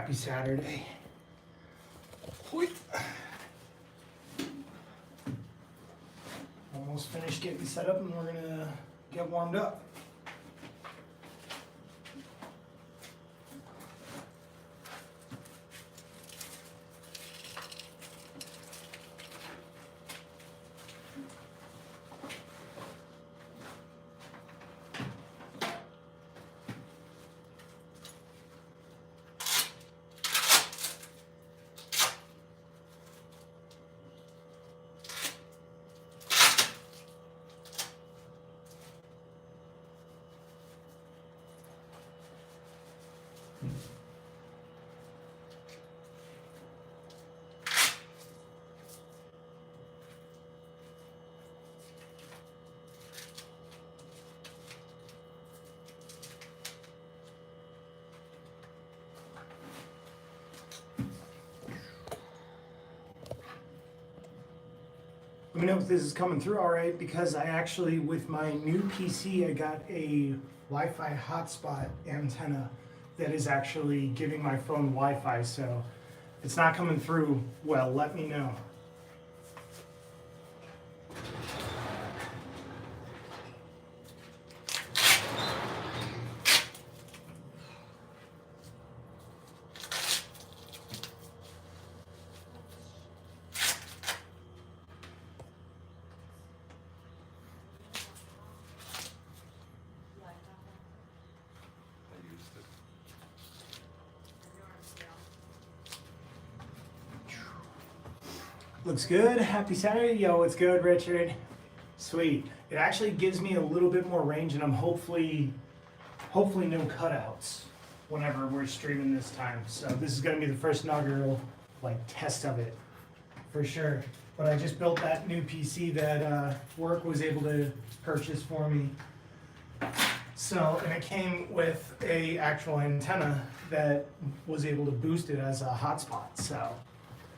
Happy Saturday. Whee. Almost finished getting set up and we're gonna get warmed up. Let me know if this is coming through all right, because I actually, with my new PC, I got a Wi-Fi hotspot antenna that is actually giving my phone Wi-Fi, so if it's not coming through well, let me know. Looks good. Happy Saturday. Yo, what's good, Richard? Sweet. It actually gives me a little bit more range, and I'm hopefully no cutouts whenever we're streaming this time. So this is going to be the first inaugural test of it for sure. But I just built that new PC that work was able to purchase for me. So, and it came with a actual antenna that was able to boost it as a hotspot.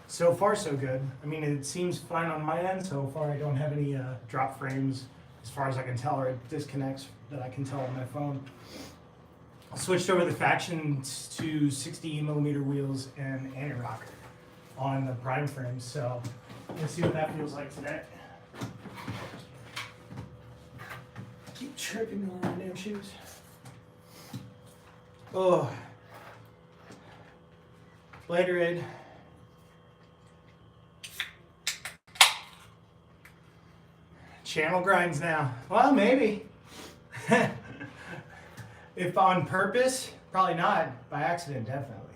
So far so good. I mean, it seems fine on my end. So far I don't have any drop frames as far as I can tell, or disconnects that I can tell on my phone. I switched over the Faction to 60 millimeter wheels and anti-rock on the prime frames. So let's see what that feels like today. Keep tripping over my damn shoes. Oh. Later, Ed. Channel grinds now. Well, maybe. If on purpose, probably not. By accident, definitely.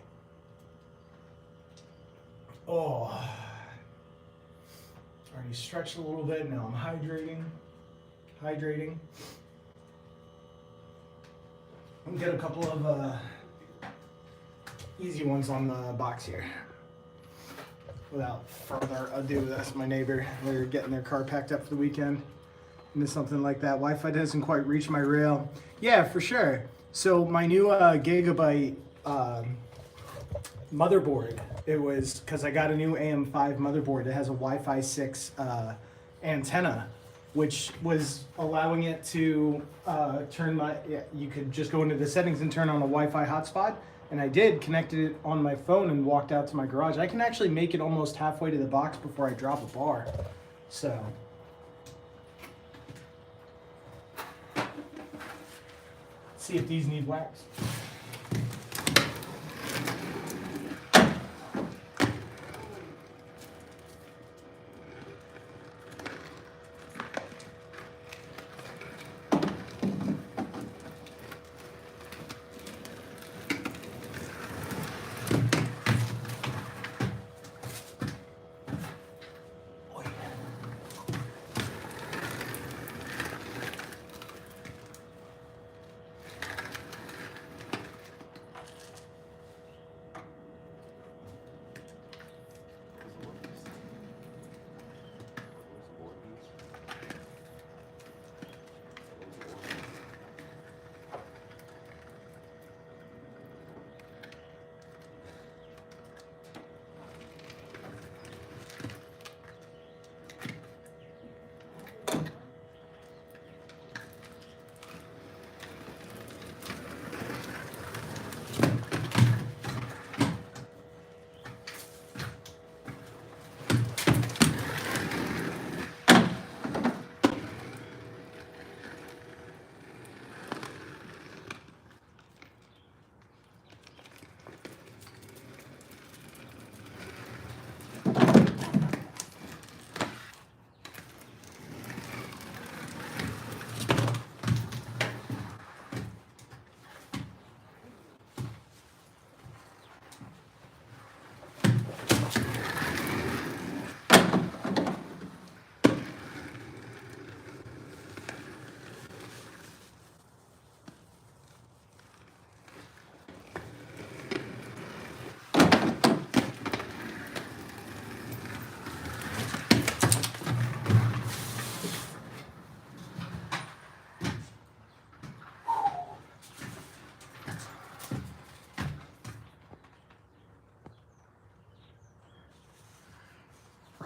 Oh. Already stretched a little bit. Now I'm hydrating. I'm gonna get a couple of easy ones on the box here. Without further ado, that's my neighbor. They're getting their car packed up for the weekend into something like that. Wi-Fi doesn't quite reach my rail. Yeah, for sure. So my new Gigabyte motherboard, it was because I got a new AM5 motherboard. It has a Wi-Fi 6 antenna, which was allowing it to you could just go into the settings and turn on a Wi-Fi hotspot. And I did, connected it on my phone and walked out to my garage. I can actually make it almost halfway to the box before I drop a bar. So. Let's see if these need wax.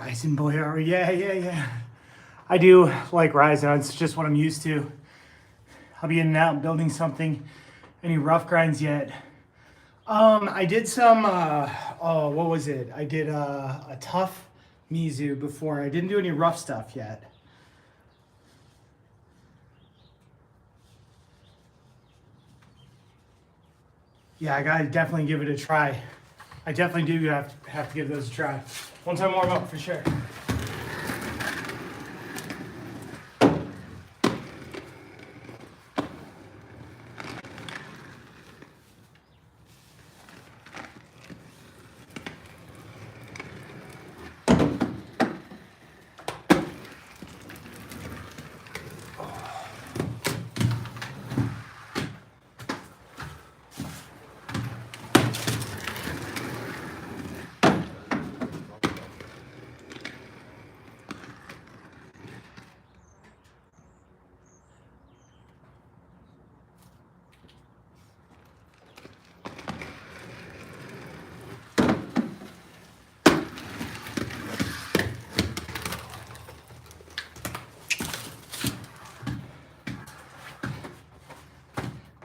Ryzen boy, yeah. I do like Ryzen. It's just what I'm used to. I'll be in and out and building something. Any rough grinds yet? I did some, what was it? I did a tough Mizu before. I didn't do any rough stuff yet. Yeah, I gotta definitely give it a try. I definitely do have to give those a try. Once I warm up, for sure.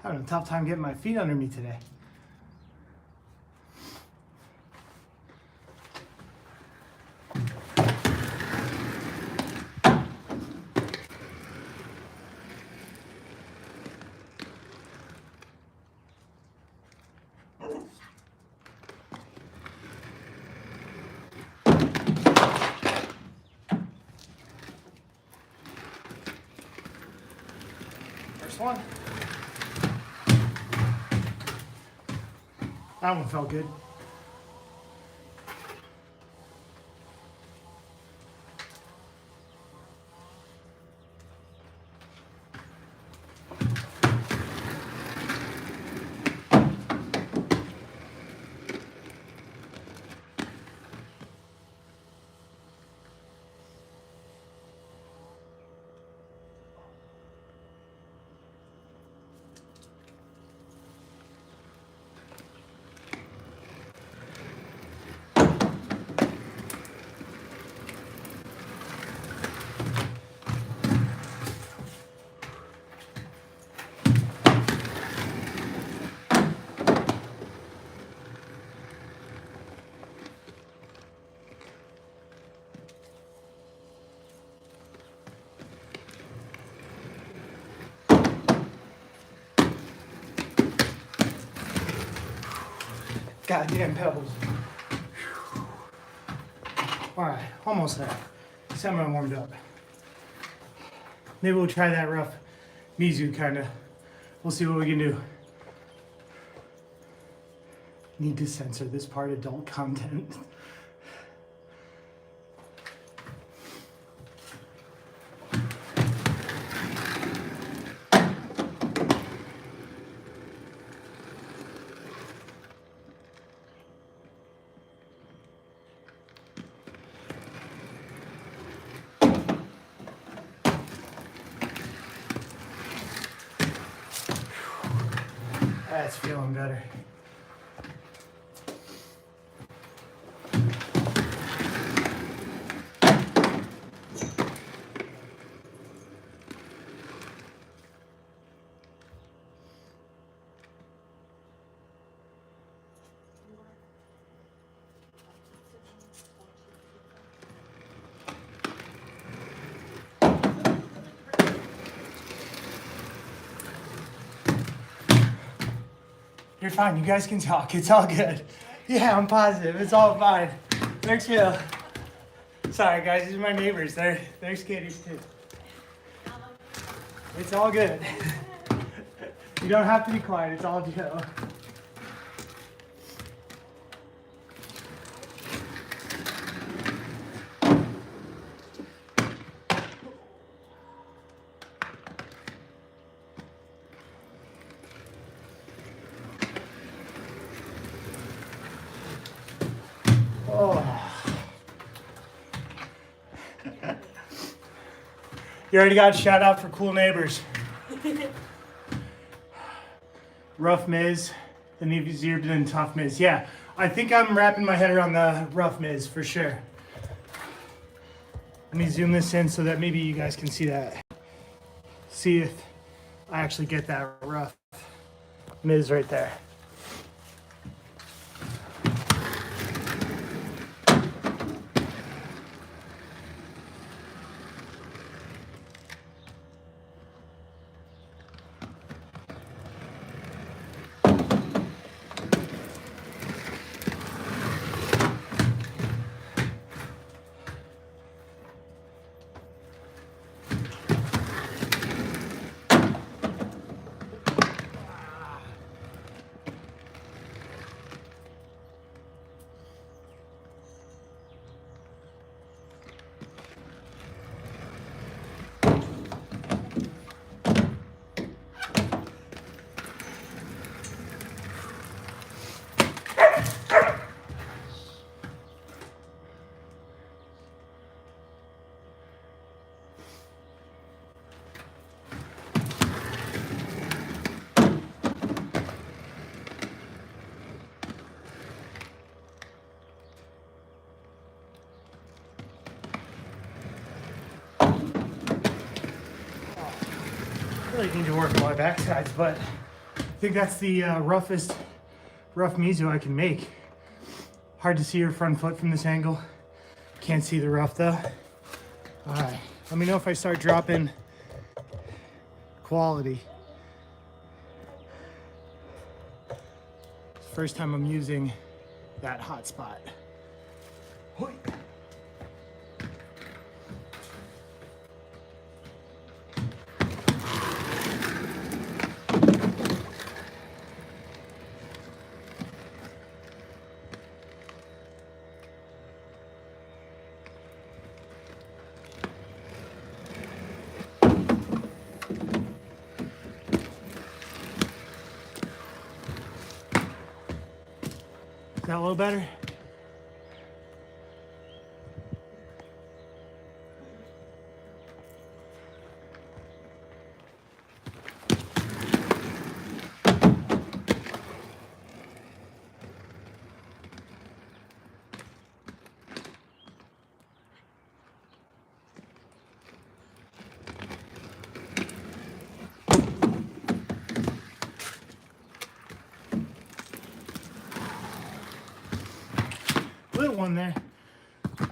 Having a tough time getting my feet under me today. First one. That one felt good. Goddamn pebbles. All right, almost there. Semi warmed up. Maybe we'll try that rough Mizu kind of. We'll see what we can do. Need to censor this part, adult content. That's feeling better. You're fine. You guys can talk. It's all good. Yeah, I'm positive. It's all fine. Thanks, Phil. Sorry, guys. These are my neighbors. They're skaters too. It's all good. You don't have to be quiet. It's all Joe. You already got a shout out for cool neighbors. Rough Miz, and easier than tough Miz. Yeah, I think I'm wrapping my head around the rough Miz for sure. Let me zoom this in so that maybe you guys can see that. See if I actually get that rough Miz right there. Really need to work on my backsides, but I think that's the roughest rough Mizu I can make. Hard to see your front foot from this angle. Can't see the rough though. All right, let me know if I start dropping quality. First time I'm using that hot spot. Hoi. Is that a little better? Little one there,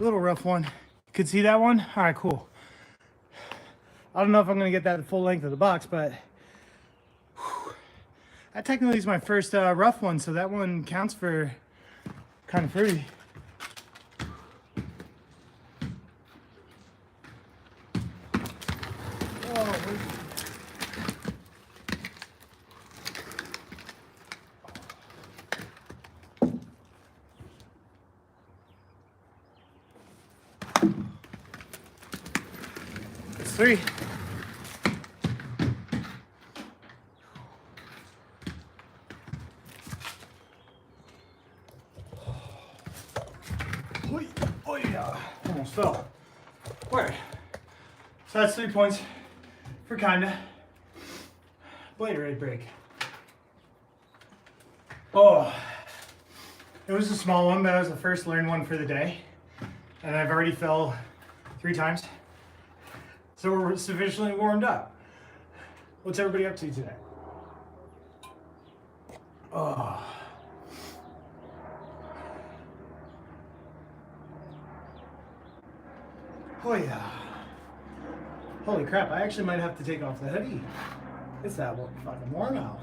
little rough one. Could see that one? All right, cool. I don't know if I'm gonna get that full length of the box, but whew, that technically is my first rough one, so that one counts for kind of fruity. It's 3. Oh yeah, almost fell. All right, so that's 3 points for kinda. Blade ready break. Oh, it was a small one, but it was the first learned one for the day. And I've already fell 3 times. So we're sufficiently warmed up. What's everybody up to today? Oh. Oh yeah. Holy crap, I actually might have to take off the hoodie. It's that fucking warm out.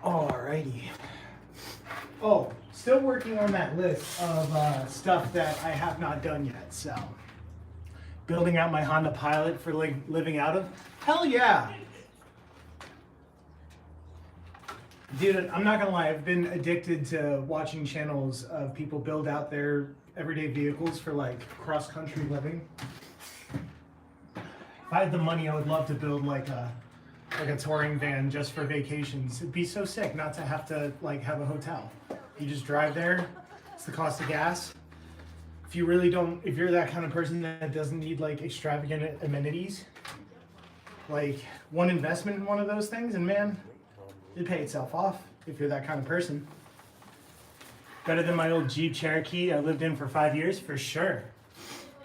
Alrighty. Oh, still working on that list of stuff that I have not done yet, so. Building out my Honda Pilot for living out of? Hell yeah! Dude, I'm not gonna lie, I've been addicted to watching channels of people build out their everyday vehicles for like cross-country living. If I had the money, I would love to build like a touring van just for vacations. It'd be so sick not to have to like have a hotel. You just drive there, it's the cost of gas. If you really don't, if you're that kind of person that doesn't need like extravagant amenities, like one investment in one of those things and man, it'd pay itself off if you're that kind of person. Better than my old Jeep Cherokee I lived in for 5 years, for sure.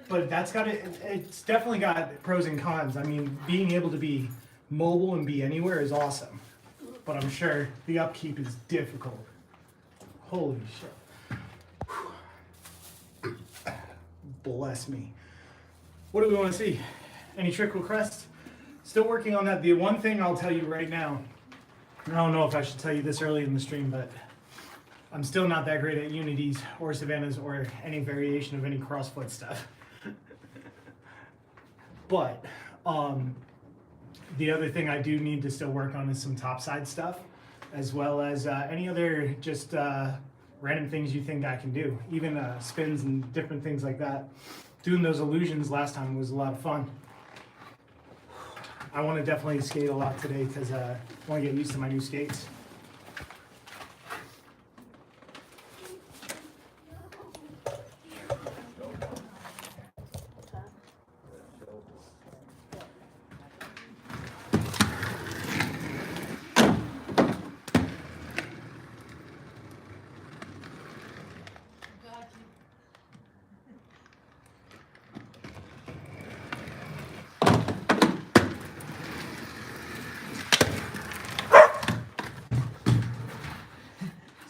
But that's got it. It's definitely got pros and cons. I mean, being able to be mobile and be anywhere is awesome. But I'm sure the upkeep is difficult. Holy shit. Bless me. What do we want to see? Any Trickle Crest? Still working on that. The one thing I'll tell you right now, I don't know if I should tell you this early in the stream, but I'm still not that great at Unities or Savannahs or any variation of any CrossFoot stuff. But the other thing I do need to still work on is some topside stuff, as well as any other just random things you think I can do, even spins and different things like that. Doing those illusions last time was a lot of fun. I want to definitely skate a lot today because I want to get used to my new skates.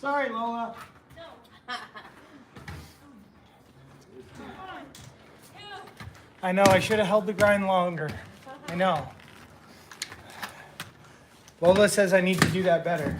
Sorry, Lola. I know, I should have held the grind longer. I know. Lola says I need to do that better.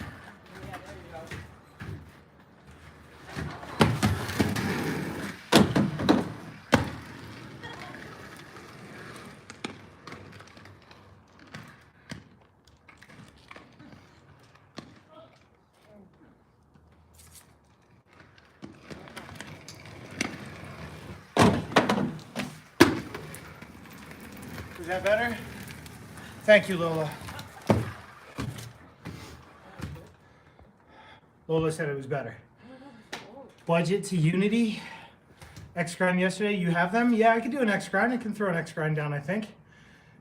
Is that better? Thank you, Lola. Lola said it was better. Budget to Unity. X grind yesterday. You have them? Yeah, I could do an X grind. I can throw an X grind down, I think.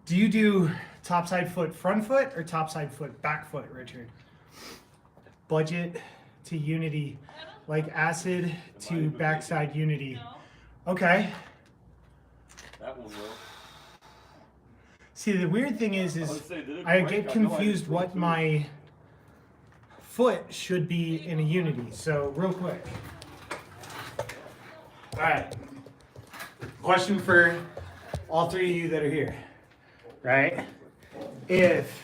Do you do topside foot front foot or topside foot back foot, Richard? Budget to Unity. Like acid to backside Unity. Okay. That one will. See, the weird thing is I get confused what my foot should be in a Unity. So real quick. All right. Question for all three of you that are here, right? If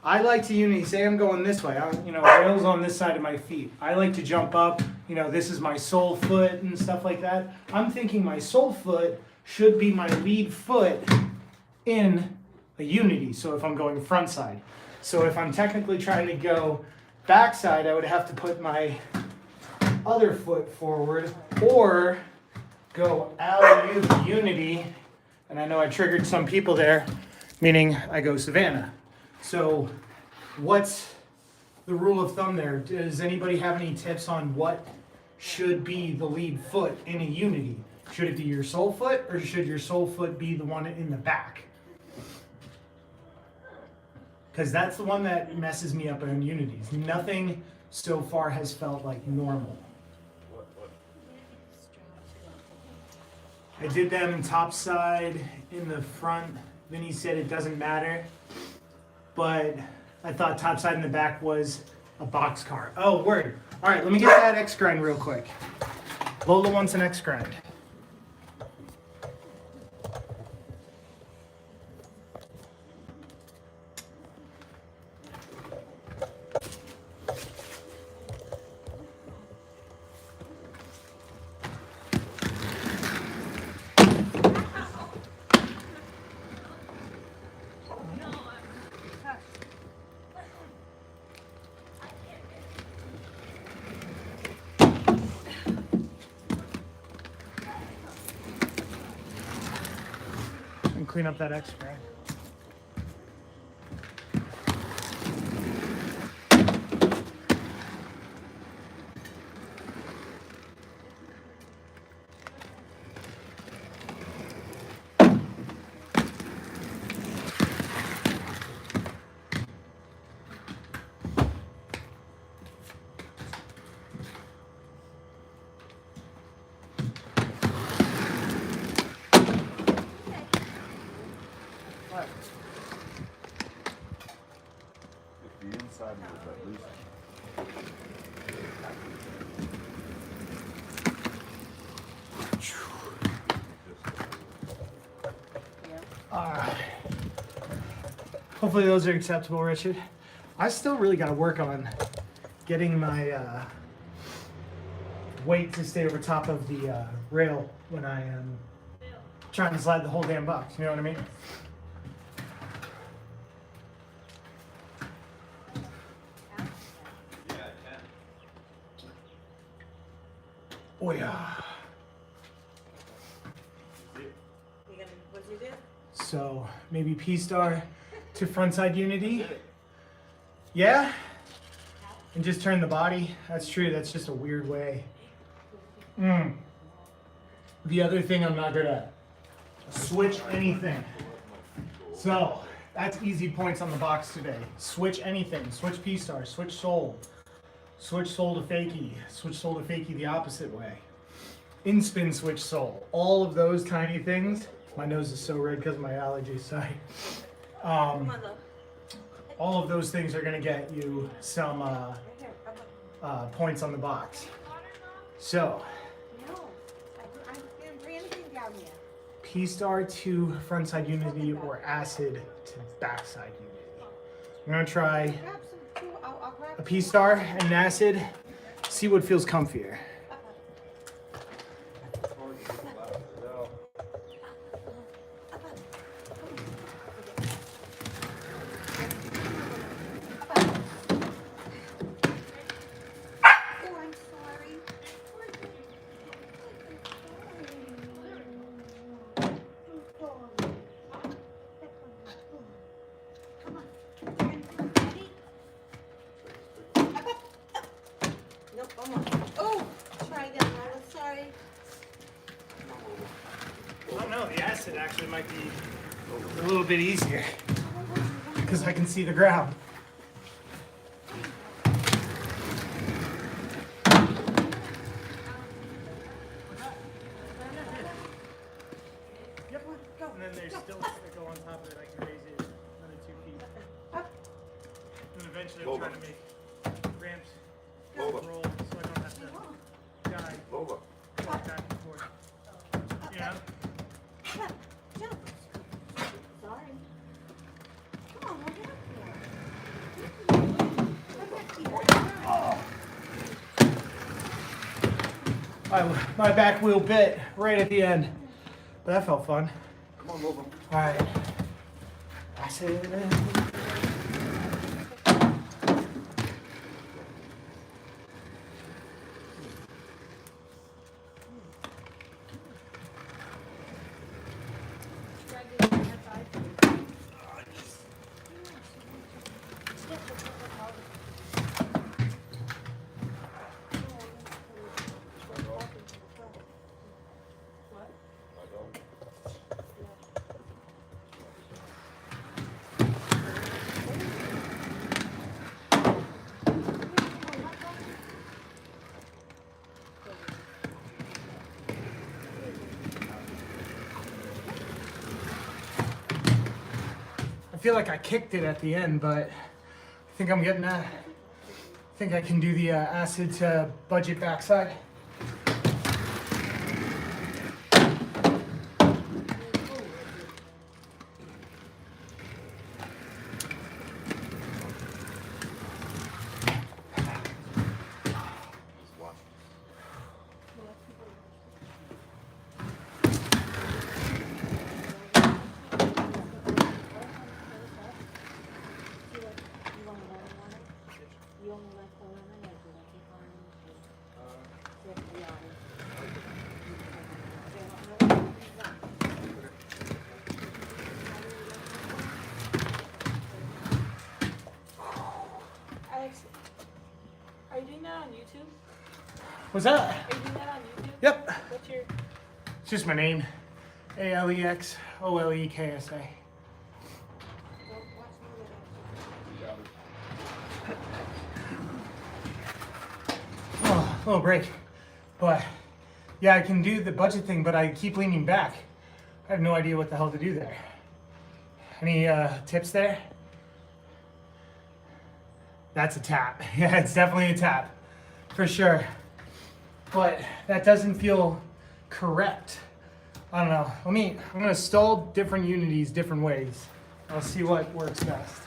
I like to Unity, say I'm going this way, rails on this side of my feet. I like to jump up, this is my sole foot and stuff like that. I'm thinking my sole foot should be my lead foot in a Unity, so if I'm going front side. So if I'm technically trying to go back side, I would have to put my other foot forward or go alley-oop Unity, and I know I triggered some people there, meaning I go Savannah. So what's the rule of thumb there? Does anybody have any tips on what should be the lead foot in a Unity? Should it be your sole foot or should your sole foot be the one in the back? Because that's the one that messes me up in Unities. Nothing so far has felt like normal. I did them top side in the front. Vinny said it doesn't matter. But I thought top side in the back was a box car. Oh, word. All right, let me get that X grind real quick. Lola wants an X grind. Clean up that X grind. Alright. Hopefully those are acceptable, Richard. I still really got to work on getting my weight to stay over top of the rail when I am trying to slide the whole damn box. You know what I mean? Yeah, I can. Oh yeah. What'd you do? So maybe P-Star to frontside unity. Yeah? And just turn the body. That's true. That's just a weird way. The other thing, I'm not gonna switch anything. So that's easy points on the box today. Switch anything. Switch P-Star. Switch soul. Switch soul to fakie. Switch soul to fakie the opposite way. In spin switch soul. All of those tiny things. My nose is so red because of my allergies. Sorry. Come on, though. All of those things are gonna get you some Right here. points on the box. So No, I didn't bring anything down here. P-Star to frontside unity or acid to backside unity. I'm gonna try Grab some too. I'll grab a P-Star and an acid. See what feels comfier. Oh, I'm sorry. Come on. Ready? Nope, almost. Oh, try again, Lila. Sorry. I don't know, the acid actually might be a little bit easier because I can see the ground. Yep. Go. And then there's still a go on top of it. I can raise it another 2 feet. Up. And eventually I'm trying to make ramps Lola. roll so I don't have to dive Lola. back and forth. Yeah. Come on. Jump. Sorry. Come on, look up here. Come back here. My back wheel bit right at the end. But that felt fun. Come on, Lola. Alright. Acid. I feel like I kicked it at the end, but I think I'm getting that. I think I can do the acid to budget backside. You only like the lemon or do you like the orange? You have to be honest. Alex, are you doing that on YouTube? What's that? Are you doing that on YouTube? Yep. What's your... It's just my name. ALEXOLEKSA. Well, watch me with it. Oh, a little break. But yeah, I can do the budget thing, but I keep leaning back. I have no idea what the hell to do there. Any tips there? That's a tap. Yeah, it's definitely a tap. For sure. But that doesn't feel correct I don't know. I'm gonna stall different unities different ways. I'll see what works best.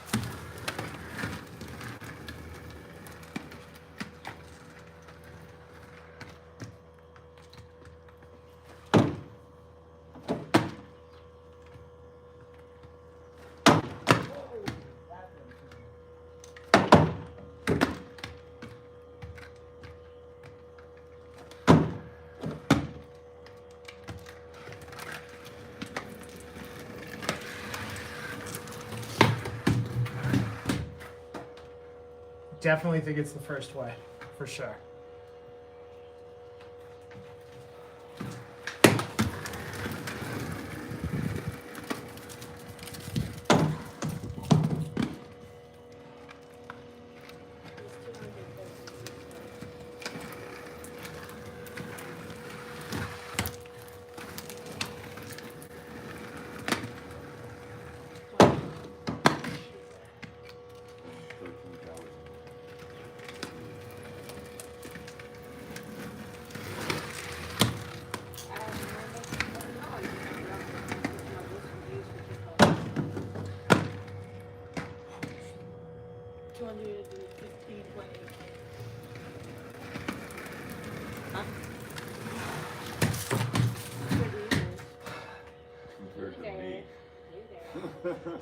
Definitely think it's the first way, for sure.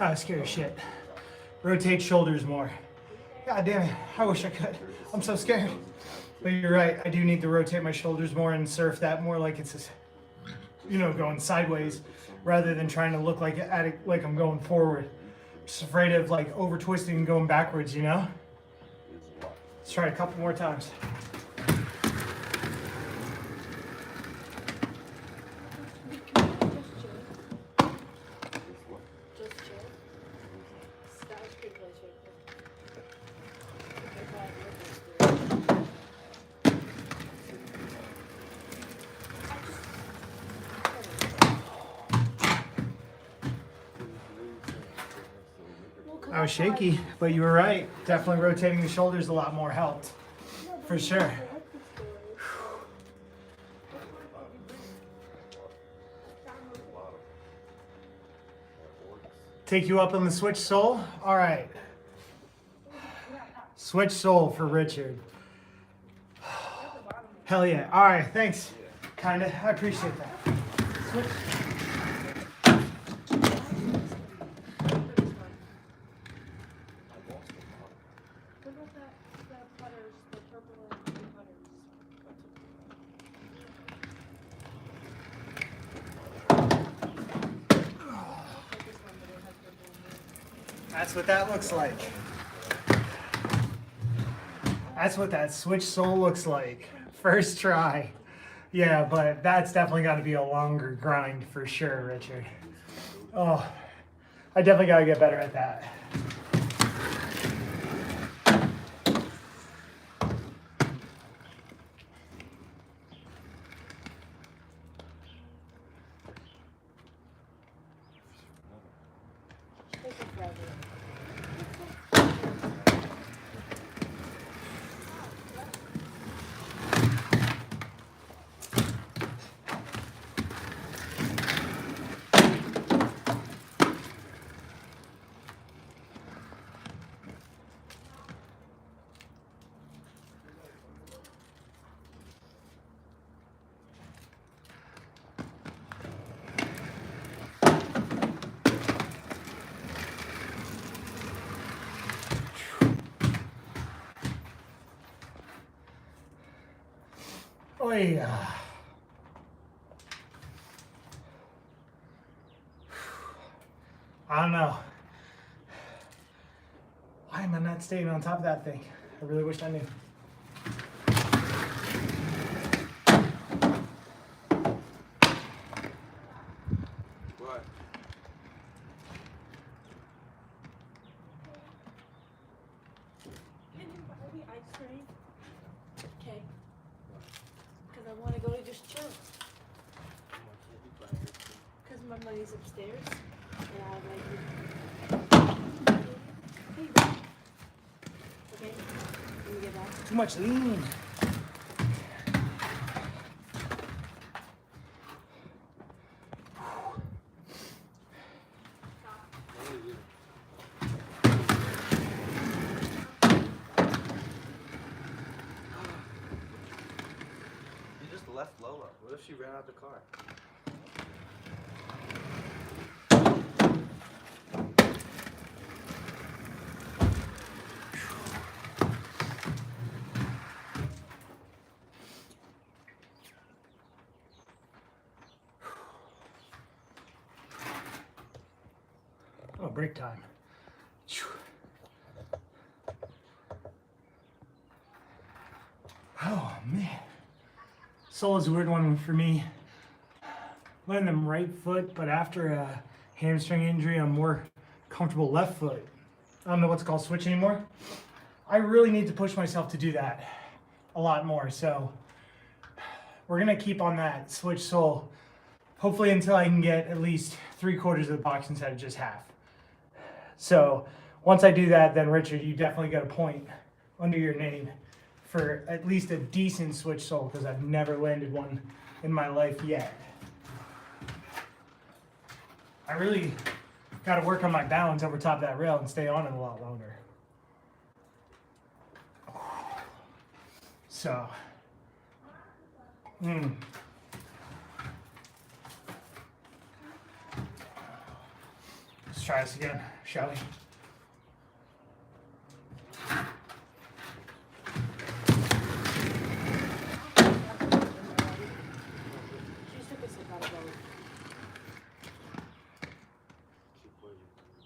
Ah, scary shit. Rotate shoulders more. God damn it, I wish I could. I'm so scared. But you're right, I do need to rotate my shoulders more and surf that more like it's, going sideways rather than trying to look like I'm going forward. Just afraid of like over twisting and going backwards, Let's try it a couple more times. I was shaky, but you were right. Definitely rotating the shoulders a lot more helped. For sure. Take you up on the switch sole? All right. Switch sole for Richard. Hell yeah. All right, thanks. Kinda. I appreciate that. Switch. That's what that looks like. That's what that switch sole looks like. First try. Yeah, but that's definitely got to be a longer grind for sure, Richard. Oh, I definitely got to get better at that. Oh yeah. I don't know. Why am I not staying on top of that thing? I really wish I knew. What? Can you buy me ice cream? Okay. Because I want to go to just chill. Because my money's upstairs. And I like Here you go. Okay? Let me get that. Too much lean. What if she ran out the car? Oh, break time. Phew. Oh man, sole is a weird one for me. Letting them right foot, but after a hamstring injury, I'm more comfortable left foot. I don't know what's called switch anymore. I really need to push myself to do that a lot more. So we're gonna keep on that switch sole, hopefully until I can get at least 3/4 of the box instead of just half. So once I do that, then Richard, you definitely got a point under your name for at least a decent switch sole, because I've never landed one in my life yet. I really got to work on my balance over top of that rail and stay on it a lot longer. So, let's try this again, shall we? She took us about a boat. She put you.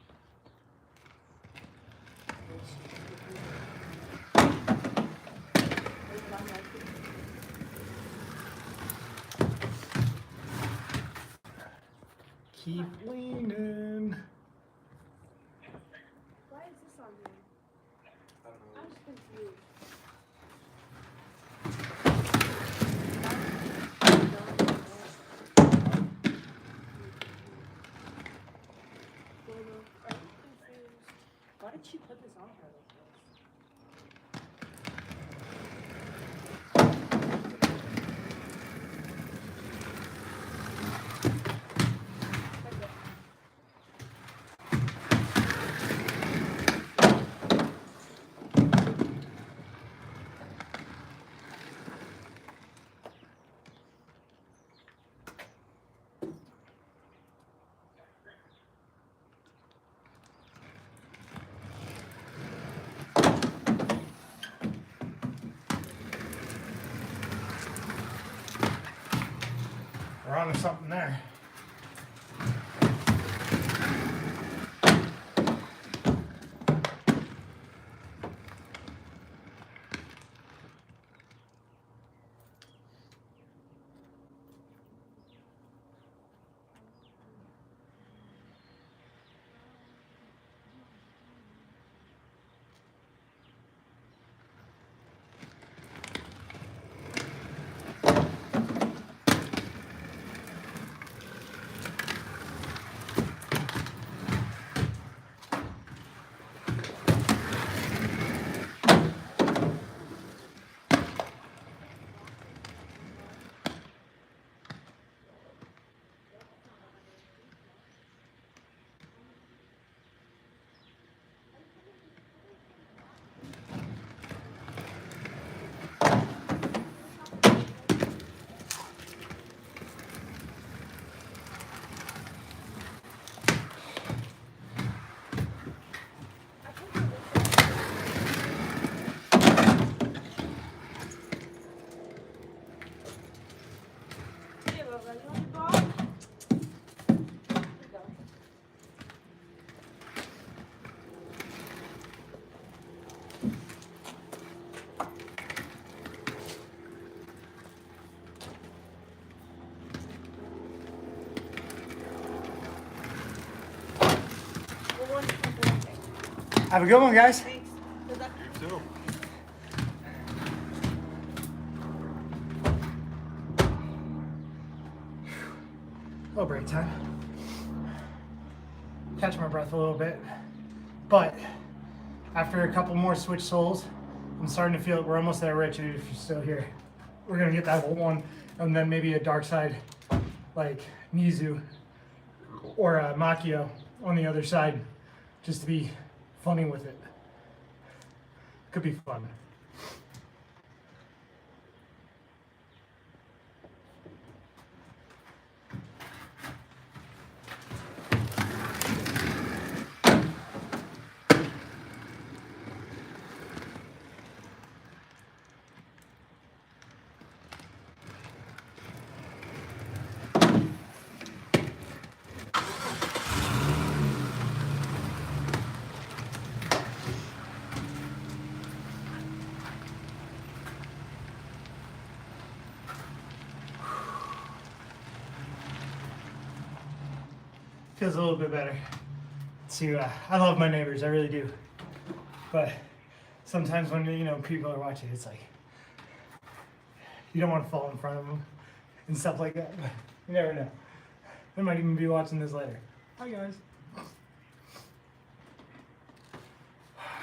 Keep leaning. Why is this on here? I don't know. I'm just confused. Why did she put this on her like this? We're on to something there. Have a good one, guys. Thanks. Good luck. You too. Little break time. Catch my breath a little bit. But after a couple more switch soles, I'm starting to feel it. We're almost there, Richard, if you're still here. We're gonna get that whole one, and then maybe a dark side like Mizu or a Makio on the other side, just to be funny with it. Could be fun. Feels a little bit better. I love my neighbors, I really do. But sometimes when people are watching, it's like you don't want to fall in front of them and stuff like that. But you never know. They might even be watching this later. Hi guys.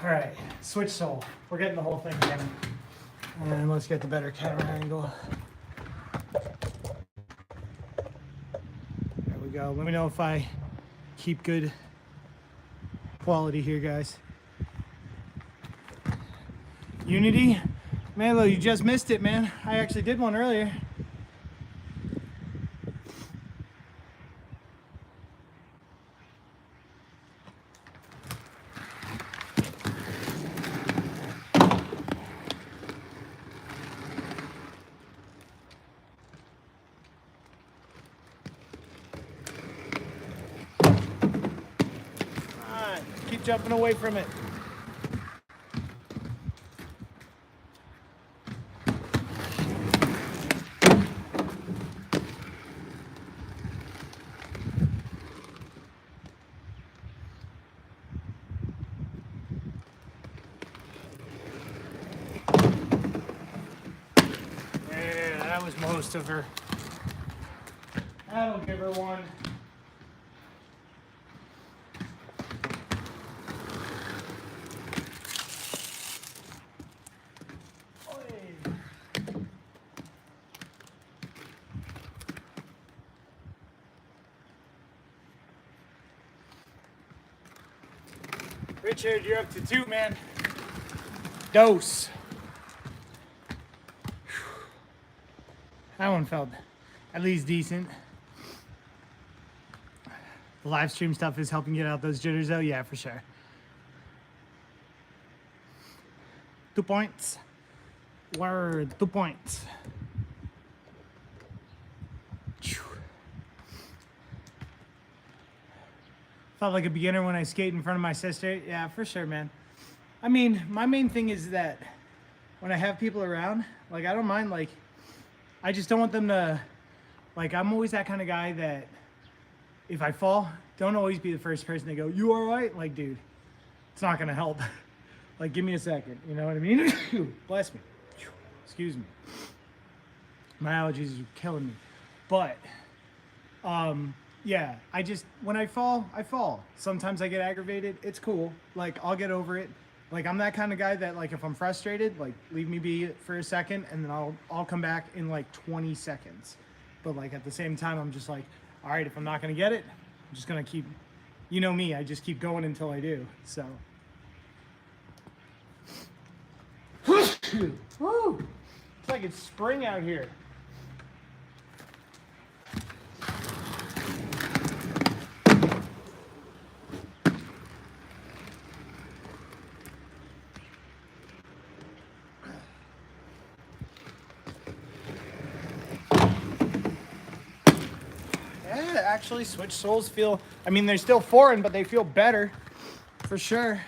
All right, switch sole. We're getting the whole thing again. And let's get the better camera angle. There we go. Let me know if I keep good quality here, guys. Unity? Melo, you just missed it, man. I actually did one earlier. Keep jumping away from it. Yeah, that was most of her. That'll give her one. Richard, you're up to 2, man. Dose. That one felt at least decent. The live stream stuff is helping get out those jitters though? Yeah, for sure. 2 points. Word, 2 points. Felt like a beginner when I skate in front of my sister. Yeah, for sure, man. I mean, my main thing is that when I have people around, like, I don't mind, like, I just don't want them to, like, I'm always that kind of guy that if I fall, don't always be the first person to go, you all right? Like, dude, it's not going to help. Like, give me a second. You know what I mean? Bless me. Excuse me. My allergies are killing me. But, yeah, when I fall, I fall. Sometimes I get aggravated. It's cool. Like, I'll get over it. Like, I'm that kind of guy that, like, if I'm frustrated, like, leave me be for a second, and then I'll come back in, like, 20 seconds. But, like, at the same time, I'm just like, all right, if I'm not going to get it, I'm just going to keep, you know me, I just keep going until I do, so. Woo! It's like it's spring out here. Actually, switch soles feel, I mean, they're still foreign, but they feel better for sure.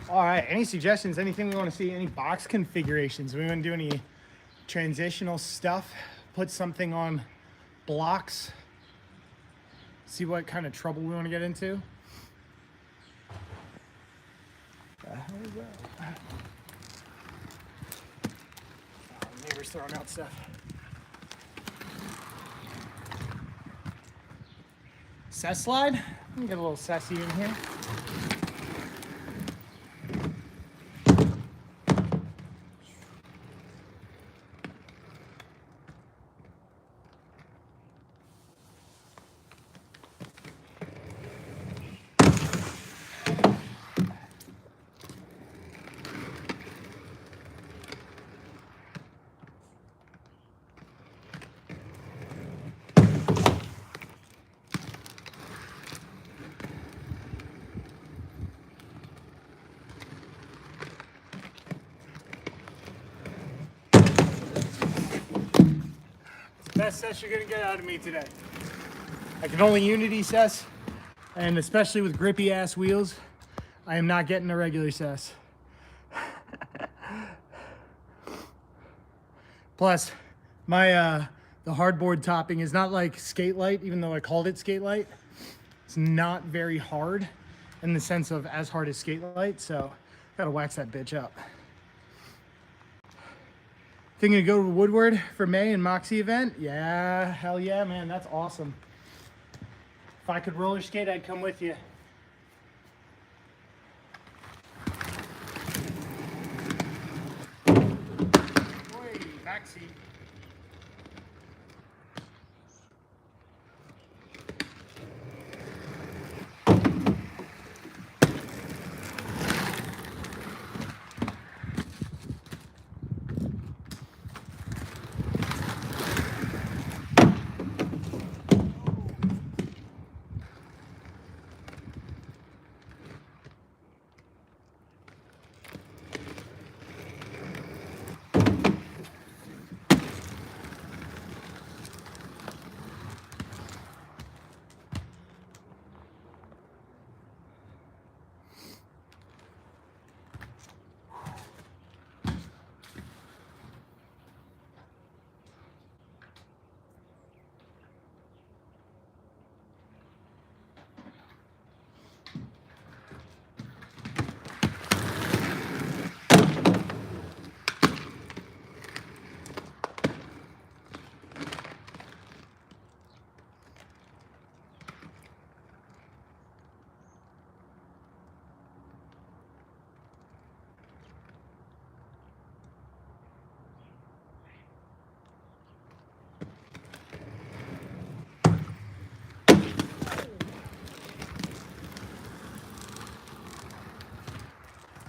All right, any suggestions, anything we want to see, any box configurations? We want to do any transitional stuff, put something on blocks, see what kind of trouble we want to get into. The hell is that? Neighbors throwing out stuff. Cess slide? Let me get a little sassy in here. Best cess you're gonna get out of me today. I can only Unity cess, and especially with grippy ass wheels, I am not getting a regular cess. Plus, my the hardboard topping is not like skate light, even though I called it skate light. It's not very hard in the sense of as hard as skate light, so gotta wax that bitch up. Thinking to go to Woodward for May and Moxie event? Yeah, hell yeah, man, that's awesome. If I could roller skate, I'd come with you. Boy, backseat.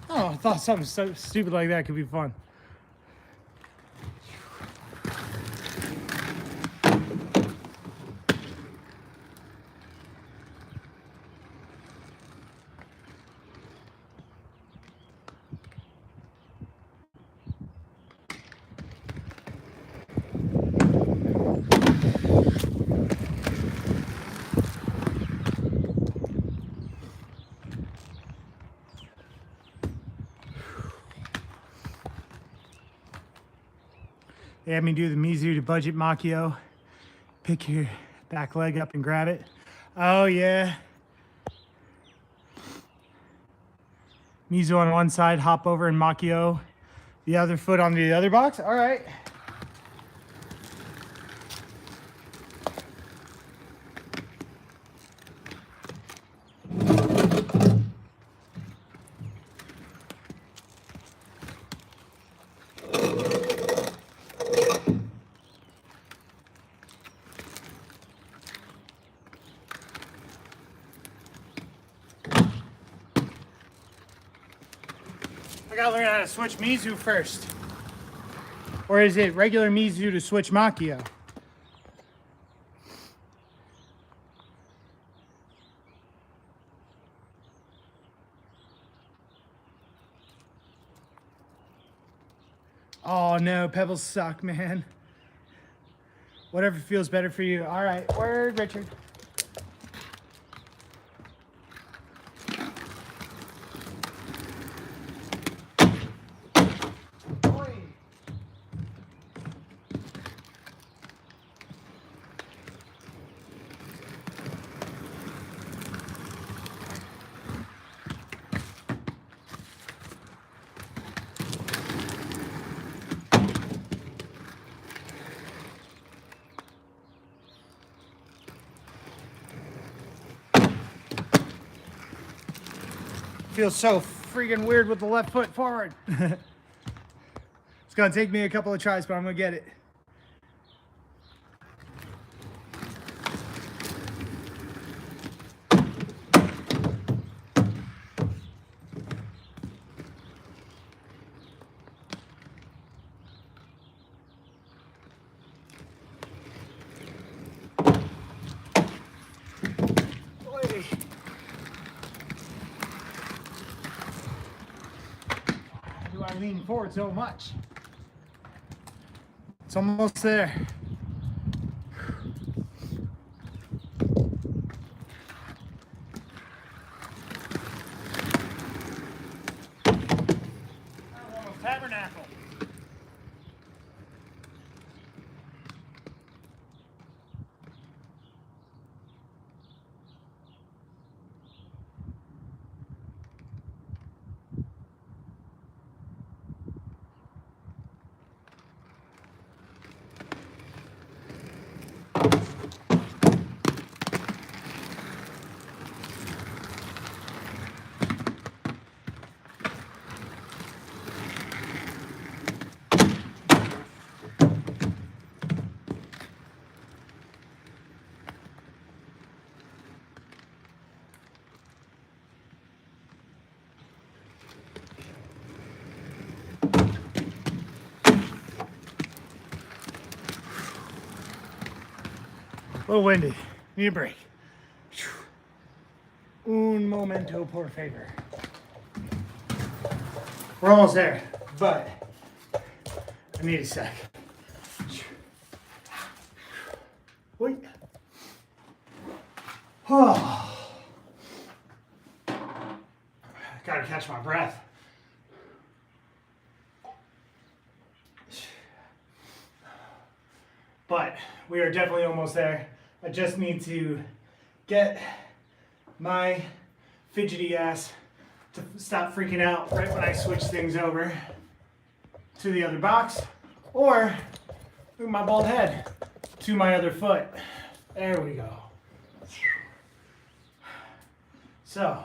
Oh, I thought something so stupid like that could be fun. They had me do the Mizu to budget Machio. Pick your back leg up and grab it. Oh yeah. Mizu on one side, hop over and Machio the other foot on the other box. All right. I gotta learn how to switch Mizu first. Or is it regular Mizu to switch Machio? Oh no, pebbles suck, man. Whatever feels better for you. All right, word, Richard. Feels so freaking weird with the left foot forward. It's gonna take me a couple of tries, but I'm gonna get it. I lean forward so much. It's almost there. Tabernacle. A little windy. Need a break. Un momento, por favor. We're almost there, but I need a sec. Wait. Oh. Gotta catch my breath. But we are definitely almost there. I just need to get my fidgety ass to stop freaking out right when I switch things over to the other box, or move my bald head to my other foot. There we go. So,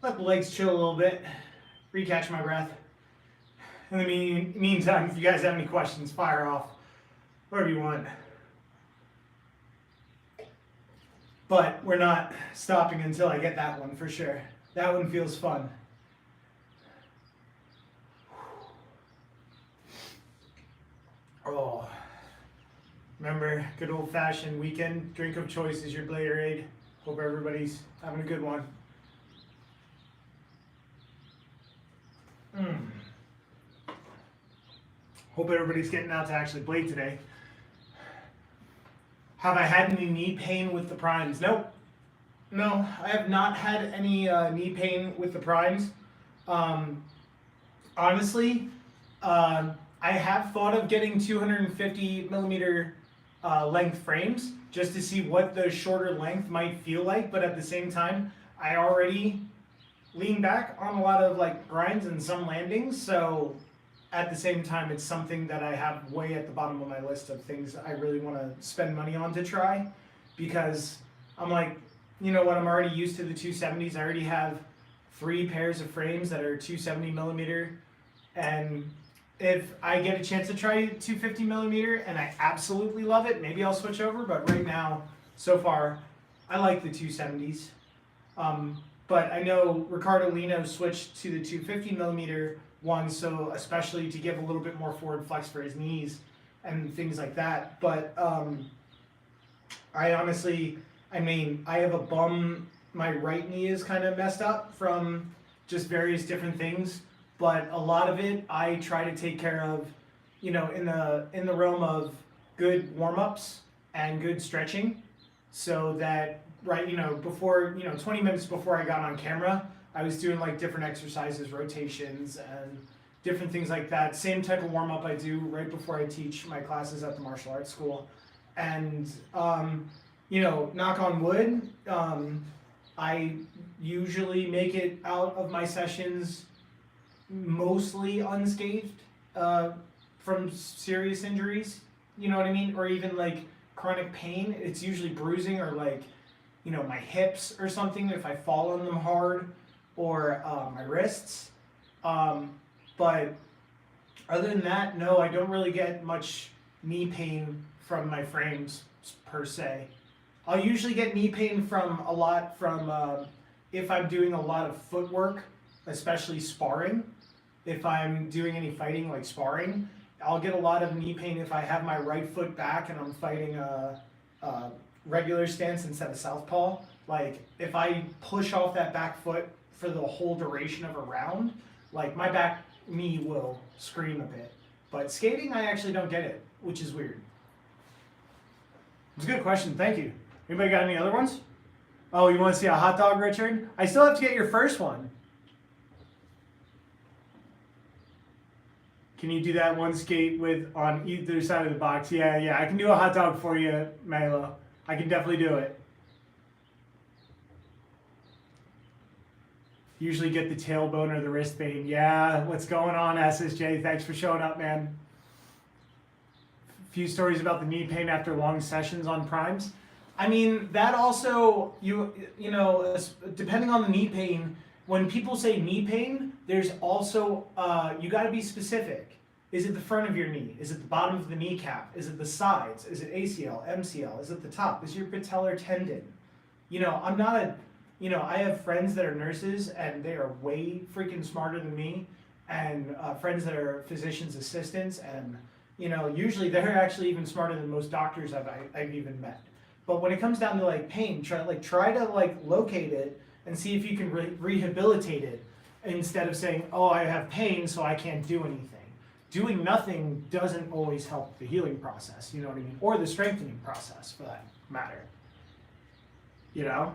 let the legs chill a little bit, recatch my breath. In the meantime, if you guys have any questions, fire off, whatever you want. But we're not stopping until I get that one for sure. That one feels fun. Oh, remember, good old-fashioned weekend drink of choice is your Bladerade. Hope everybody's having a good one. Hope everybody's getting out to actually blade today. Have I had any knee pain with the primes? Nope. No, I have not had any knee pain with the primes. Honestly, I have thought of getting 250 millimeter length frames just to see what the shorter length might feel like, but at the same time, I already lean back on a lot of like grinds and some landings, so at the same time, it's something that I have way at the bottom of my list of things I really want to spend money on to try, because I'm like, you know what, I'm already used to the 270s. I already have 3 pairs of frames that are 270 millimeter, and if I get a chance to try 250 millimeter and I absolutely love it, maybe I'll switch over, but right now, so far, I like the 270s. But I know Ricardo Lino switched to the 250 millimeter one, so especially to give a little bit more forward flex for his knees and things like that. But I honestly, I have a bum. My right knee is kind of messed up from just various different things, but a lot of it I try to take care of, you know, in the realm of good warm-ups and good stretching, so that before 20 minutes before I got on camera, I was doing like different exercises, rotations, and different things like that. Same type of warm up I do right before I teach my classes at the martial arts school. And, knock on wood, I usually make it out of my sessions mostly unscathed from serious injuries, you know what I mean? Or even like chronic pain. It's usually bruising or like, my hips or something if I fall on them hard, or my wrists. But other than that, no, I don't really get much knee pain from my frames per se. I'll usually get knee pain from if I'm doing a lot of footwork, especially sparring. If I'm doing any fighting like sparring, I'll get a lot of knee pain if I have my right foot back and I'm fighting a regular stance instead of southpaw. Like if I push off that back foot for the whole duration of a round, like my back knee will scream a bit. But skating, I actually don't get it, which is weird. It's a good question, thank you. Anybody got any other ones? Oh, you want to see a hot dog, Richard? I still have to get your first one. Can you do that one skate on either side of the box? Yeah, I can do a hot dog for you, Milo. I can definitely do it. Usually get the tailbone or the wrist pain. Yeah, what's going on, SSJ? Thanks for showing up, man. few stories about the knee pain after long sessions on primes. I mean, that also, you know, depending on the knee pain, when people say knee pain, there's also, you gotta be specific. Is it the front of your knee? Is it the bottom of the kneecap? Is it the sides? Is it ACL, MCL? Is it the top? Is your patellar tendon? You know, I'm not a, you know, I have friends that are nurses and they are way freaking smarter than me, and friends that are physician's assistants, and, you know, usually they're actually even smarter than most doctors I've even met. But when it comes down to like pain, try to locate it and see if you can rehabilitate it, instead of saying, oh, I have pain, so I can't do anything. Doing nothing doesn't always help the healing process, you know what I mean? Or the strengthening process, for that matter. You know?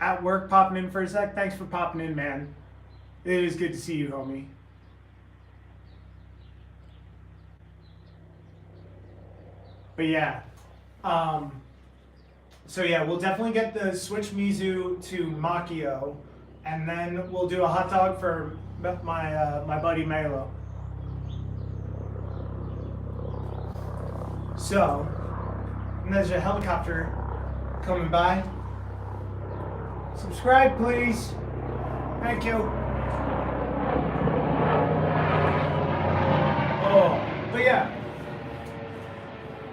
At work, popping in for a sec. Thanks for popping in, man. It is good to see you, homie. But yeah, so yeah, we'll definitely get the switch Mizu to Makio, and then we'll do a hot dog for my buddy Melo. So, and there's a helicopter coming by. Subscribe, please. Thank you. Oh, but yeah.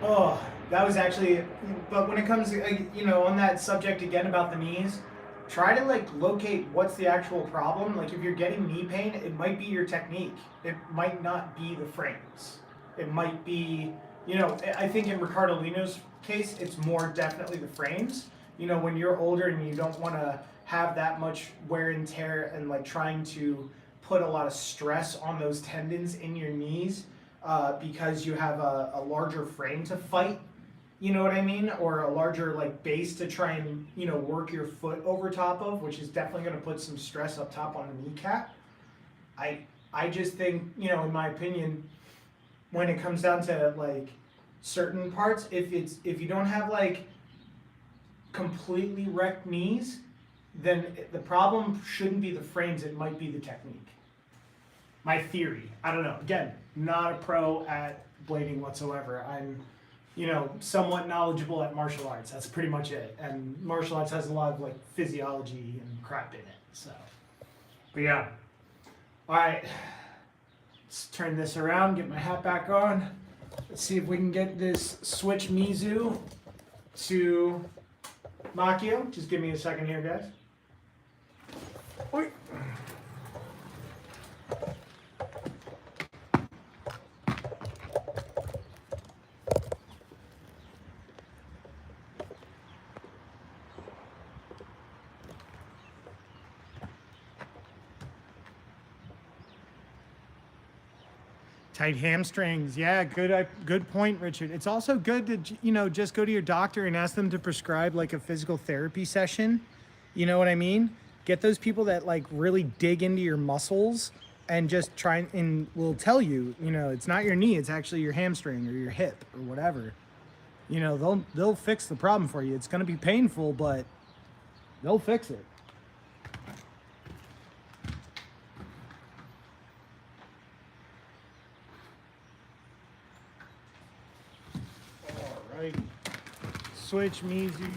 Oh, that was actually, but when it comes to, you know, on that subject again about the knees, try to like locate what's the actual problem. Like if you're getting knee pain, it might be your technique. It might not be the frames. It might be, you know, I think in Ricardo Lino's case, it's more definitely the frames. You know, when you're older and you don't want to have that much wear and tear and like trying to put a lot of stress on those tendons in your knees, because you have a larger frame to fight, you know what I mean? Or a larger like base to try and, you know, work your foot over top of, which is definitely going to put some stress up top on the kneecap. I just think, you know, in my opinion, when it comes down to like certain parts, if you don't have like completely wrecked knees, then the problem shouldn't be the frames, it might be the technique. My theory. I don't know. Again, not a pro at blading whatsoever. I'm, you know, somewhat knowledgeable at martial arts. That's pretty much it. And martial arts has a lot of like physiology and crap in it. So, but yeah. All right. Let's turn this around, get my hat back on. Let's see if we can get this switch Mizu to Makio. Just give me a second here, guys. Oi. Tight hamstrings. Yeah, good point, Richard. It's also good to, you know, just go to your doctor and ask them to prescribe like a physical therapy session. You know what I mean? Get those people that like really dig into your muscles and just try and will tell you, you know, it's not your knee, it's actually your hamstring or your hip or whatever. You know, they'll fix the problem for you. It's going to be painful, but they'll fix it. Right. Switch Mizu.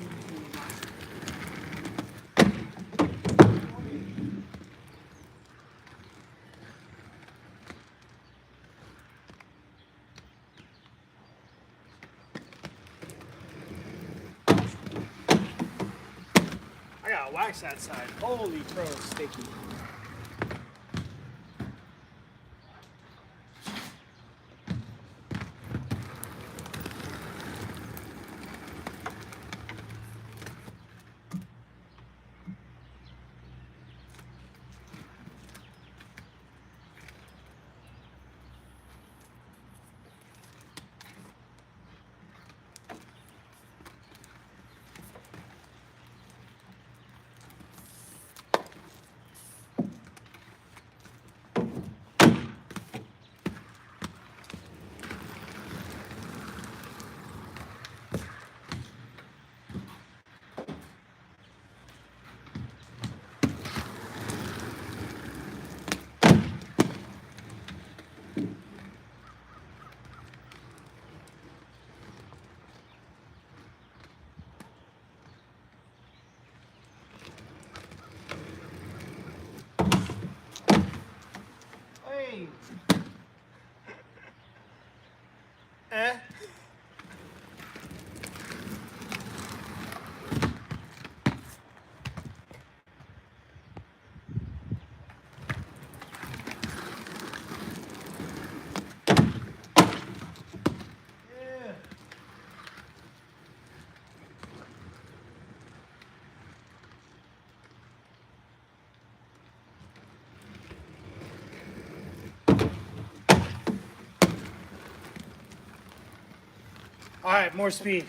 I gotta wax that side. Holy crow, it's sticky. Eh? Yeah. All right, more speed.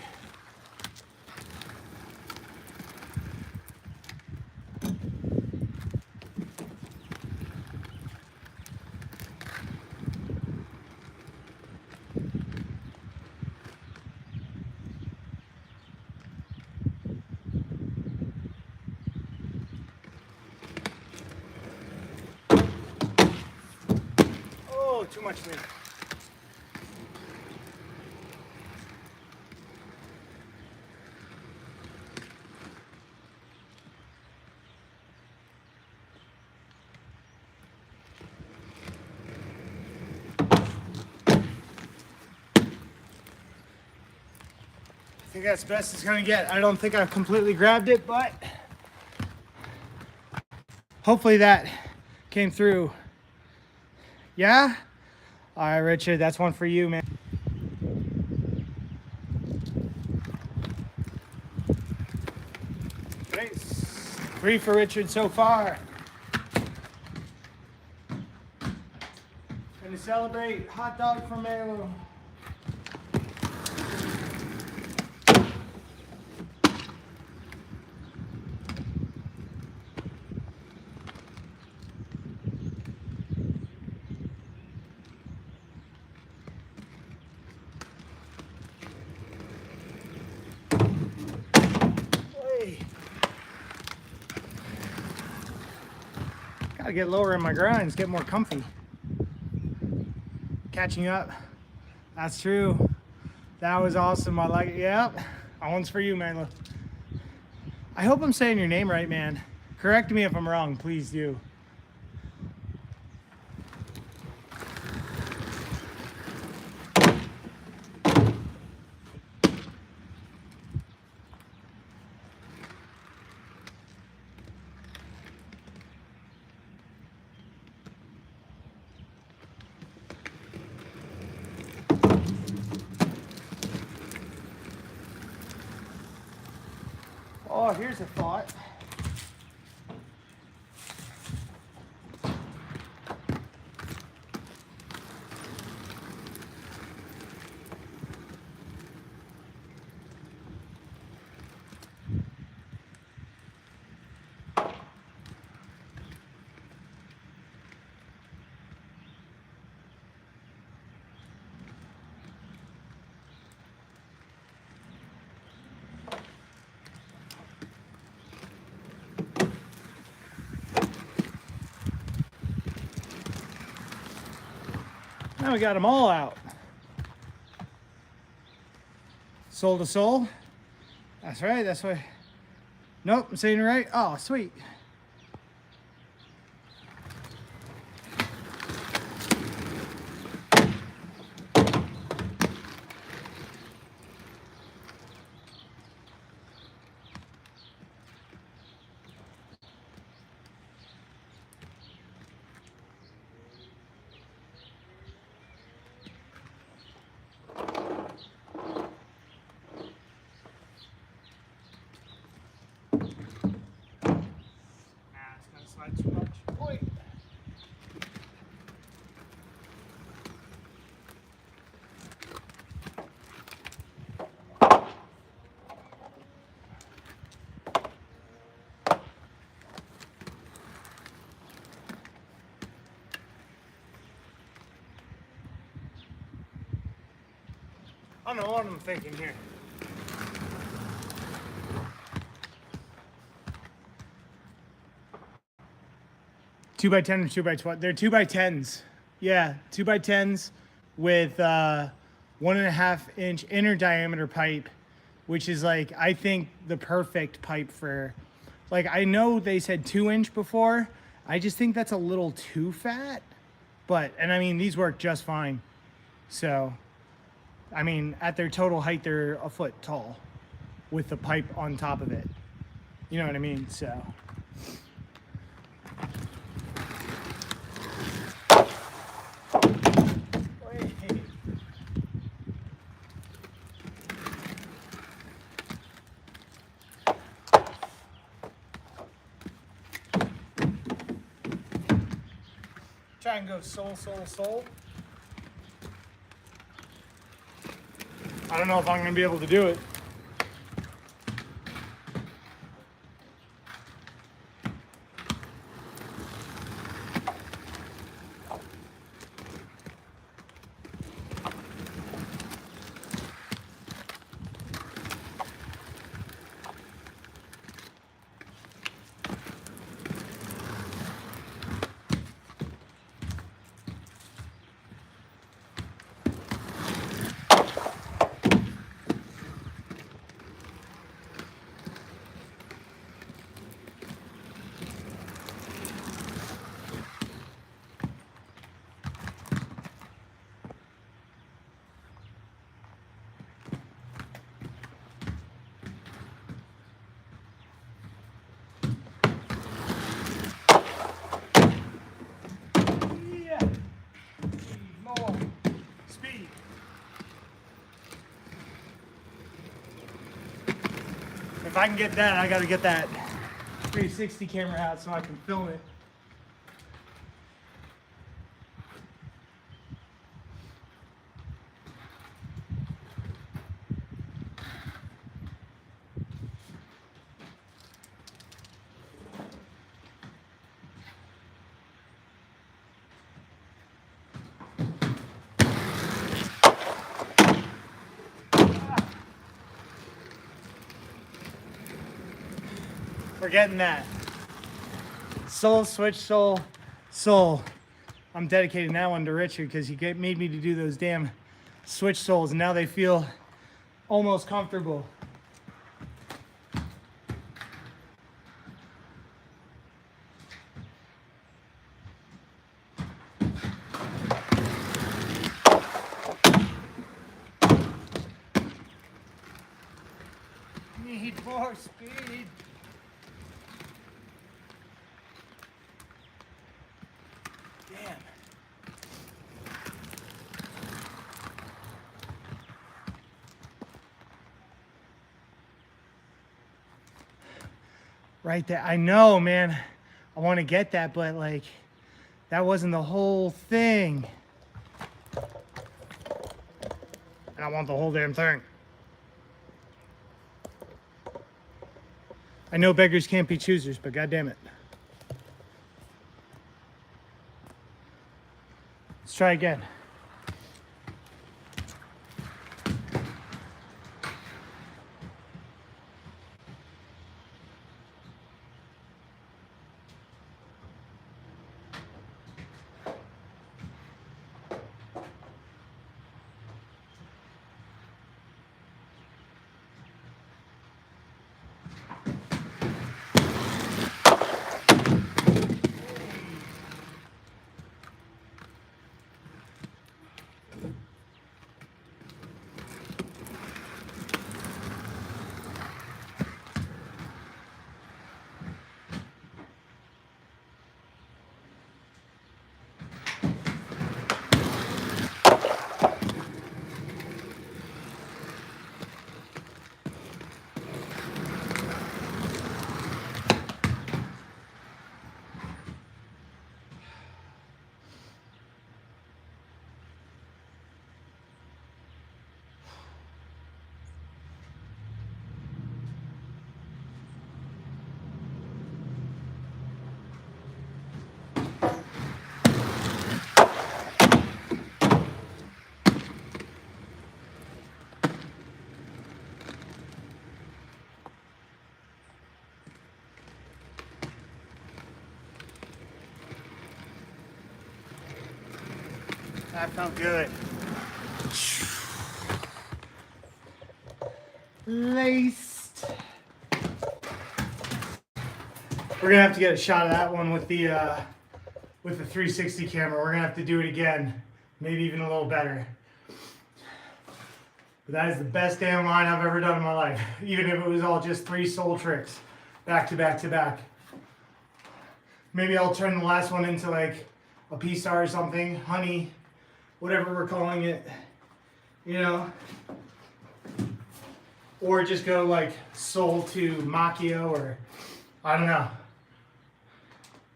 Oh, too much wind. I think that's best it's gonna get. I don't think I've completely grabbed it, but hopefully that came through. Yeah? All right, Richard, that's one for you, man. Nice. 3 for Richard so far. Gonna celebrate hot dog from Melo. Gotta get lower in my grinds, get more comfy. Catching up. That's true. That was awesome. I like it. Yep. That one's for you, man. I hope I'm saying your name right, man. Correct me if I'm wrong, please do. Oh, here's a thought. Now we got them all out. Soul to soul. That's right, that's why. Nope, I'm saying it right. Oh, sweet. Slide too much. Boy. I don't know what I'm thinking here. Two by 10 or 2 by 12. They're 2 by 10s. Yeah, 2 by 10s with 1.5 inch inner diameter pipe, which is like, I think the perfect pipe for, like, I know they said 2-inch before. I just think that's a little too fat, but, and I mean, these work just fine. So I mean, at their total height, they're a foot tall with the pipe on top of it. You know what I mean? So. Try and go soul, soul, soul. I don't know if I'm going to be able to do it. If I can get that, I got to get that 360 camera out so I can film it. We're getting that. Soul, switch, soul, soul. I'm dedicating that one to Richard because he made me to do those damn switch soles, and now they feel almost comfortable. Need more speed. Damn. Right there. I know, man. I want to get that, but like, that wasn't the whole thing. And I want the whole damn thing. I know beggars can't be choosers, but goddamn it. Let's try again. That felt good. Laced. We're gonna have to get a shot of that one with the 360 camera. We're gonna have to do it again, maybe even a little better. But that is the best damn line I've ever done in my life. Even if it was all just 3 soul tricks. Back to back to back. Maybe I'll turn the last one into like a P-star or something. Honey. Whatever we're calling it. You know. Or just go like soul to Macchio or I don't know.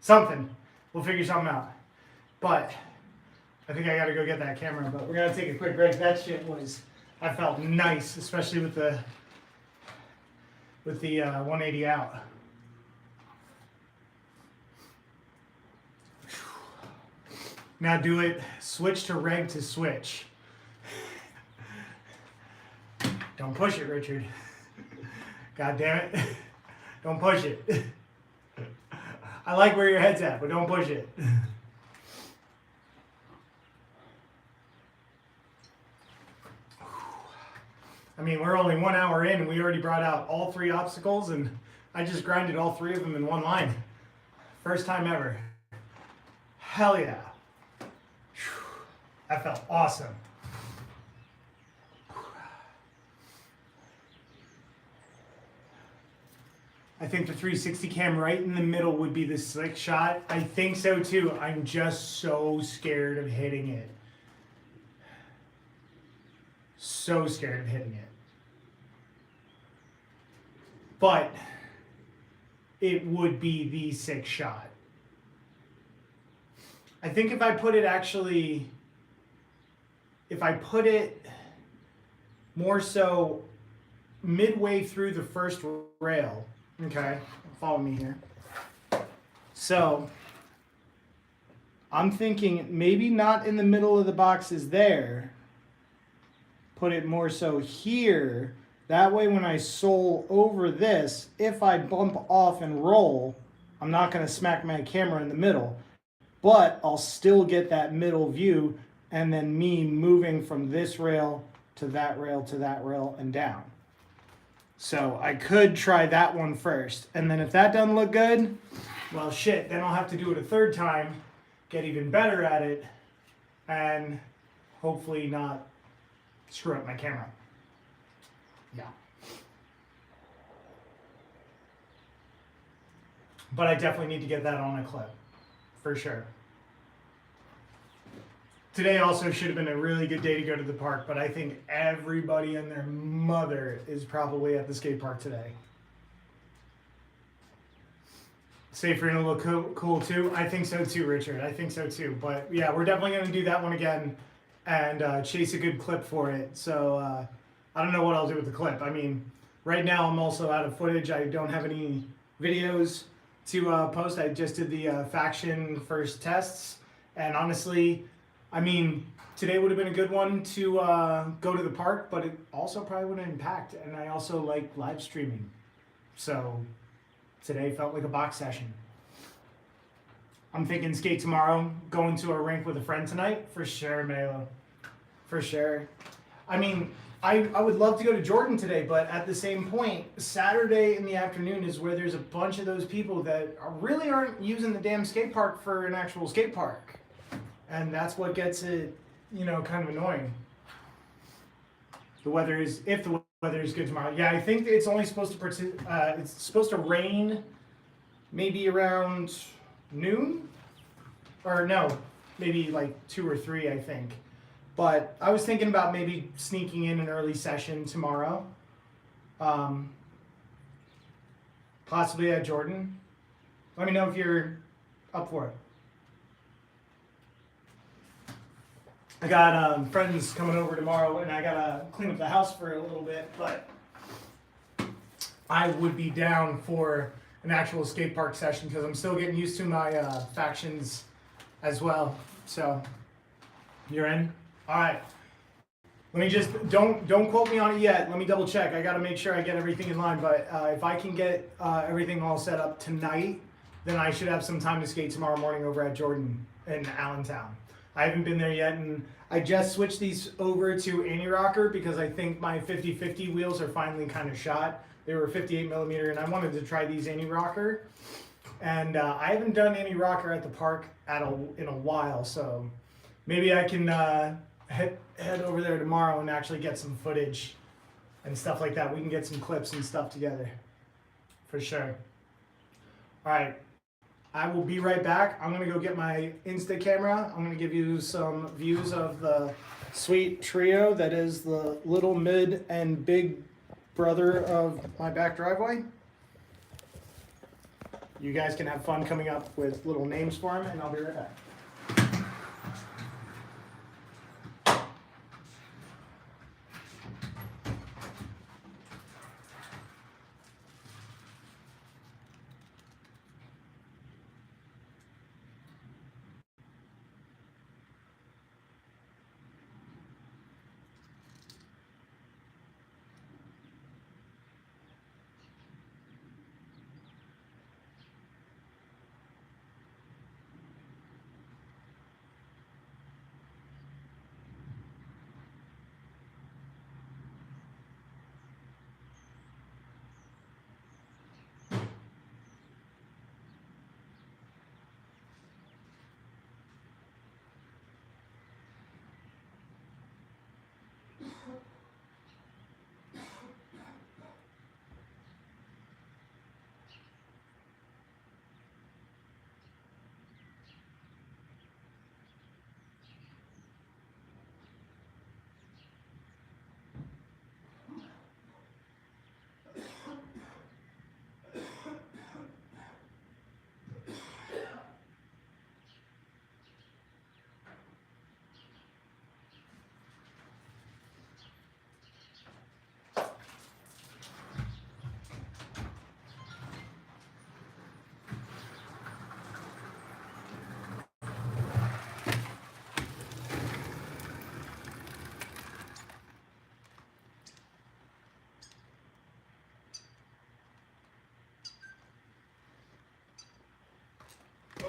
Something. We'll figure something out. But I think I gotta go get that camera. But we're gonna take a quick break. That shit was, I felt nice, especially with the 180 out. Now do it. Switch to reg to switch. Don't push it, Richard. God damn it. Don't push it. I like where your head's at, but don't push it. I mean, we're only 1 hour in and we already brought out all 3 obstacles and I just grinded all 3 of them in one line. First time ever. Hell yeah. That felt awesome. I think the 360 cam right in the middle would be the slick shot. I think so too. I'm just so scared of hitting it. So scared of hitting it. But it would be the sick shot. I think if I put it more so midway through the first rail, okay, follow me here. So I'm thinking maybe not in the middle of the boxes there. Put it more so here. That way when I soul over this, if I bump off and roll, I'm not going to smack my camera in the middle. But I'll still get that middle view and then me moving from this rail to that rail to that rail and down. So I could try that one first. And then if that doesn't look good, well shit, then I'll have to do it a 3rd time, get even better at it, and hopefully not screw up my camera. Yeah. But I definitely need to get that on a clip, for sure. Today also should have been a really good day to go to the park, but I think everybody and their mother is probably at the skate park today. Safer and a little cool too? I think so too, Richard. I think so too. But yeah, we're definitely going to do that one again and chase a good clip for it. So I don't know what I'll do with the clip. I mean, right now I'm also out of footage. I don't have any videos to post. I just did the faction first tests. And honestly, I mean, today would have been a good one to go to the park, but it also probably would have been packed. And I also like live streaming. So today felt like a box session. I'm thinking skate tomorrow, going to a rink with a friend tonight. For sure, Melo. For sure. I mean, I would love to go to Jordan today, but at the same point, Saturday in the afternoon is where there's a bunch of those people that really aren't using the damn skate park for an actual skate park. And that's what gets it, you know, kind of annoying. The weather is, if the weather is good tomorrow. Yeah, I think it's only supposed to, it's supposed to rain maybe around noon? Or no, maybe like 2 or 3, I think. But I was thinking about maybe sneaking in an early session tomorrow. Possibly at Jordan. Let me know if you're up for it. I got friends coming over tomorrow and I gotta clean up the house for a little bit, but I would be down for an actual skate park session because I'm still getting used to my factions as well. So, you're in? All right. Let me just, don't quote me on it yet. Let me double check. I gotta make sure I get everything in line, but if I can get everything all set up tonight, then I should have some time to skate tomorrow morning over at Jordan in Allentown. I haven't been there yet, and I just switched these over to anti-rocker because I think my 50/50 wheels are finally kind of shot. They were 58 millimeter, and I wanted to try these anti-rocker. And I haven't done anti-rocker at the park in a while, so maybe I can head over there tomorrow and actually get some footage and stuff like that. We can get some clips and stuff together for sure. All right, I will be right back. I'm gonna go get my Insta camera. I'm gonna give you some views of the sweet trio that is the little, mid, and big brother of my back driveway. You guys can have fun coming up with little names for him, and I'll be right back.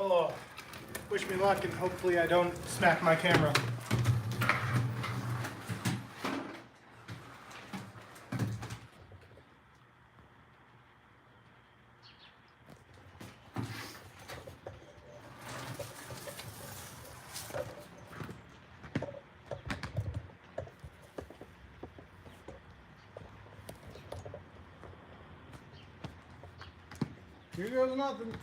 Oh, wish me luck, and hopefully I don't smack my camera. Here goes nothing.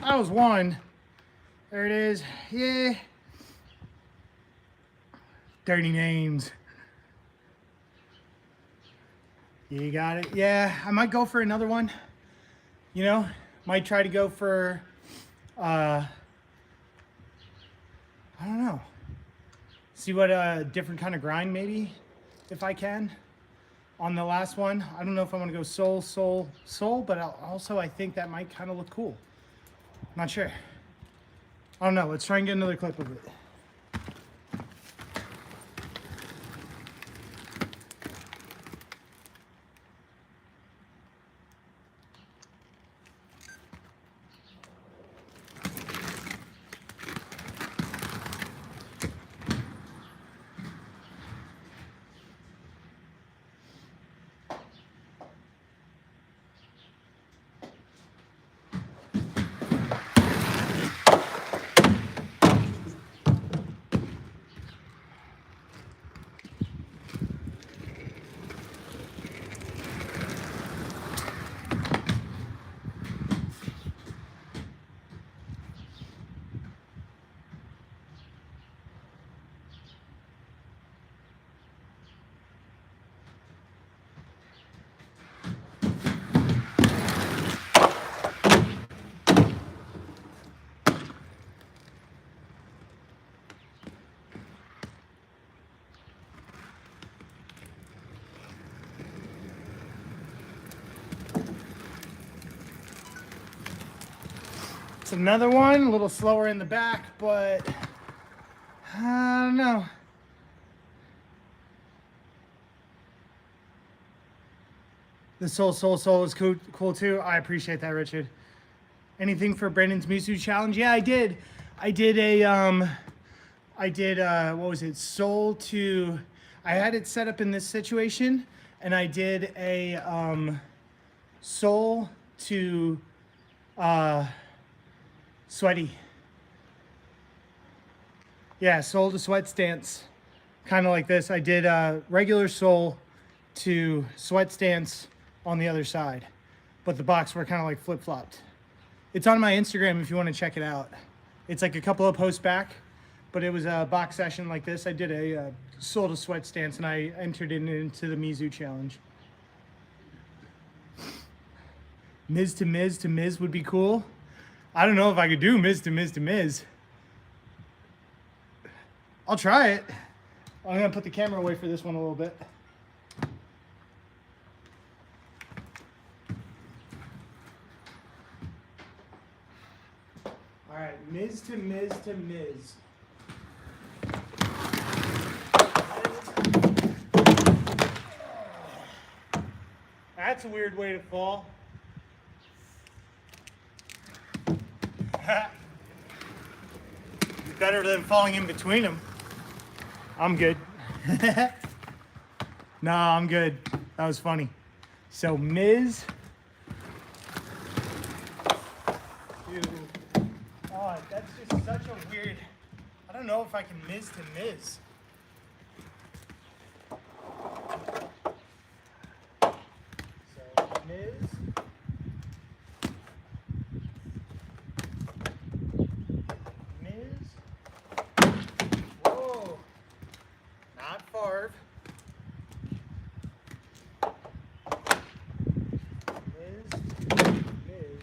That was one. There it is. Yeah. Dirty names. You got it. Yeah, I might go for another one. You know, might try to go for, I don't know. See what a different kind of grind maybe, if I can. On the last one, I don't know if I want to go soul, but also I think that might kind of look cool. Not sure. I don't know. Let's try and get another clip of it. That's another one, a little slower in the back, but I don't know. The soul is cool too. I appreciate that, Richard. Anything for Brendan's Mizu challenge? Yeah, I did. I did what was it? Soul to, I had it set up in this situation, and I did a soul to sweaty. Yeah, soul to sweat stance. Kind of like this. I did regular soul to sweat stance on the other side, but the box were kind of like flip-flopped. It's on my Instagram if you want to check it out. It's like a couple of posts back, but it was a box session like this. I did a soul to sweat stance, and I entered it into the Mizu challenge. Miz to Miz to Miz would be cool. I don't know if I could do Miz to Miz to Miz. I'll try it. I'm gonna put the camera away for this one a little bit. All right, Miz to Miz to Miz. That's a weird way to fall. Better than falling in between them. I'm good. No, I'm good. That was funny. So Miz. Dude. Oh, that's just such a weird. I don't know if I can Miz to Miz. So Miz. Whoa. Not Favre. Miz to Miz.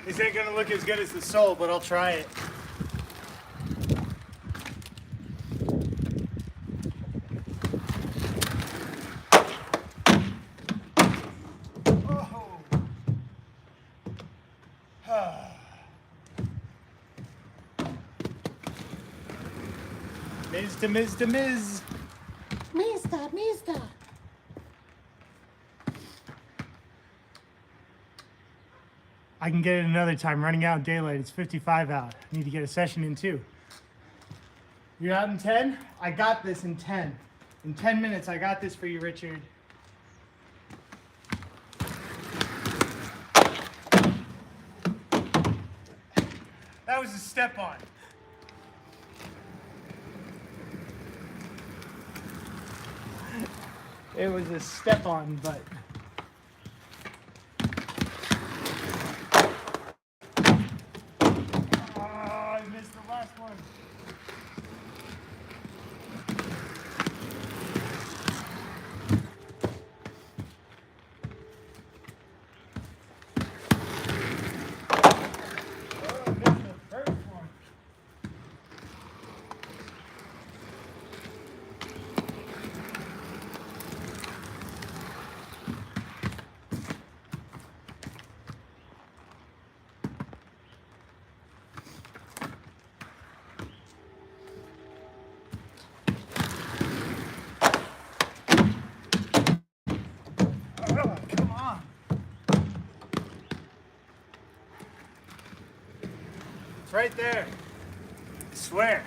This ain't gonna look as good as the soul, but I'll try it. Miz to Miz to Miz. Mister. I can get it another time. Running out of daylight. It's 55 out. I need to get a session in too. You're out in 10? I got this in 10. In 10 minutes, I got this for you, Richard. That was a step on. It was a step on, but. Oh, I missed the last one. Oh, I missed the first one. Oh, come on. It's right there. I swear.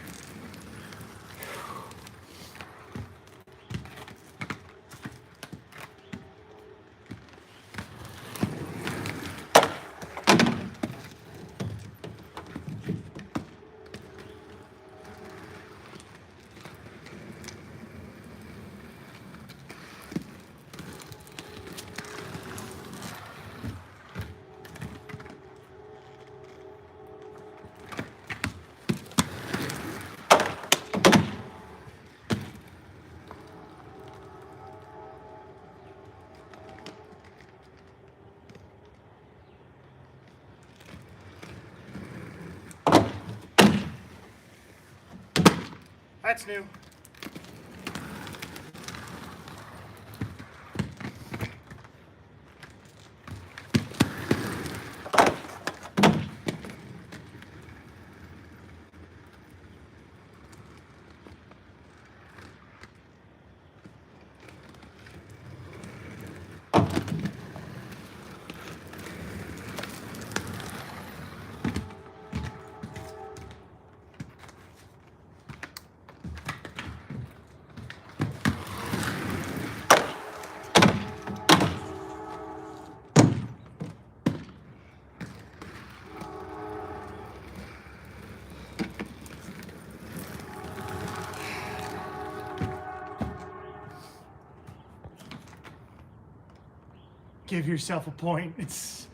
That's new. Give yourself a point. It's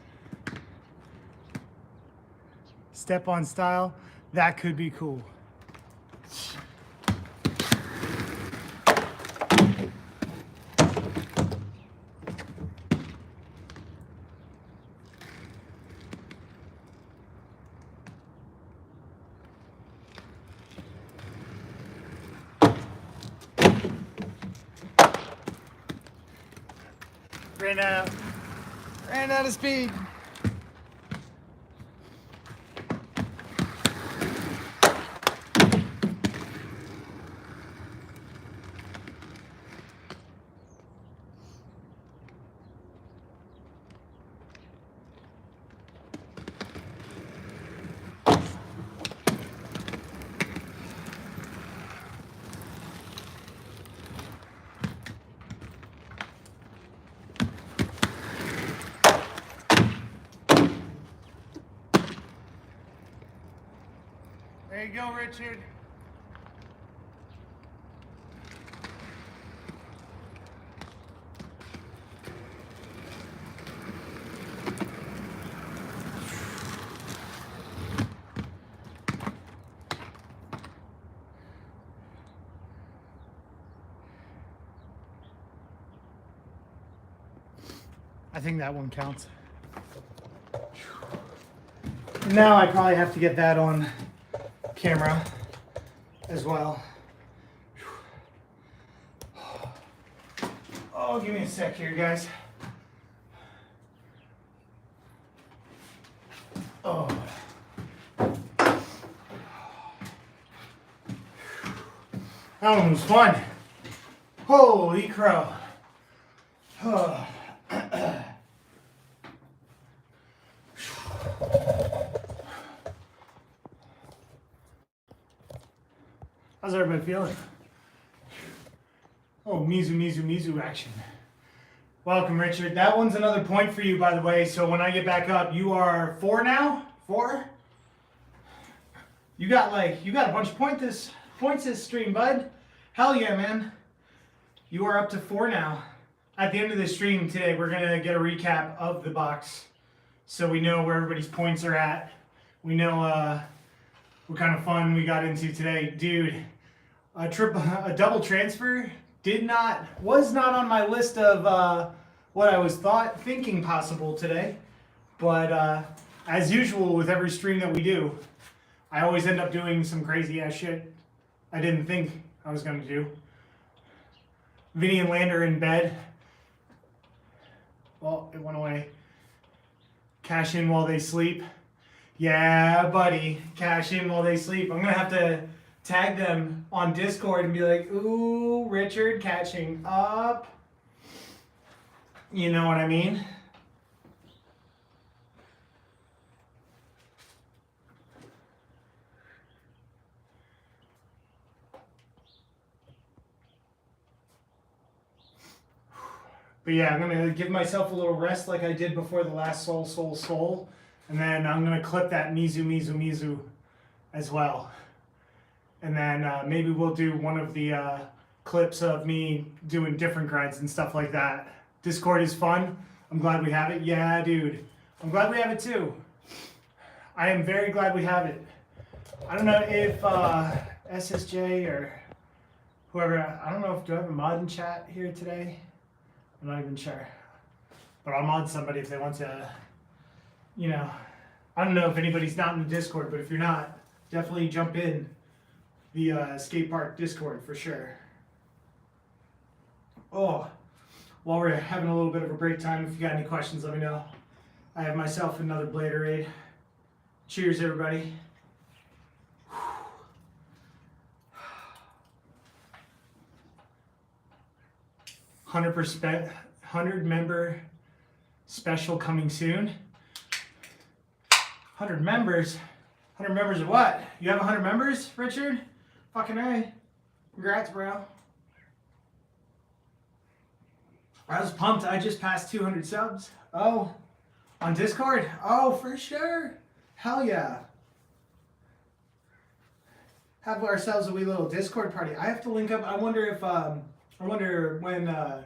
step on style. That could be cool. Ran out of speed. There you go, Richard. I think that one counts. Now I probably have to get that on camera as well. Oh, give me a sec here, guys. Oh. That one was fun. Holy crow. Oh. How's everybody feeling? Oh, Mizu action. Welcome, Richard. That one's another point for you, by the way. So when I get back up, you are 4 now? 4? You got a bunch of points this stream, bud. Hell yeah, man. You are up to 4 now. At the end of the stream today, we're gonna get a recap of the box, so we know where everybody's points are at. We know what kind of fun we got into today, dude. A double transfer was not on my list of what I was thinking possible today, but as usual with every stream that we do, I always end up doing some crazy ass shit I didn't think I was gonna do. Vinny and Lander in bed. Well, it went away. Cash in while they sleep. Yeah, buddy. Cash in while they sleep. I'm gonna have to tag them on Discord and be like, ooh, Richard catching up. You know what I mean? But yeah, I'm gonna give myself a little rest like I did before the last Soul. And then I'm gonna clip that Mizu as well. And then maybe we'll do one of the clips of me doing different grinds and stuff like that. Discord is fun. I'm glad we have it. Yeah, dude. I'm glad we have it too. I am very glad we have it. I don't know if SSJ or whoever, I don't know if, do I have a mod in chat here today? I'm not even sure. But I'll mod somebody if they want to, you know. I don't know if anybody's not in the Discord, but if you're not, definitely jump in. the skate park Discord for sure. Oh, while we're having a little bit of a break time, if you got any questions, let me know. I have myself another Bladerade. Cheers, everybody. 100 member special coming soon. 100 members? 100 members of what? You have 100 members, Richard? Fucking A. Congrats, bro. I was pumped. I just passed 200 subs. Oh, on Discord? Oh, for sure. Hell yeah. Have ourselves a wee little Discord party. I have to link up. I wonder when I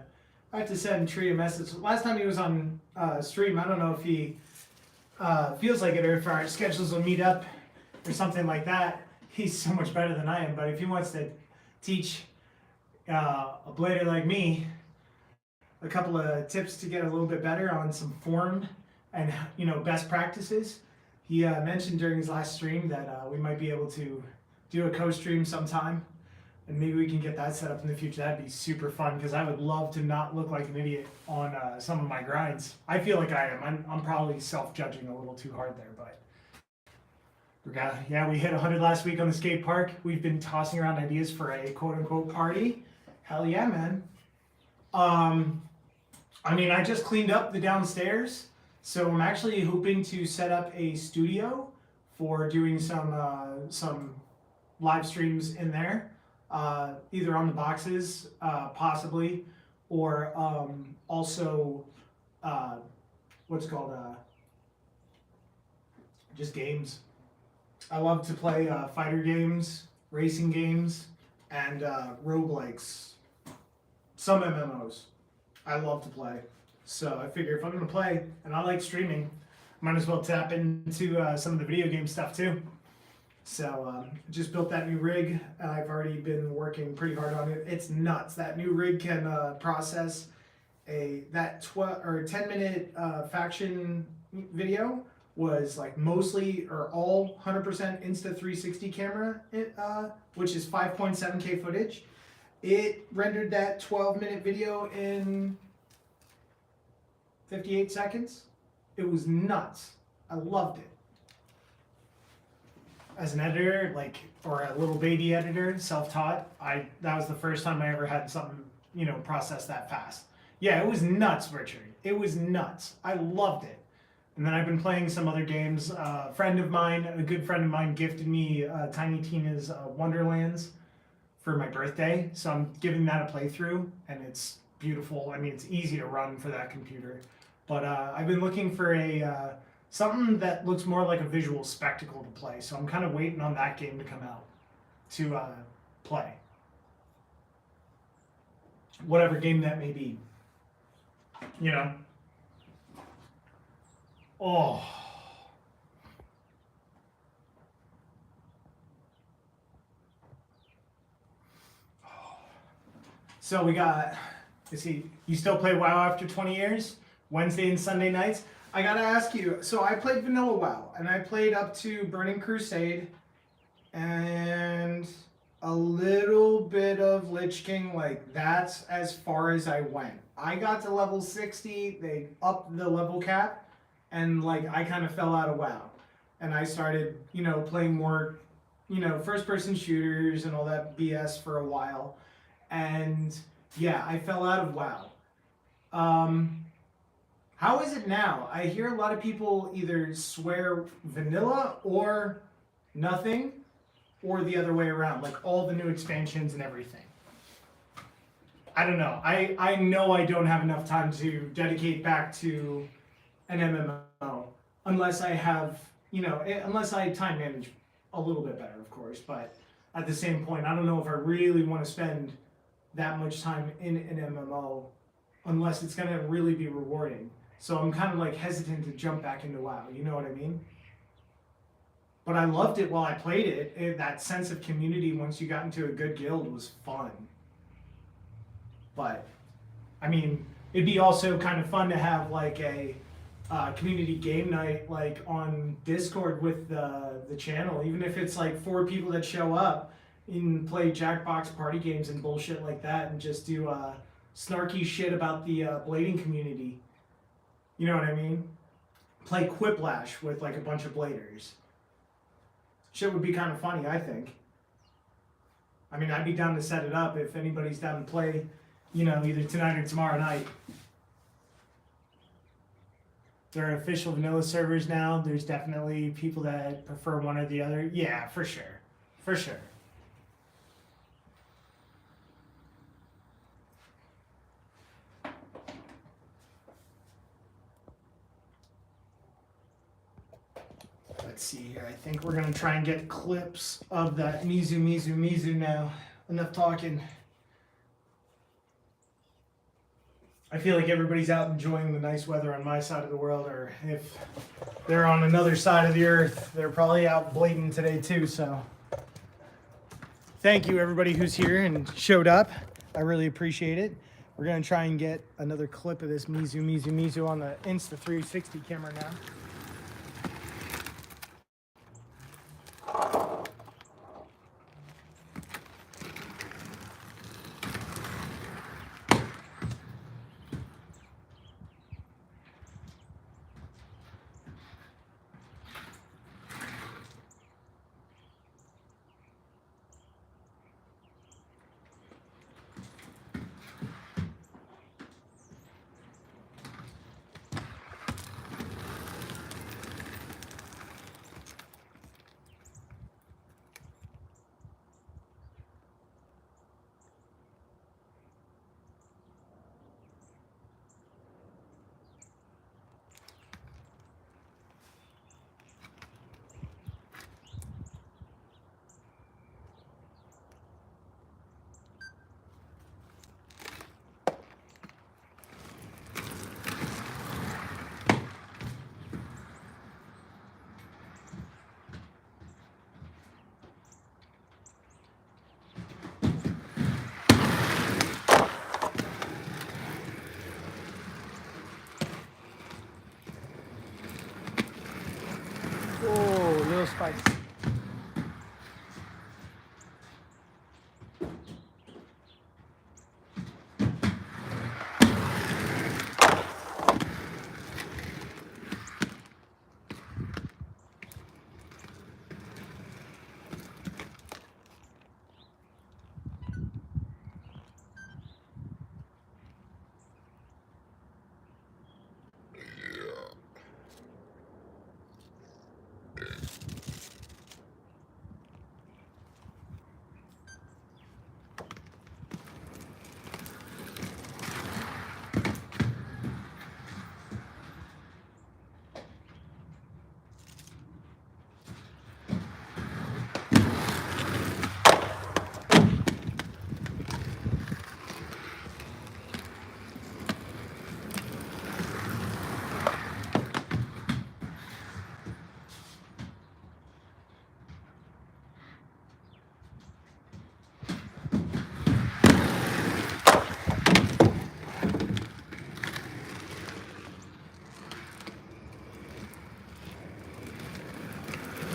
have to send Tree a message. Last time he was on stream, I don't know if he feels like it or if our schedules will meet up or something like that. He's so much better than I am, but if he wants to teach a blader like me a couple of tips to get a little bit better on some form and best practices, he mentioned during his last stream that we might be able to do a co-stream sometime, and maybe we can get that set up in the future. That'd be super fun because I would love to not look like an idiot on some of my grinds. I feel like I am. I'm probably self-judging a little too hard there, but yeah, we hit 100 last week on the skate park. We've been tossing around ideas for a quote-unquote party. Hell yeah, man. I mean, I just cleaned up the downstairs, so I'm actually hoping to set up a studio for doing some live streams in there, either on the boxes, possibly, or also what's called just games. I love to play fighter games, racing games, and roguelikes. Some MMOs I love to play. So I figure if I'm going to play, and I like streaming, might as well tap into some of the video game stuff too. So just built that new rig. I've already been working pretty hard on it. It's nuts. That new rig can process that 10-minute faction video was like mostly or all 100% Insta360 camera, which is 5.7K footage. It rendered that 12-minute video in 58 seconds. It was nuts. I loved it. As an editor, or a little baby editor, self-taught, that was the first time I ever had something, process that fast. Yeah, it was nuts, Richard. It was nuts. I loved it. And then I've been playing some other games. A good friend of mine gifted me Tiny Tina's Wonderlands for my birthday. So I'm giving that a playthrough, and it's beautiful. I mean, it's easy to run for that computer. But I've been looking for something that looks more like a visual spectacle to play. So I'm kind of waiting on that game to come out to play. Whatever game that may be. Oh. So we got, you still play WoW after 20 years? Wednesday and Sunday nights? I gotta ask you, so I played Vanilla WoW, and I played up to Burning Crusade, and a little bit of Lich King, that's as far as I went. I got to level 60, they upped the level cap, and I kind of fell out of WoW. And I started, playing more, first-person shooters and all that BS for a while. And yeah, I fell out of WoW. How is it now? I hear a lot of people either swear vanilla or nothing, or the other way around, all the new expansions and everything. I don't know. I know I don't have enough time to dedicate back to an MMO unless I have, unless I time manage a little bit better, of course. But at the same point, I don't know if I really want to spend that much time in an MMO unless it's going to really be rewarding. So I'm kind of hesitant to jump back into WoW, you know what I mean? But I loved it while I played it. That sense of community once you got into a good guild was fun. But, I mean, it'd be also kind of fun to have a community game night on Discord with the channel, even if it's 4 people that show up, and play Jackbox party games and bullshit like that, and just do snarky shit about the blading community. You know what I mean? Play Quiplash with like a bunch of bladers. Shit would be kind of funny, I think. I mean, I'd be down to set it up if anybody's down to play, you know, either tonight or tomorrow night. There are official vanilla servers now. There's definitely people that prefer one or the other. Yeah, for sure. For sure. Let's see here. I think we're going to try and get clips of that Mizu now. Enough talking. I feel like everybody's out enjoying the nice weather on my side of the world, or if they're on another side of the earth, they're probably out blading today too, so. Thank you everybody who's here and showed up. I really appreciate it. We're gonna try and get another clip of this Mizu on the Insta360 camera now. Oh, little spikes.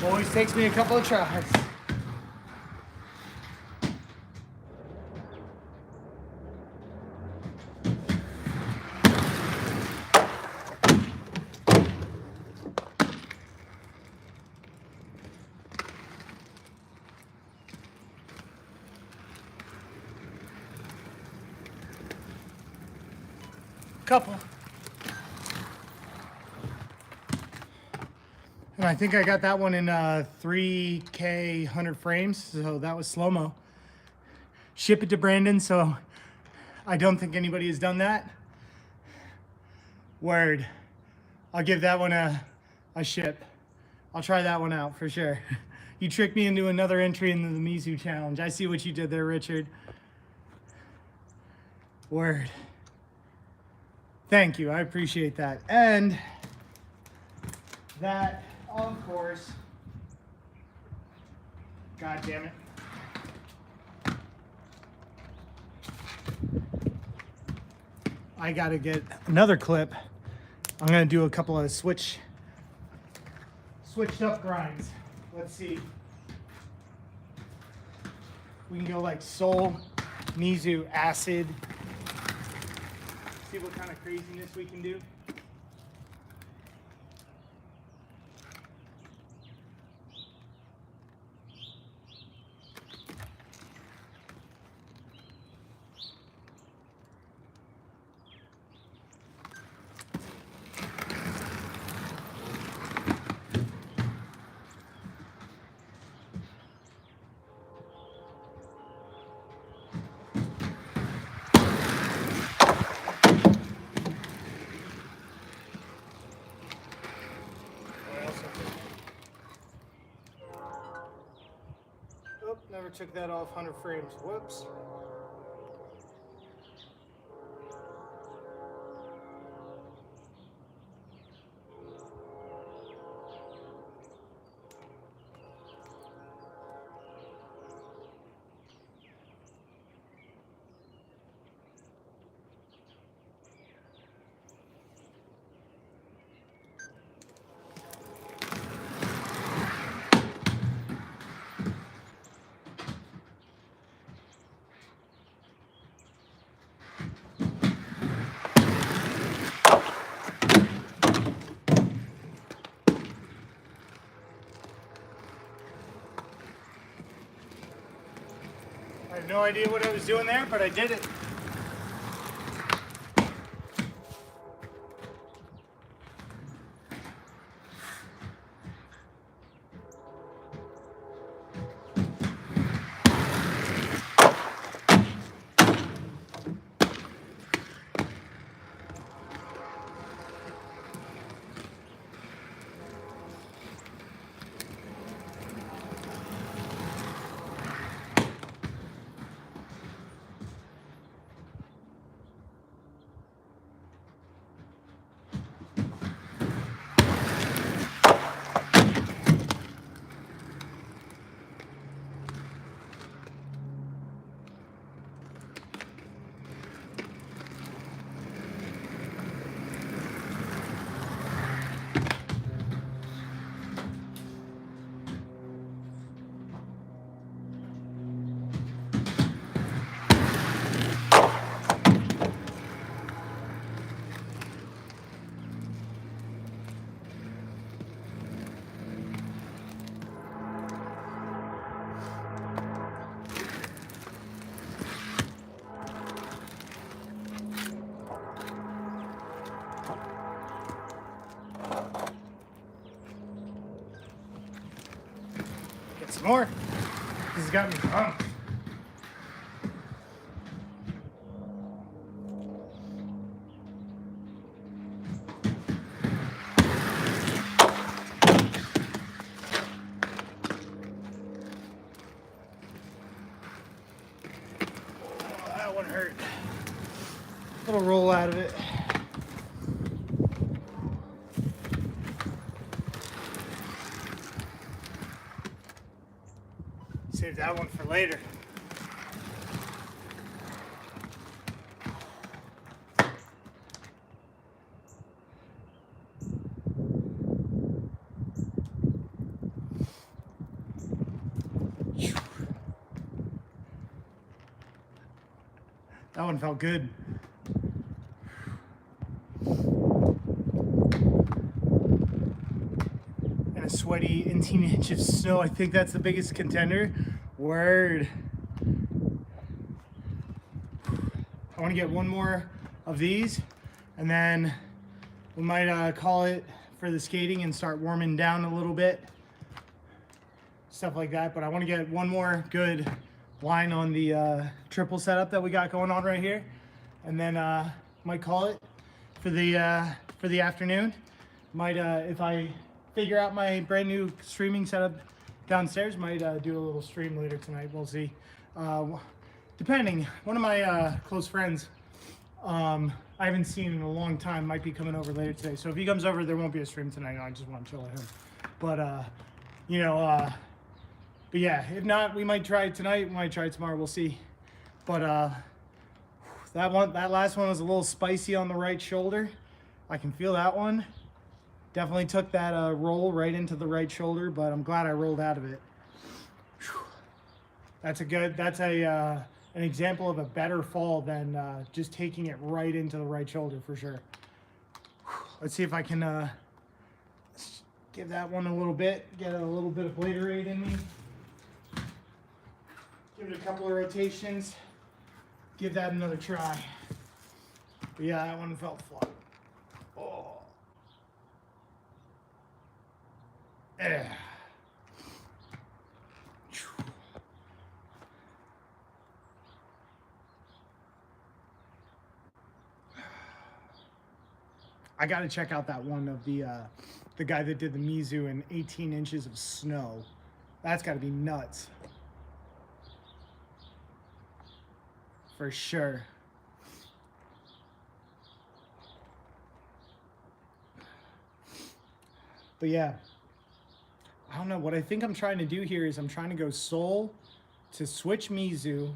Always takes me a couple of tries. Couple. And I think I got that one in 3K 100 frames, so that was slow-mo. Ship it to Brandon, so I don't think anybody has done that. Word. I'll give that one a ship. I'll try that one out for sure. You tricked me into another entry into the Mizu challenge. I see what you did there, Richard. Word. Thank you, I appreciate that. And that, of course, God damn it. I gotta get another clip. I'm gonna do a couple of switched up grinds. Let's see. We can go like Soul, Mizu, Acid. See what kind of craziness we can do. Oh, never took that off 100 frames. Whoops. I have no idea what I was doing there, but I did it. Get some more. This has got me pumped. Oh, that one hurt. Little roll out of it. Save that one for later. That one felt good. And a sweaty 18 inches of snow. I think that's the biggest contender. Word. I want to get one more of these, and then we might call it for the skating and start warming down a little bit. Stuff like that. But I want to get one more good line on the triple setup that we got going on right here, and then might call it for the afternoon. Might if I figure out my brand new streaming setup downstairs, might do a little stream later tonight. We'll see. Depending. One of my close friends I haven't seen in a long time might be coming over later today. So if he comes over, there won't be a stream tonight. I just want to chill at him. But you know, but yeah, if not, we might try it tonight. We might try it tomorrow. We'll see. But that last one was a little spicy on the right shoulder. I can feel that one. Definitely took that roll right into the right shoulder, but I'm glad I rolled out of it. Whew. That's an example of a better fall than just taking it right into the right shoulder for sure. Let's see if I can give that one a little bit, get a little bit of Bladerade in me. Give it a couple of rotations. Give that another try. But yeah, that one felt flat. Oh. Yeah. I got to check out that one of the guy that did the Mizu in 18 inches of snow. That's got to be nuts. For sure. But yeah, I don't know. What I think I'm trying to do here is I'm trying to go Soul to switch Mizu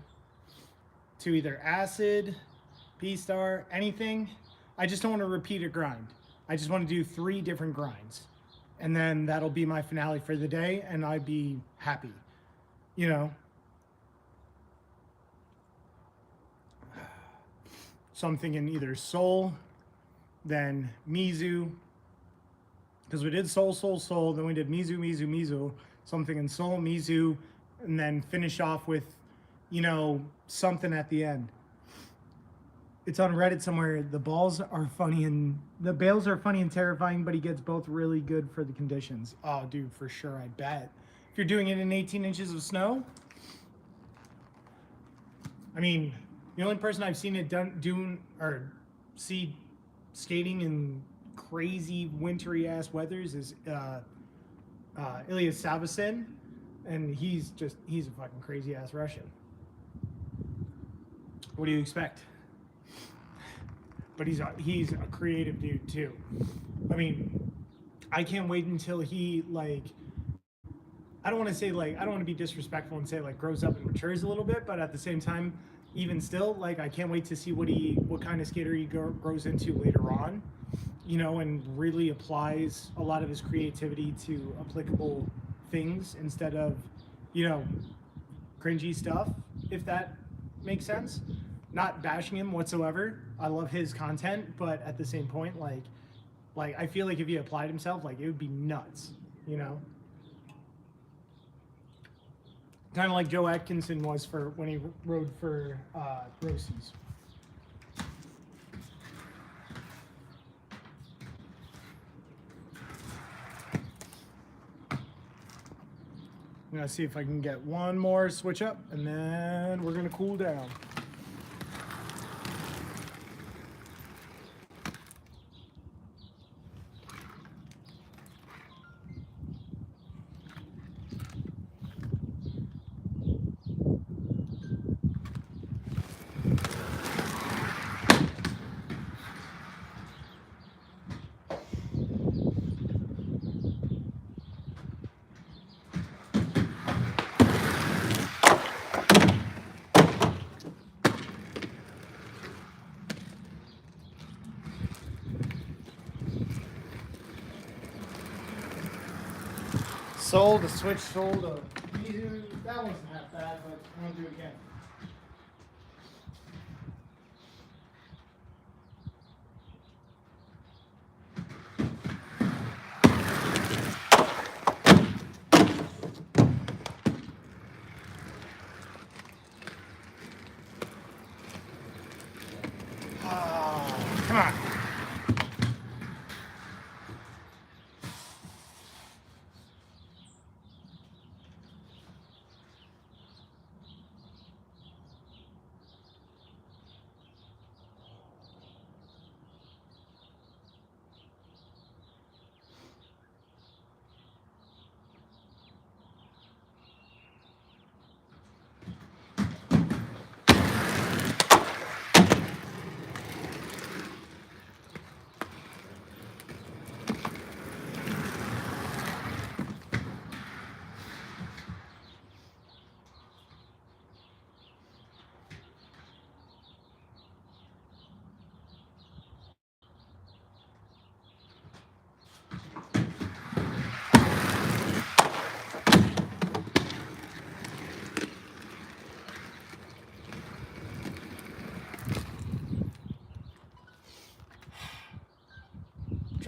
to either Acid, P-Star, anything. I just don't want to repeat a grind. I just want to do 3 different grinds. And then that'll be my finale for the day, and I'd be happy. You know? So I'm thinking either Soul, then Mizu. Because we did Soul, Soul, Soul, then we did Mizu, Mizu, Mizu. So I'm thinking Soul, Mizu, and then finish off with, you know, something at the end. It's on Reddit somewhere. The bales are funny and terrifying, but he gets both really good for the conditions. Oh, dude, for sure, I bet. If you're doing it in 18 inches of snow, I mean, the only person I've seen it see skating in crazy wintry ass weathers is Ilya Savasin, and he's a fucking crazy ass Russian. What do you expect? But he's a creative dude too. I mean, I can't wait until he I don't want to be disrespectful and say grows up and matures a little bit, but at the same time, even still, I can't wait to see what kind of skater he grows into later on, you know, and really applies a lot of his creativity to applicable things instead of, you know, cringy stuff, if that makes sense. Not bashing him whatsoever. I love his content, but at the same point, I feel like if he applied himself, it would be nuts, you know? Kind of like Joe Atkinson was for when he rode for Rossi's. I'm gonna see if I can get one more switch up, and then we're gonna cool down. Soul to switch Soul to Mizu. That wasn't half bad, but I'm gonna do it again. Oh, come on.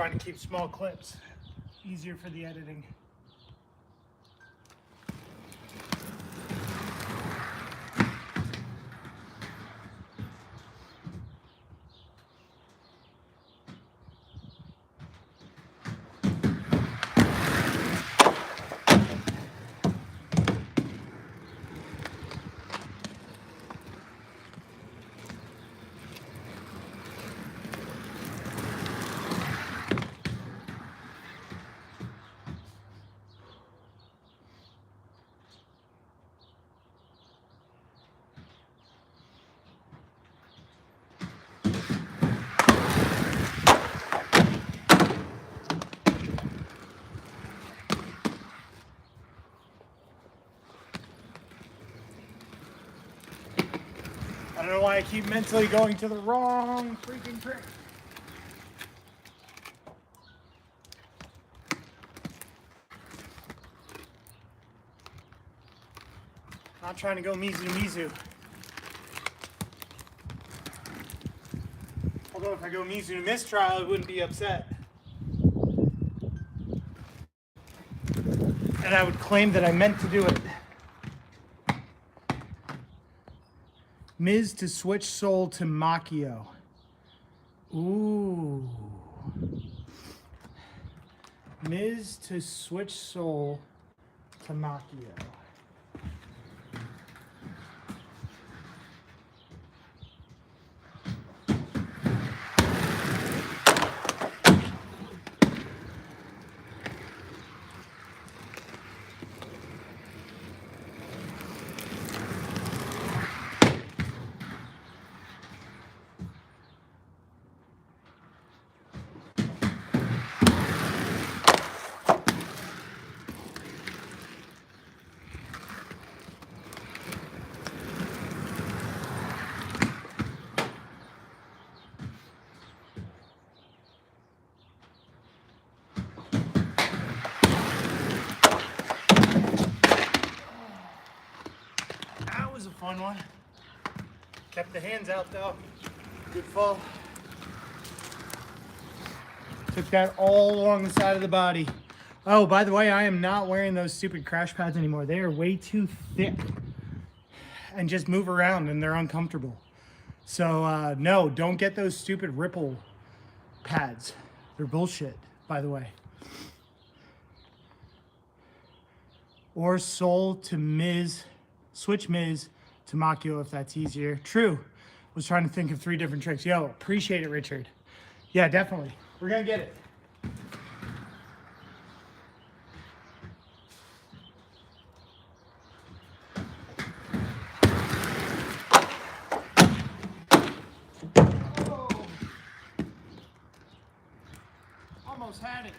trying to keep small clips. Easier for the editing. I don't know why I keep mentally going to the wrong freaking trick. Not trying to go Mizu to Mizu. Although if I go Mizu to mistrial, I wouldn't be upset. And I would claim that I meant to do it. Miz to switch soul to Makio. Ooh. Miz to switch soul to Makio. Fun one. Kept the hands out though. Good fall. Took that all along the side of the body. Oh, by the way, I am not wearing those stupid crash pads anymore. They are way too thick and just move around and they're uncomfortable. So no, don't get those stupid Ripple pads. They're bullshit, by the way. Or Soul to Miz, switch Miz to Makio if that's easier. True. Was trying to think of 3 different tricks. Yo, appreciate it, Richard. Yeah, definitely. We're gonna get it. Oh. Almost had it.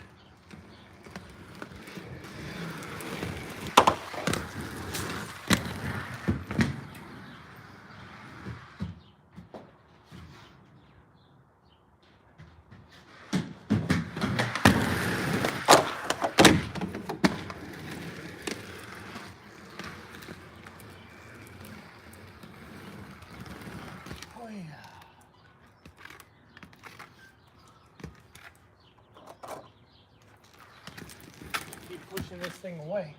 Pushing this thing away.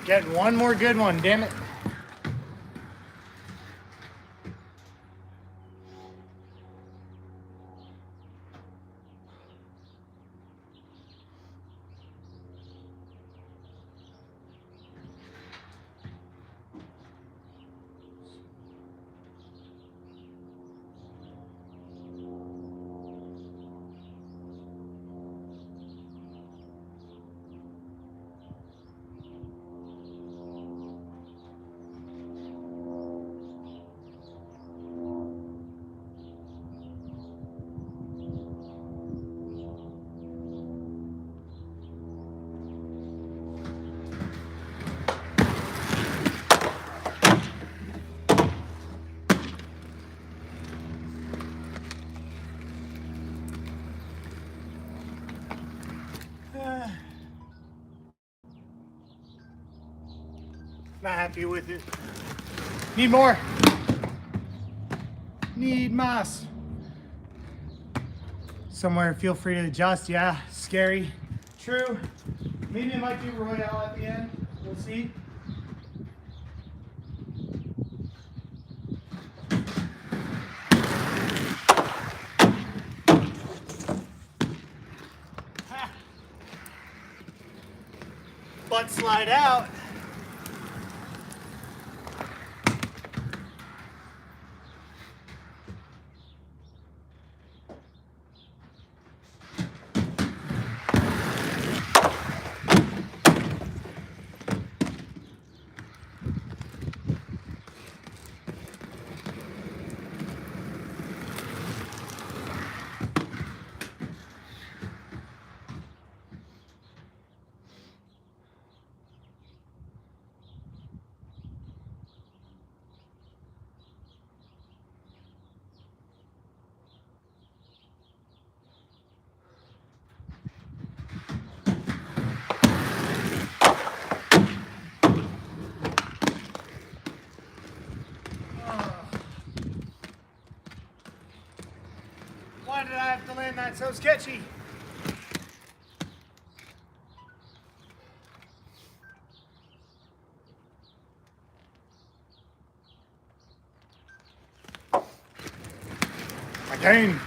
Get one more good one, damn it. Not happy with it. Need more. Need moss. Somewhere, feel free to adjust. Yeah, scary. True. Maybe it might be Royale at the end. We'll see. Ha. Butt slide out. Why did I have to land that so sketchy? Again.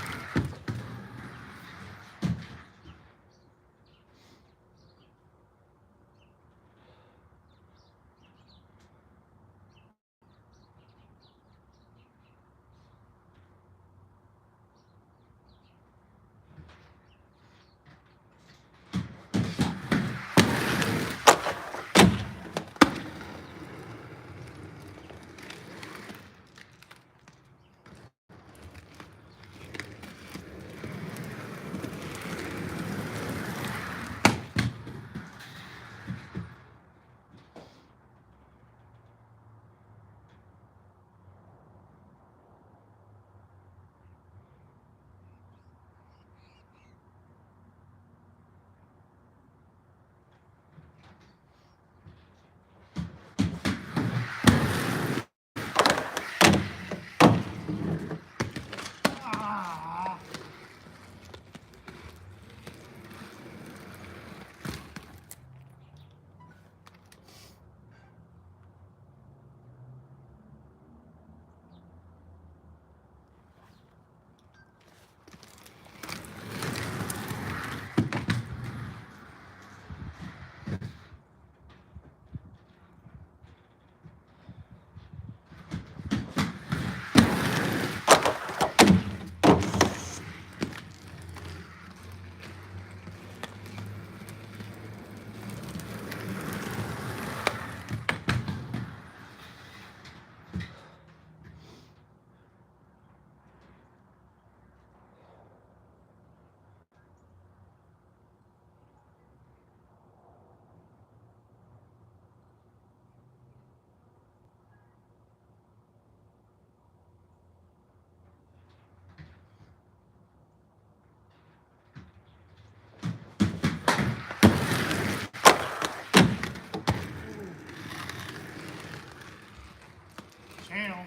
Channel.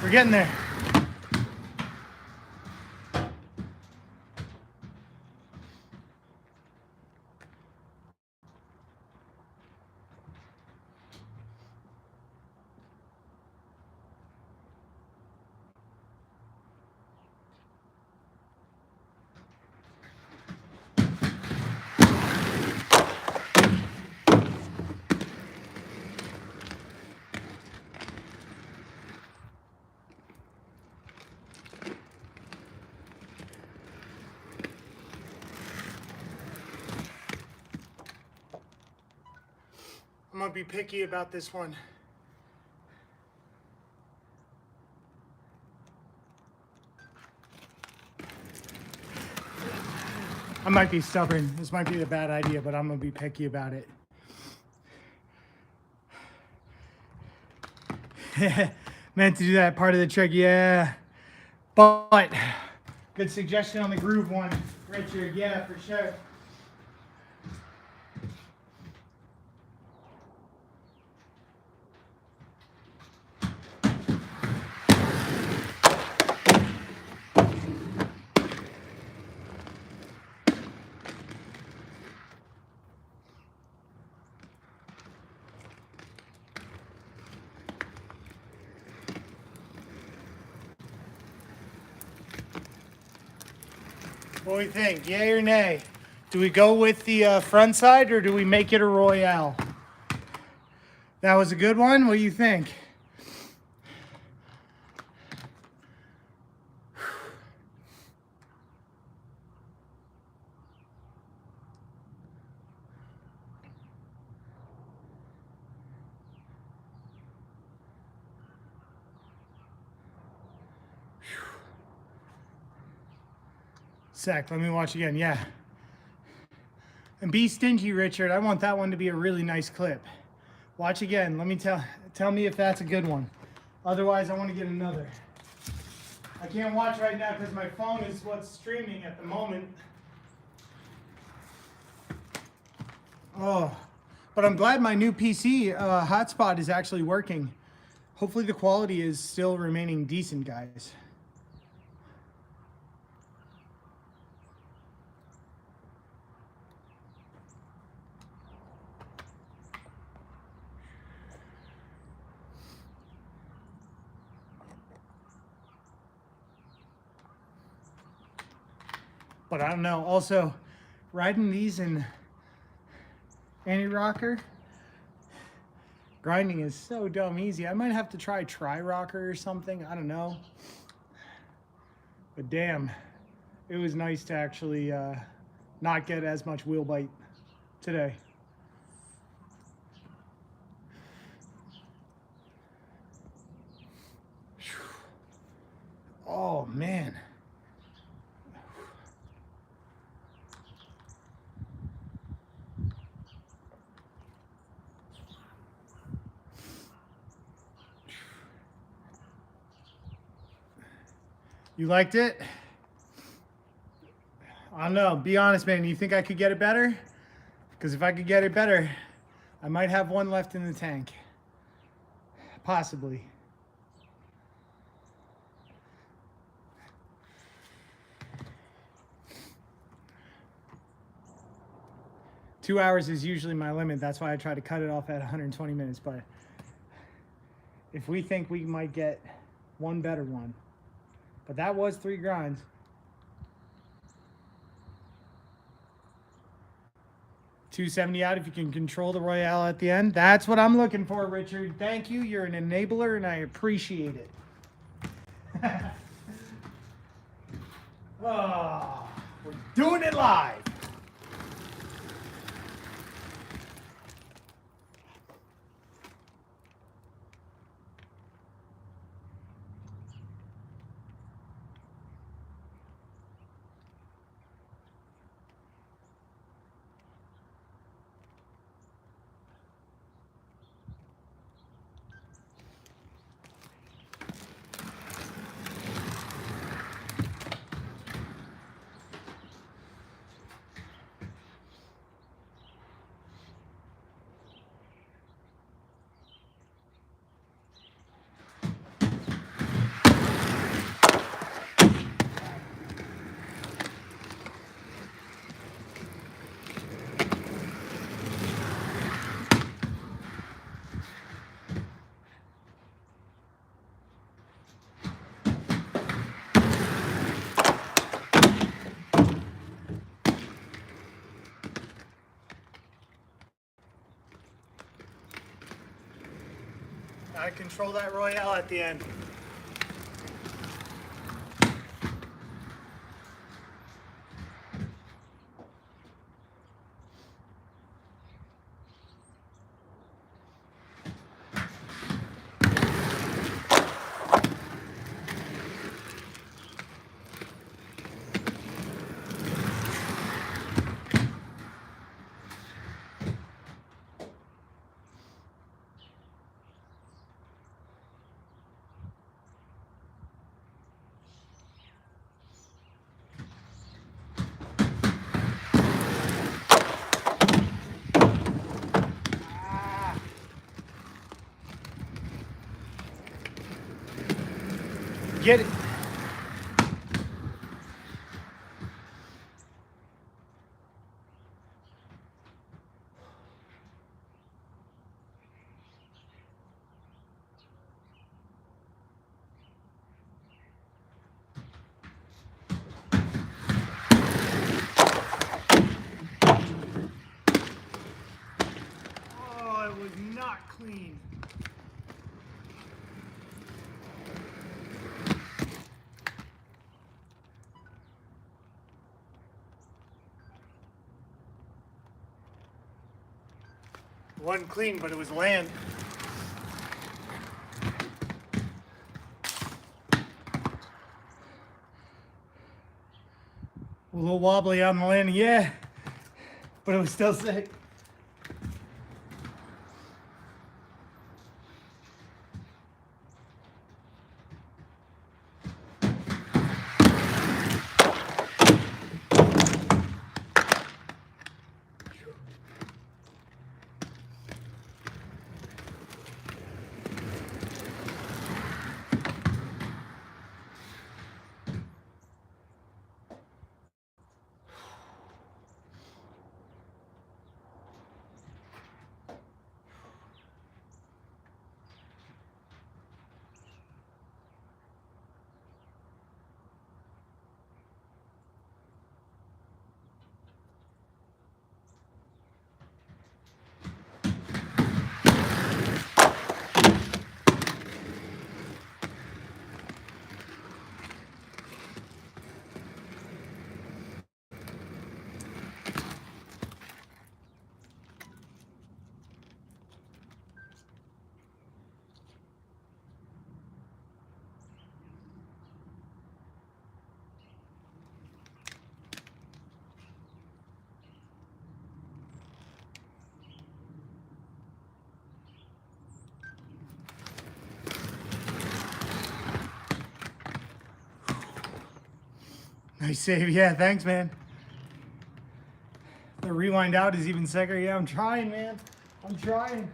We're getting there. I'm gonna be picky about this one. I might be stubborn. This might be a bad idea, but I'm gonna be picky about it. Meant to do that part of the trick, yeah. But good suggestion on the groove one, Richard. Yeah, for sure. What do we think? Yay or nay? Do we go with the front side or do we make it a Royale? That was a good one. What do you think? Sec, let me watch again. Yeah. And be stingy, Richard. I want that one to be a really nice clip. Watch again. Let me tell me if that's a good one. Otherwise, I want to get another. I can't watch right now because my phone is what's streaming at the moment. Oh, but I'm glad my new PC hotspot is actually working. Hopefully the quality is still remaining decent, guys. But I don't know. Also, riding these in anti-rocker, grinding is so dumb easy. I might have to try tri-rocker or something. I don't know. But damn, it was nice to actually not get as much wheel bite today. Oh man. You liked it? I don't know. Be honest, man. You think I could get it better? Because if I could get it better, I might have one left in the tank. Possibly. Two hours is usually my limit. That's why I try to cut it off at 120 minutes. But if we think we might get one better one. But that was 3 grinds. $270 out if you can control the Royale at the end. That's what I'm looking for, Richard. Thank you. You're an enabler, and I appreciate it. Oh, we're doing it live. Gotta control that Royale at the end. Get it. clean. It wasn't clean, but it was land. A little wobbly on the landing, yeah, but it was still sick. Nice save. Yeah, thanks, man. The rewind out is even sicker. Yeah, I'm trying, man. I'm trying.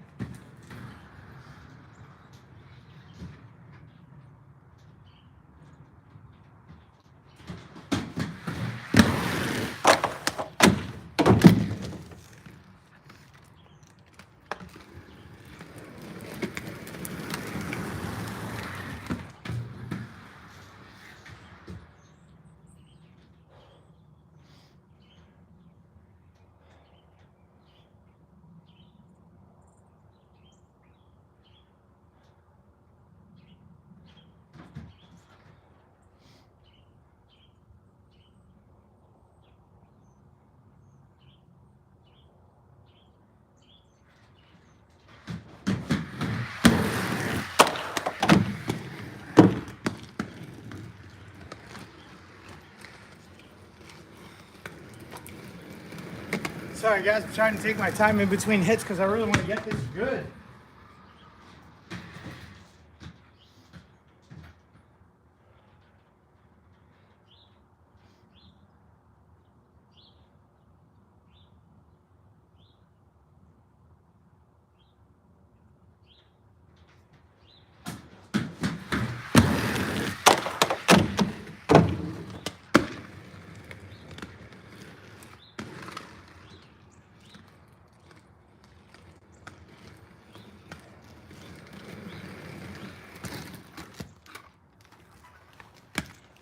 Sorry guys, I'm trying to take my time in between hits because I really want to get this good.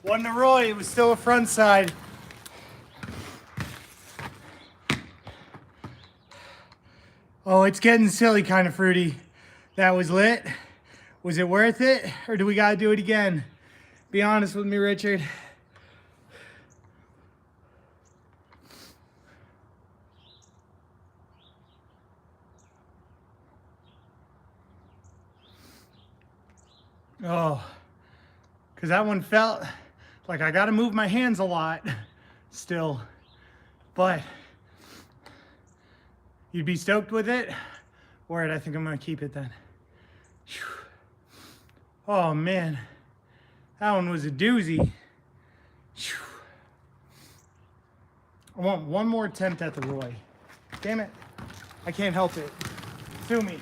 One to Roy, it was still a front side. Oh, it's getting silly, kind of fruity. That was lit. Was it worth it? Or do we gotta do it again? Be honest with me, Richard. Oh, because that one felt like I gotta move my hands a lot still. But you'd be stoked with it? Word, I think I'm gonna keep it then. Whew. Oh man, that one was a doozy. Whew. I want one more attempt at the Roy. Damn it, I can't help it. Sue me.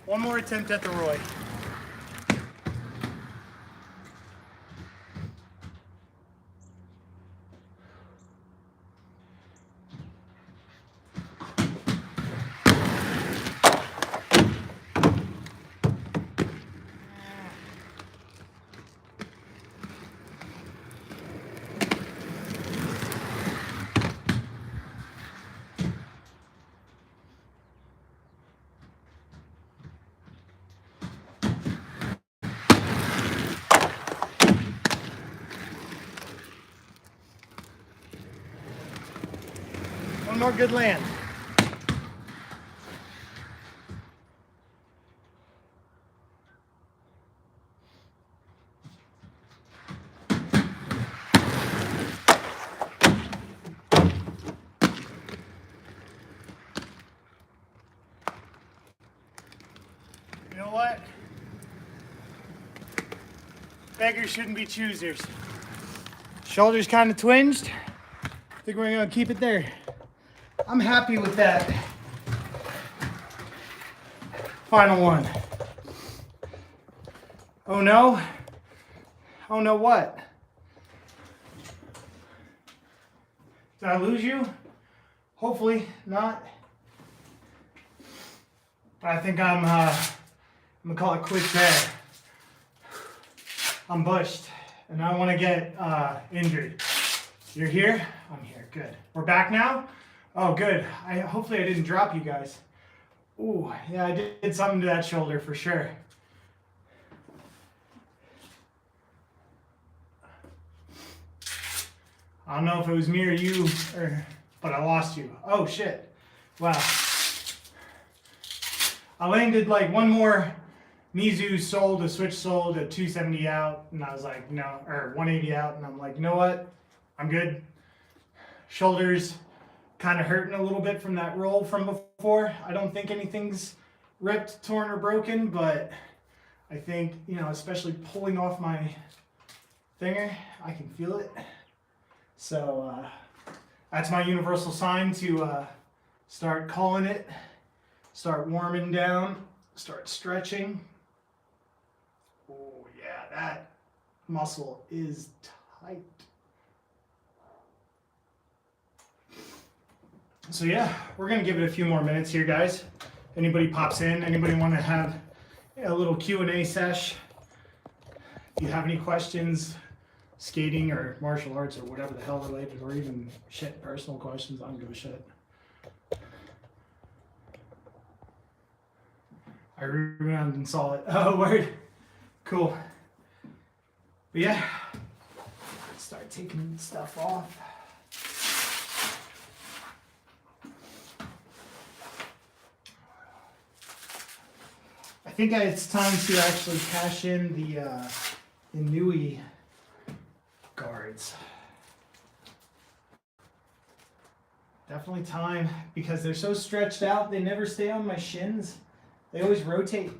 One more attempt at the Roy. One more good land. You know what? Beggars shouldn't be choosers. Shoulders kind of twinged. I think we're gonna keep it there. I'm happy with that. Final one. Oh no? Oh no, what? Did I lose you? Hopefully not. But I think I'm gonna call it quits there. I'm bushed and I don't want to get injured. You're here? I'm here. Good. We're back now? Oh, good. Hopefully I didn't drop you guys. Ooh, yeah, I did something to that shoulder for sure. I don't know if it was me or you, but I lost you. Oh, shit. Wow. I landed like one more Mizu sold, a switch sold, a 270 out, and I was like, no, or 180 out, and I'm like, you know what? I'm good. Shoulders kind of hurting a little bit from that roll from before. I don't think anything's ripped, torn, or broken, but I think, you know, especially pulling off my finger, I can feel it. So that's my universal sign to start calling it, start warming down, start stretching. Oh yeah, that muscle is tight. So yeah, we're gonna give it a few more minutes here, guys. Anybody pops in, anybody want to have a little Q&A sesh? If you have any questions, skating or martial arts or whatever the hell related, or even shit, personal questions, I don't give a shit. I rebounded and saw it. Oh, word. Cool. But yeah, start taking stuff off. I think it's time to actually cash in the Inui guards. Definitely time, because they're so stretched out, they never stay on my shins. They always rotate.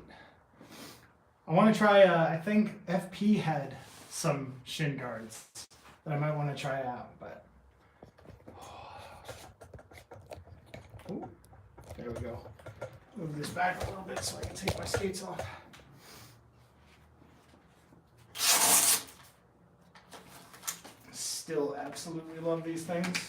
I want to try, I think FP had some shin guards that I might want to try out, but. Ooh, there we go. Move this back a little bit so I can take my skates off. Still absolutely love these things.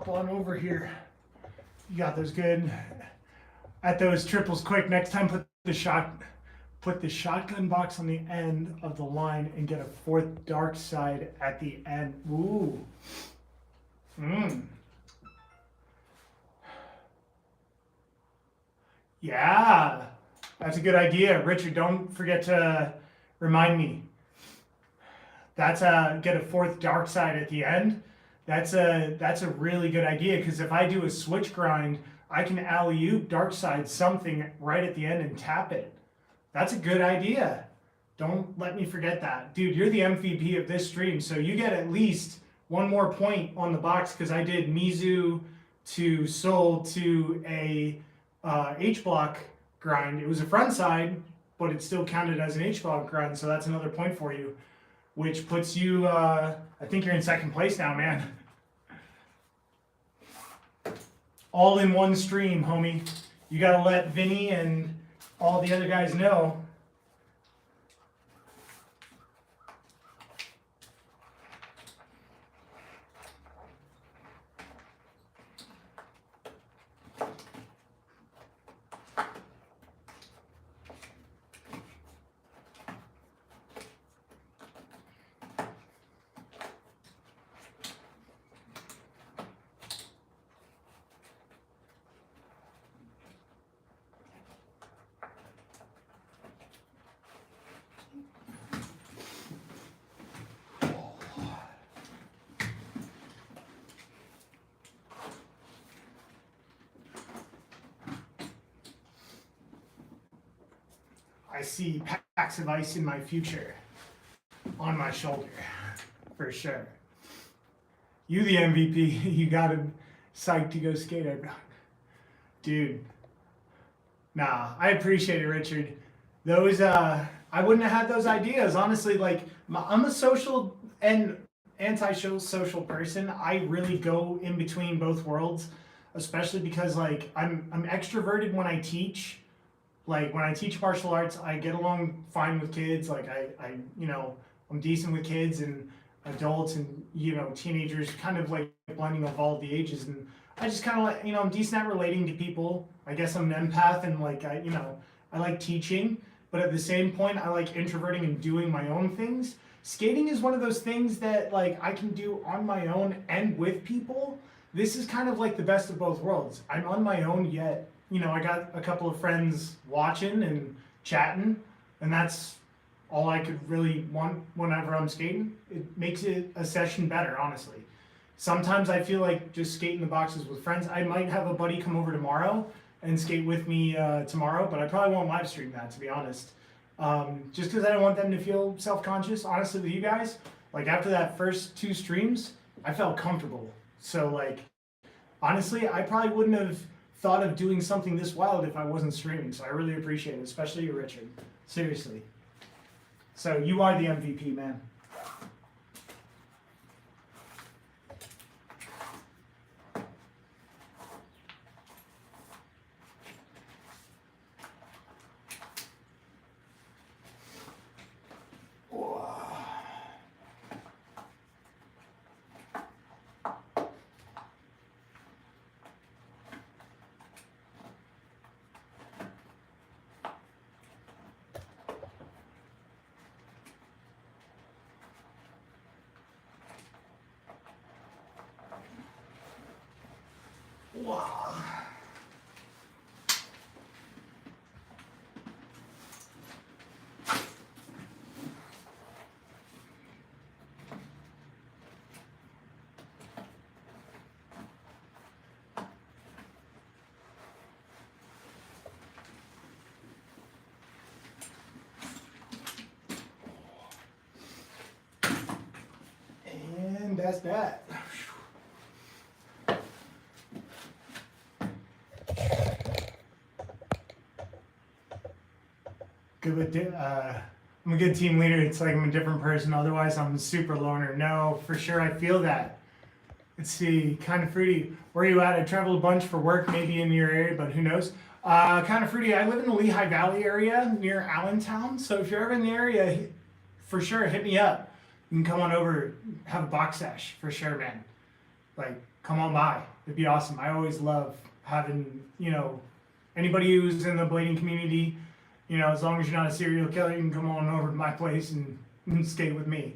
On over here. You got those good. At those triples quick. Next time put the shotgun box on the end of the line and get a fourth dark side at the end. Ooh. Yeah. That's a good idea. Richard, don't forget to remind me. That's get a fourth dark side at the end. That's a really good idea, because if I do a switch grind, I can alley-oop dark side something right at the end and tap it. That's a good idea. Don't let me forget that. Dude, you're the MVP of this stream, so you get at least one more point on the box, because I did Mizu to Soul to a H-block grind. It was a front side, but it still counted as an H-block grind, so that's another point for you. Which puts you, I think you're in second place now, man. All in one stream, homie. You gotta let Vinny and all the other guys know. I see packs of ice in my future on my shoulder, for sure. You the MVP. You got him psyched to go skate, dude. Nah, I appreciate it, Richard. Those I wouldn't have had those ideas honestly. Like I'm a social and anti-social person. I really go in between both worlds, especially because like I'm extroverted when I teach. Like when I teach martial arts, I get along fine with kids. Like I I'm decent with kids and adults and teenagers, kind of like blending of all the ages. And I just kind of like I'm decent at relating to people. I guess I'm an empath and like I like teaching, but at the same point I like introverting and doing my own things. Skating is one of those things that like I can do on my own and with people. This is kind of like the best of both worlds. I'm on my own yet. I got a couple of friends watching and chatting, and that's all I could really want whenever I'm skating. It makes it a session better, honestly. Sometimes I feel like just skating the boxes with friends. I might have a buddy come over tomorrow and skate with me tomorrow, but I probably won't live stream that, to be honest. Just because I don't want them to feel self-conscious, honestly, with you guys. Like after that first 2 streams, I felt comfortable. So like, honestly, I probably wouldn't have thought of doing something this wild if I wasn't streaming. So I really appreciate it, especially you, Richard. Seriously. So you are the MVP, man. Wow. And that's that. Good with I'm a good team leader. It's like I'm a different person. Otherwise, I'm a super loner. No, for sure, I feel that. Let's see, Kind of Fruity. Where are you at? I traveled a bunch for work, maybe in your area, but who knows? Kind of Fruity. I live in the Lehigh Valley area near Allentown. So if you're ever in the area, for sure, hit me up. You can come on over, have a box sesh for sure, man. Like, come on by. It'd be awesome. I always love having anybody who's in the blading community. As long as you're not a serial killer, you can come on over to my place and stay with me.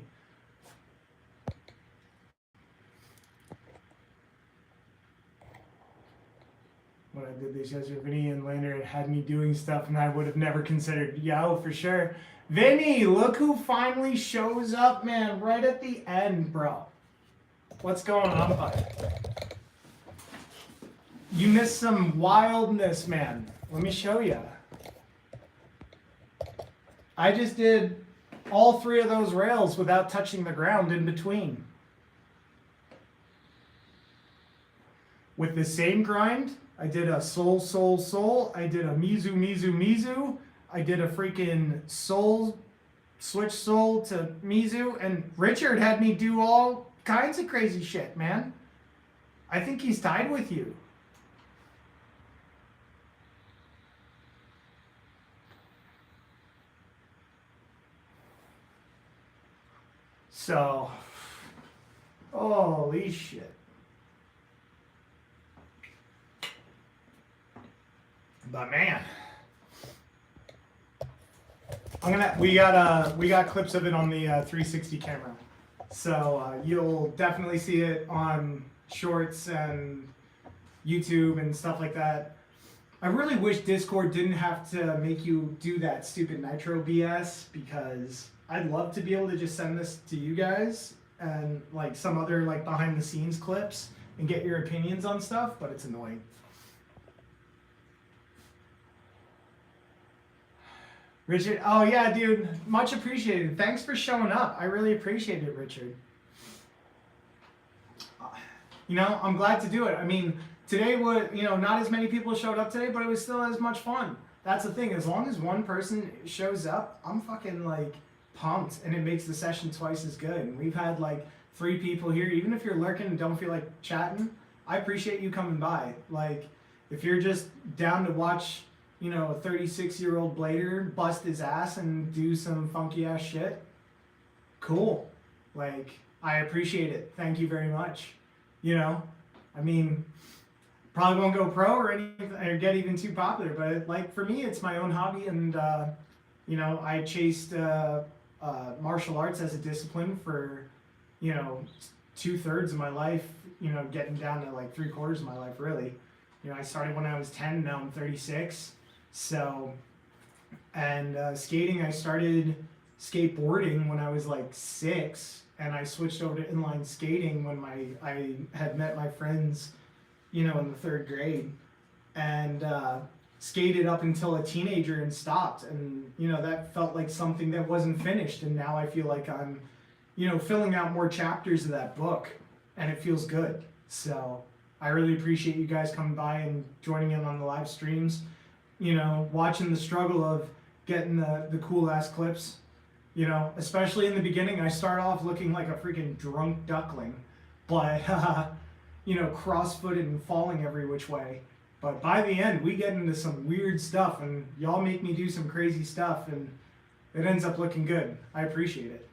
When I did this yesterday, Vinny and Lander had me doing stuff and I would have never considered. Yo, for sure. Vinny, look who finally shows up, man, right at the end, bro. What's going on, bud? You missed some wildness, man. Let me show you. I just did all 3 of those rails without touching the ground in between. With the same grind, I did a soul, soul, soul. I did a mizu, mizu, mizu. I did a freaking soul, switch soul to mizu. And Richard had me do all kinds of crazy shit, man. I think he's tied with you. So, holy shit. But man, we got clips of it on the 360 camera. So you'll definitely see it on shorts and YouTube and stuff like that. I really wish Discord didn't have to make you do that stupid Nitro BS, because I'd love to be able to just send this to you guys and like some other like behind the scenes clips and get your opinions on stuff, but it's annoying. Richard, oh yeah, dude, much appreciated. Thanks for showing up. I really appreciate it, Richard. You know, I'm glad to do it. I mean, today not as many people showed up today, but it was still as much fun. That's the thing. As long as one person shows up, I'm fucking like pumped, and it makes the session twice as good. And we've had like 3 people here. Even if you're lurking and don't feel like chatting, I appreciate you coming by. Like, if you're just down to watch, a 36-year-old blader bust his ass and do some funky ass shit, cool. Like, I appreciate it. Thank you very much. I mean, probably won't go pro or anything or get even too popular, but like for me, it's my own hobby, and I chased martial arts as a discipline for 2/3 of my life. Getting down to like 3/4 of my life, really. I started when I was 10. Now I'm 36. So, and skating, I started skateboarding when I was like 6, and I switched over to inline skating when I had met my friends, in the 3rd grade, and skated up until a teenager and stopped, and that felt like something that wasn't finished, and now I feel like I'm, filling out more chapters of that book, and it feels good. So I really appreciate you guys coming by and joining in on the live streams, watching the struggle of getting the cool ass clips. Especially in the beginning, I start off looking like a freaking drunk duckling, but, cross-footed and falling every which way. But by the end, we get into some weird stuff, and y'all make me do some crazy stuff, and it ends up looking good. I appreciate it.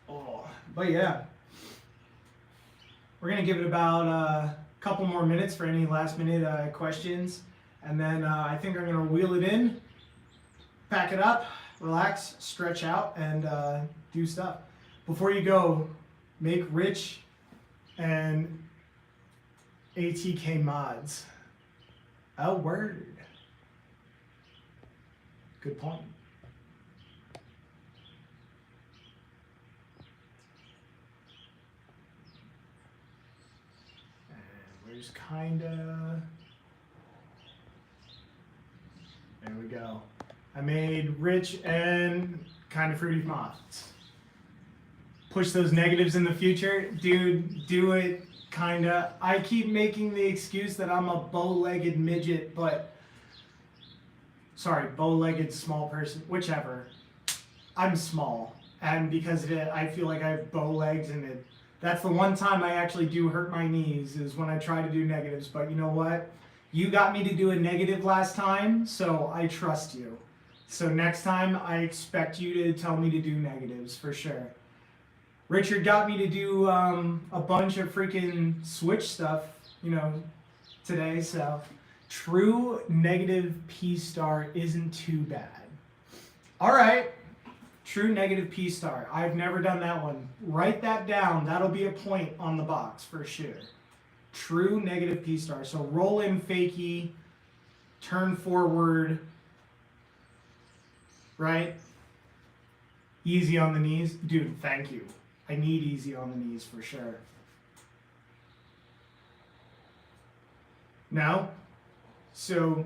Oh, but yeah. We're going to give it about a couple more minutes for any last-minute questions, and then I think I'm going to wheel it in, pack it up, relax, stretch out, and do stuff. Before you go, make Rich and ATK mods. Oh, word. Good point. There's kinda, there we go. I made Rich and Kinda Fruity mods. Push those negatives in the future. Dude, do it, kinda. I keep making the excuse that I'm a bow-legged midget, but, sorry, bow-legged small person, whichever. I'm small, and because of it, I feel like I have bow legs, and that's the one time I actually do hurt my knees, is when I try to do negatives. But you know what? You got me to do a negative last time, so I trust you. So next time, I expect you to tell me to do negatives, for sure. Richard got me to do a bunch of freaking Switch stuff, today. So true negative P-star isn't too bad. All right. True negative P-star. I've never done that one. Write that down. That'll be a point on the box for sure. True negative P-star. So roll in fakie, turn forward, right? Easy on the knees. Dude, thank you. I need easy on the knees for sure. Now, so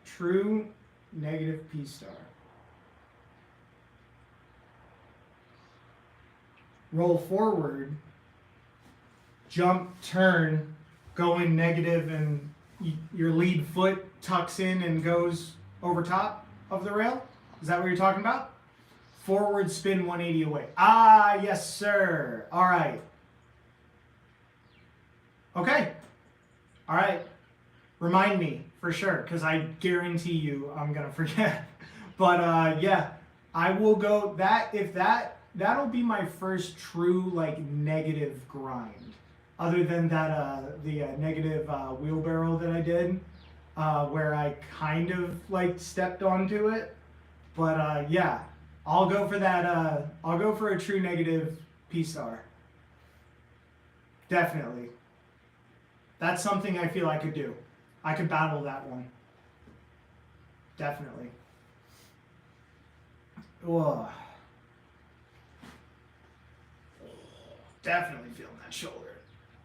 true negative P-star. Roll forward, jump, turn, going negative, and your lead foot tucks in and goes over top of the rail. Is that what you're talking about? Forward spin 180 away. Ah, yes, sir. All right. Okay. All right. Remind me for sure, because I guarantee you I'm going to forget. But yeah, I will go that'll be my first true negative grind, other than that the negative wheelbarrow that I did, where I kind of stepped onto it. But yeah, I'll go for that. I'll go for a true negative P-star. Definitely. That's something I feel I could do. I could battle that one. Definitely. Whoa. Definitely feeling that shoulder.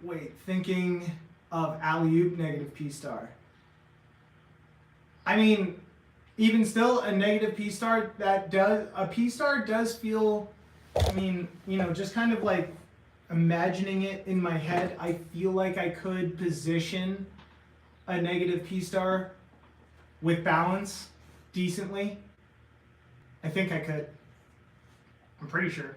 Wait, thinking of alley-oop negative P-star. I mean, even still, a negative P-star a P-star does feel, I mean, you know, just kind of like imagining it in my head, I feel like I could position a negative P-star with balance decently. I think I could. I'm pretty sure.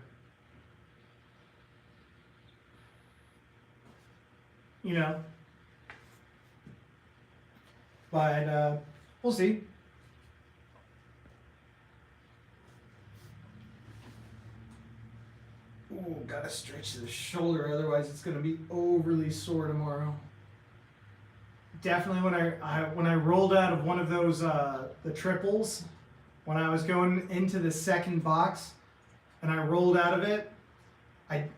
You know, but we'll see. Ooh, gotta stretch the shoulder, otherwise it's gonna be overly sore tomorrow. Definitely when I rolled out of one of those the triples, when I was going into the second box, and I rolled out of it.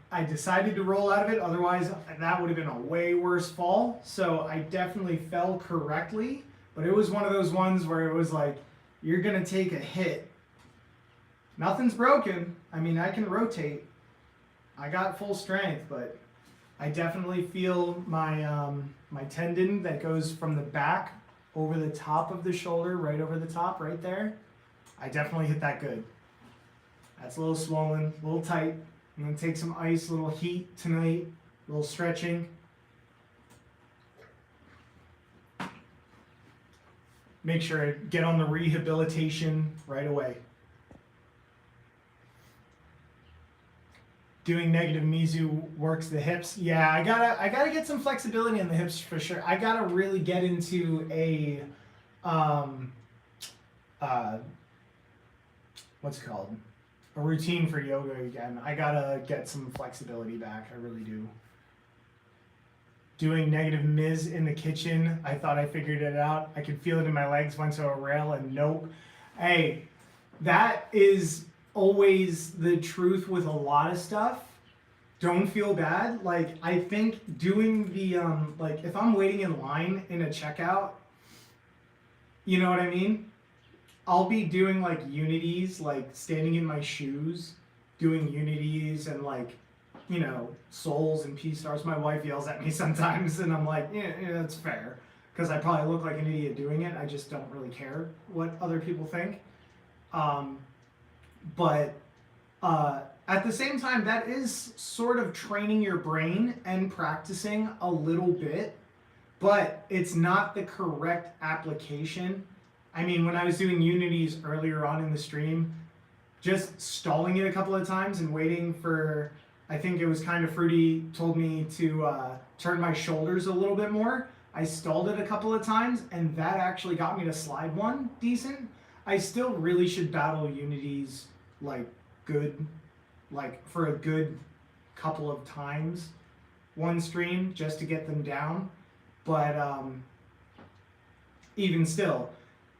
I decided to roll out of it, otherwise that would have been a way worse fall. So I definitely fell correctly, but it was one of those ones where it was like, you're gonna take a hit. Nothing's broken. I mean, I can rotate. I got full strength, but I definitely feel my my tendon that goes from the back over the top of the shoulder, right over the top, right there. I definitely hit that good. That's a little swollen, a little tight. I'm gonna take some ice, a little heat tonight, a little stretching. Make sure I get on the rehabilitation right away. Doing negative Mizu works the hips. Yeah, I gotta get some flexibility in the hips for sure. I gotta really get into a what's it called? A routine for yoga again. I gotta get some flexibility back. I really do. Doing negative Miz in the kitchen. I thought I figured it out. I could feel it in my legs, went to a rail, and nope. Hey, that is always the truth with a lot of stuff. Don't feel bad. Like, I think doing the like if I'm waiting in line in a checkout, you know what I mean? I'll be doing like unities, like standing in my shoes, doing unities and like, you know, souls and P-stars. My wife yells at me sometimes and I'm like, yeah, that's fair. Because I probably look like an idiot doing it. I just don't really care what other people think. But at the same time, that is sort of training your brain and practicing a little bit, but it's not the correct application. I mean, when I was doing unities earlier on in the stream, just stalling it a couple of times and waiting for, I think it was Kind of Fruity told me to turn my shoulders a little bit more. I stalled it a couple of times and that actually got me to slide one decent. I still really should battle unities like good, like for a good couple of times one stream just to get them down. But even still,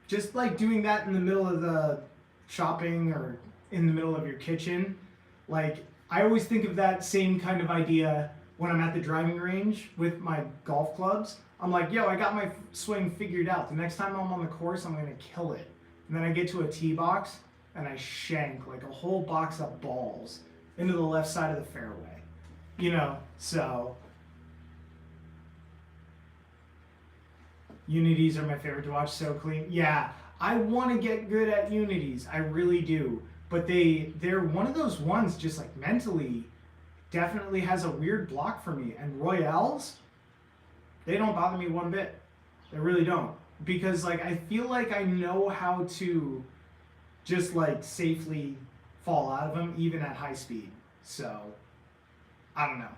just like doing that in the middle of the shopping or in the middle of your kitchen, like I always think of that same kind of idea when I'm at the driving range with my golf clubs. I'm like, yo, I got my swing figured out. The next time I'm on the course, I'm going to kill it. And then I get to a tee box and I shank like a whole box of balls into the left side of the fairway. You know, so unities are my favorite to watch, so clean. Yeah, I want to get good at unities. I really do. But they're one of those ones just like mentally definitely has a weird block for me. And Royales, they don't bother me one bit. They really don't. Because like I feel like I know how to just like safely fall out of them even at high speed. So I don't know.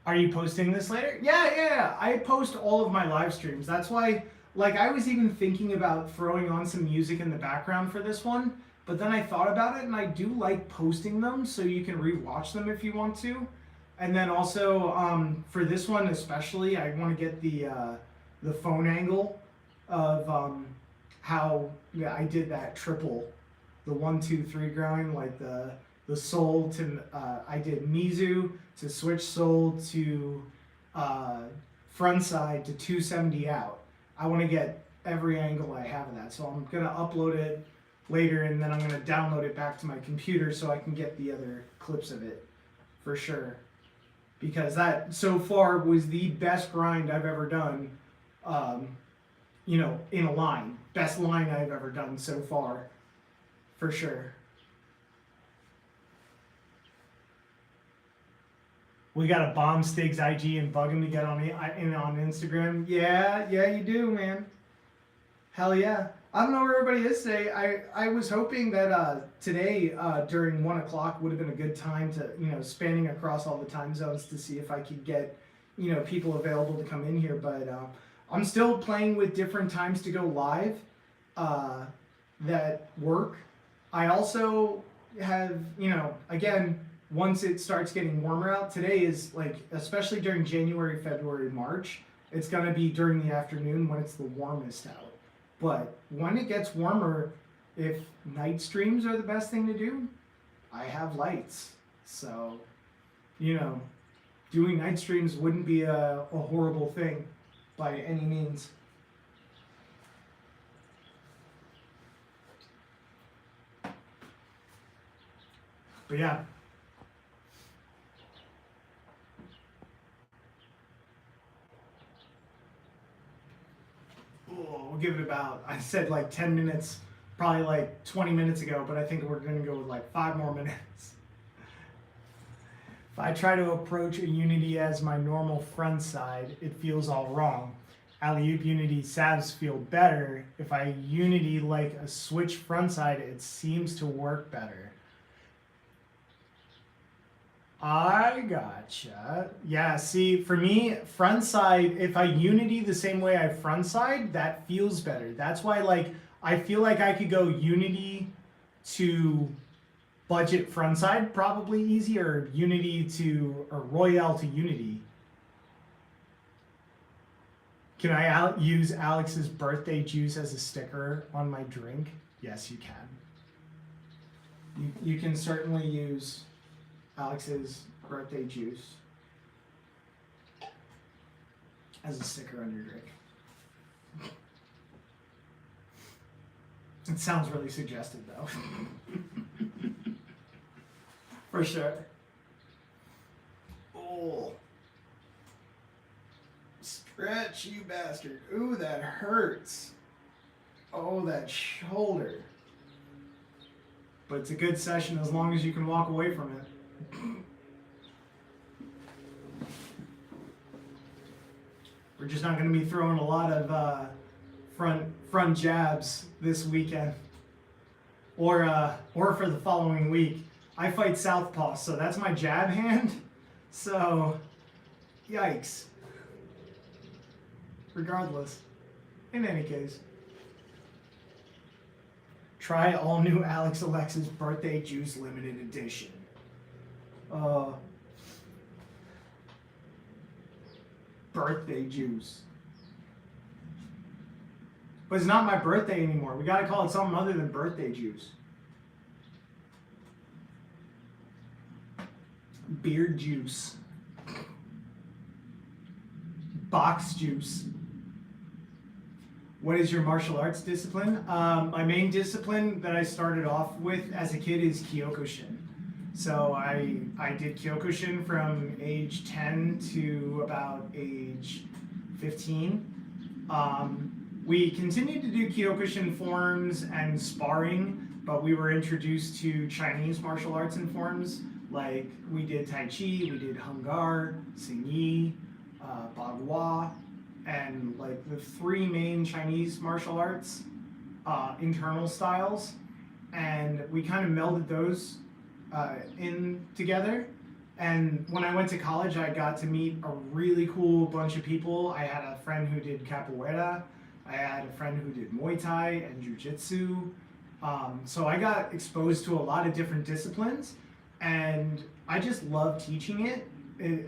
Are you posting this later? Yeah. I post all of my live streams. That's why, like, I was even thinking about throwing on some music in the background for this one, but then I thought about it and I do like posting them so you can rewatch them if you want to. And then also, for this one especially, I want to get the phone angle of how I did that triple, the 1, 2, 3 grind, like the soul to I did Mizu to switch soul to front side to 270 out. I want to get every angle I have of that, so I'm gonna upload it later and then I'm gonna download it back to my computer so I can get the other clips of it for sure. Because that so far was the best grind I've ever done, you know, in a line. Best line I've ever done so far, for sure. We got a bomb Stig's IG and bug him to get on Instagram. Yeah, you do, man. Hell yeah. I don't know where everybody is today. I was hoping that today during 1 o'clock would have been a good time to, you know, spanning across all the time zones to see if I could get, you know, people available to come in here. But I'm still playing with different times to go live that work. I also have, you know, again, once it starts getting warmer out, today is like, especially during January, February, March, it's going to be during the afternoon when it's the warmest out. But when it gets warmer, if night streams are the best thing to do, I have lights. So, you know, doing night streams wouldn't be a horrible thing by any means. But yeah. We'll give it about, I said like 10 minutes, probably like 20 minutes ago, but I think we're going to go with like 5 more minutes. If I try to approach a Unity as my normal front side, it feels all wrong. Alley-oop Unity salves feel better. If I Unity like a switch front side, it seems to work better. I gotcha. Yeah, see, for me, front side, if I Unity the same way I front side, that feels better. That's why, like, I feel like I could go Unity to budget front side probably easy, or Unity to, or Royale to Unity. Can I use Alex's birthday juice as a sticker on my drink? Yes, you can. You can certainly use Alex's birthday juice as a sticker on your drink. It sounds really suggestive though. For sure. Oh. Stretch, you bastard. Ooh, that hurts. Oh, that shoulder. But it's a good session as long as you can walk away from it. We're just not going to be throwing a lot of front jabs this weekend, or for the following week. I fight southpaw, so that's my jab hand. So, yikes. Regardless, in any case, try all new Alex Alexa's birthday juice limited edition. Birthday juice. But it's not my birthday anymore. We gotta call it something other than birthday juice. Beard juice. Box juice. What is your martial arts discipline? My main discipline that I started off with as a kid is Kyokushin. So I did Kyokushin from age 10 to about age 15. We continued to do Kyokushin forms and sparring, but we were introduced to Chinese martial arts and forms. Like we did Tai Chi, we did Hung Gar, Xing Yi, Bagua, and like the 3 main Chinese martial arts internal styles. And we kind of melded those in together. And when I went to college, I got to meet a really cool bunch of people. I had a friend who did capoeira. I had a friend who did Muay Thai and Jiu-Jitsu. So I got exposed to a lot of different disciplines, and I just love teaching it.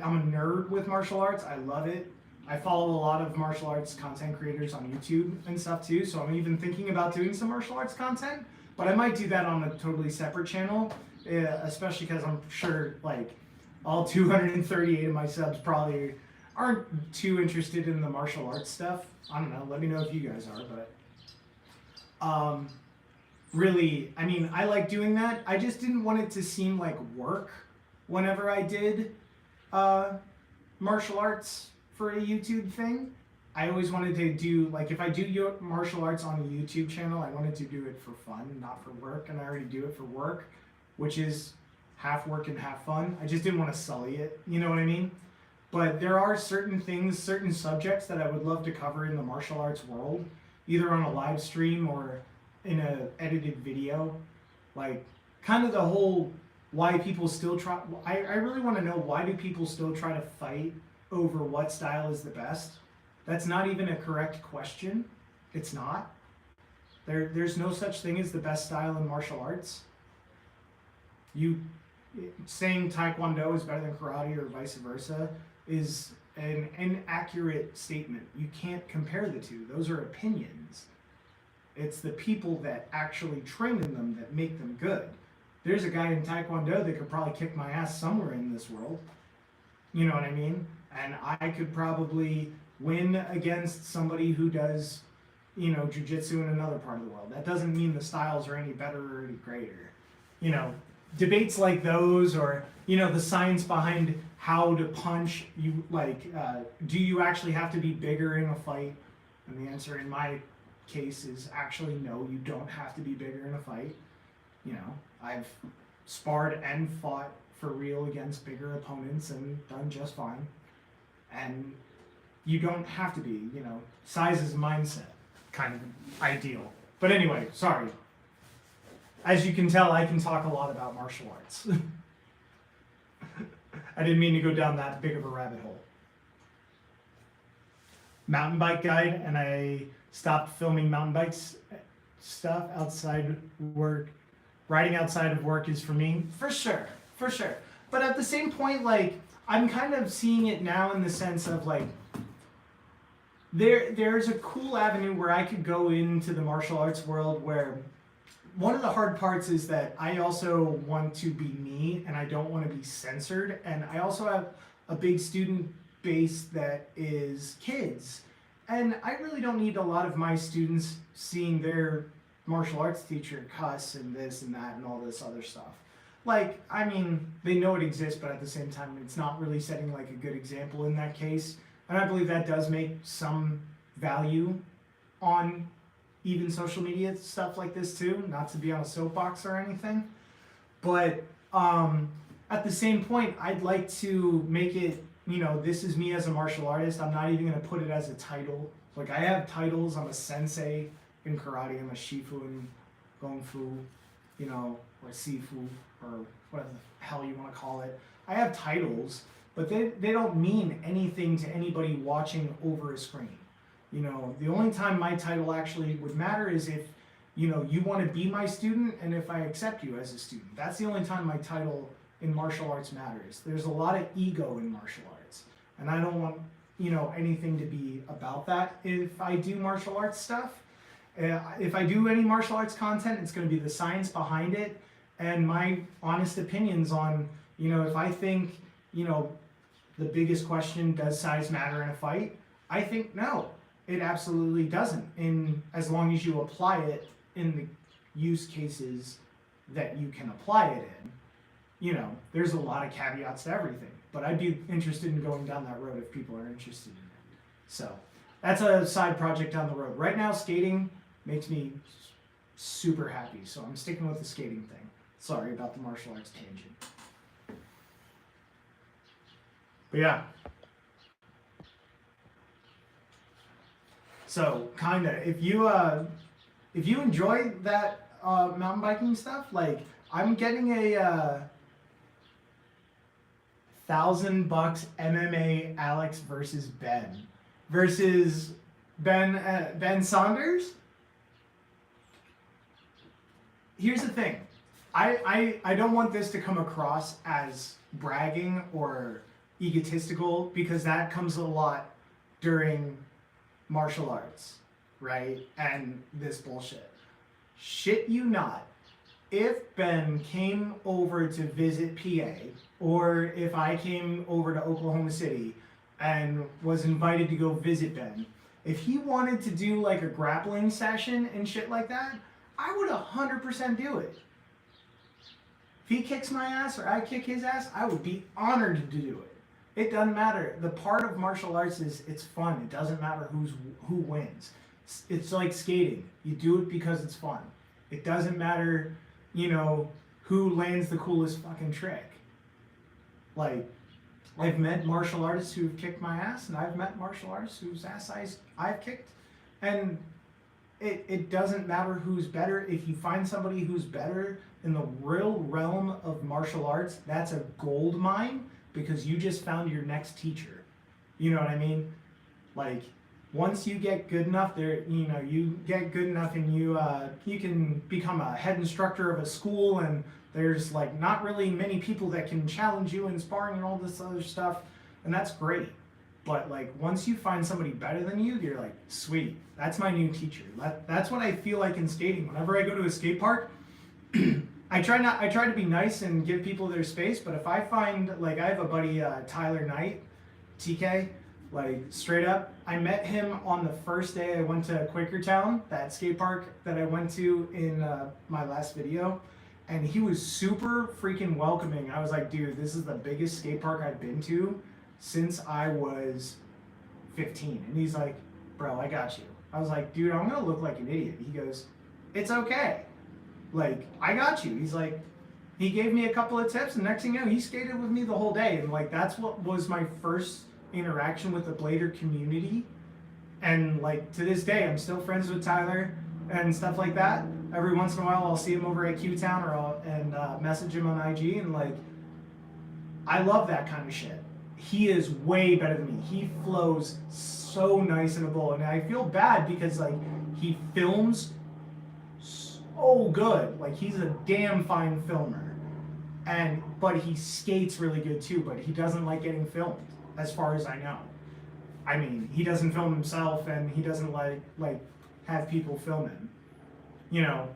I'm a nerd with martial arts. I love it. I follow a lot of martial arts content creators on YouTube and stuff too, so I'm even thinking about doing some martial arts content, but I might do that on a totally separate channel, especially because I'm sure like all 238 of my subs probably aren't too interested in the martial arts stuff. I don't know, let me know if you guys are, but really, I mean, I like doing that. I just didn't want it to seem like work. whenever I did martial arts for a YouTube thing. I always wanted to do, like, if I do martial arts on a YouTube channel, I wanted to do it for fun, not for work, and I already do it for work, which is half work and half fun. I just didn't want to sully it, you know what I mean? But there are certain things, certain subjects that I would love to cover in the martial arts world, either on a live stream or in a edited video. Like, kind of the whole why people still try, I really want to know, why do people still try to fight over what style is the best? That's not even a correct question. It's not. There's no such thing as the best style in martial arts. You saying Taekwondo is better than karate or vice versa is an inaccurate statement. You can't compare the two. Those are opinions. It's the people that actually train in them that make them good. There's a guy in Taekwondo that could probably kick my ass somewhere in this world. You know what I mean? And I could probably win against somebody who does, you know, jiu-jitsu in another part of the world. That doesn't mean the styles are any better or any greater. You know, debates like those, or, you know, the science behind how to punch, you like, do you actually have to be bigger in a fight? And the answer in my case is actually no, you don't have to be bigger in a fight. You know, I've sparred and fought for real against bigger opponents and done just fine. And you don't have to be, you know, size is mindset, kind of ideal. But anyway, sorry. As you can tell, I can talk a lot about martial arts. I didn't mean to go down that big of a rabbit hole. Mountain bike guide, and I stopped filming mountain bikes stuff outside work. Riding outside of work is for me, for sure. But at the same point, like, I'm kind of seeing it now in the sense of, like, there's a cool avenue where I could go into the martial arts world, where one of the hard parts is that I also want to be me and I don't want to be censored. And I also have a big student base that is kids. And I really don't need a lot of my students seeing their martial arts teacher cuss and this and that and all this other stuff. Like, I mean, they know it exists, but at the same time, it's not really setting like a good example in that case. And I believe that does make some value on even social media stuff like this too, not to be on a soapbox or anything. But at the same point, I'd like to make it, you know, this is me as a martial artist. I'm not even gonna put it as a title. Like, I have titles. I'm a sensei in karate. I'm a shifu in kung fu, you know, or sifu, or whatever the hell you want to call it. I have titles, but they don't mean anything to anybody watching over a screen. You know, the only time my title actually would matter is if, you know, you want to be my student and if I accept you as a student. That's the only time my title in martial arts matters. There's a lot of ego in martial arts, and I don't want, you know, anything to be about that. If I do martial arts stuff, if I do any martial arts content, it's going to be the science behind it and my honest opinions on, you know, if I think, you know, the biggest question, does size matter in a fight? I think no, it absolutely doesn't, in as long as you apply it in the use cases that you can apply it in. You know, there's a lot of caveats to everything, but I'd be interested in going down that road if people are interested in it. So that's a side project down the road. Right now, skating makes me super happy, so I'm sticking with the skating thing. Sorry about the martial arts tangent. But yeah. So kinda, if you enjoy that mountain biking stuff, like, I'm getting a $1,000 MMA Alex versus Ben Saunders. Here's the thing. I don't want this to come across as bragging or egotistical, because that comes a lot during martial arts, right? And this bullshit. Shit you not. If Ben came over to visit PA, or if I came over to Oklahoma City and was invited to go visit Ben, if he wanted to do like a grappling session and shit like that, I would 100% do it. If he kicks my ass or I kick his ass, I would be honored to do it. It doesn't matter. The part of martial arts is it's fun. It doesn't matter who wins. It's like skating. You do it because it's fun. It doesn't matter, you know, who lands the coolest fucking trick. Like, I've met martial artists who've kicked my ass, and I've met martial artists whose ass I've kicked, and it doesn't matter who's better. If you find somebody who's better in the real realm of martial arts, that's a gold mine, because you just found your next teacher. You know what I mean? Like, once you get good enough, you get good enough, and you can become a head instructor of a school, and there's like not really many people that can challenge you in sparring and all this other stuff, and that's great. But like, once you find somebody better than you, you're like, sweet, that's my new teacher. That's what I feel like in skating. Whenever I go to a skate park, I try to be nice and give people their space. But if I find, like, I have a buddy, Tyler Knight, TK, like, straight up, I met him on the first day I went to Quakertown, that skate park that I went to in my last video. And he was super freaking welcoming. I was like, dude, this is the biggest skate park I've been to since I was 15. And he's like, bro, I got you. I was like, dude, I'm gonna look like an idiot. He goes, it's okay. Like, I got you. He's like, he gave me a couple of tips, and next thing you know, he skated with me the whole day. And like, that's what was my first interaction with the Blader community. And like, to this day, I'm still friends with Tyler and stuff like that. Every once in a while, I'll see him over at Q-Town, or I'll message him on IG, and like, I love that kind of shit. He is way better than me. He flows so nice in a bowl, and I feel bad because like, he films so good. Like, he's a damn fine filmer, but he skates really good too. But he doesn't like getting filmed, as far as I know. I mean, he doesn't film himself, and he doesn't like have people film him. You know,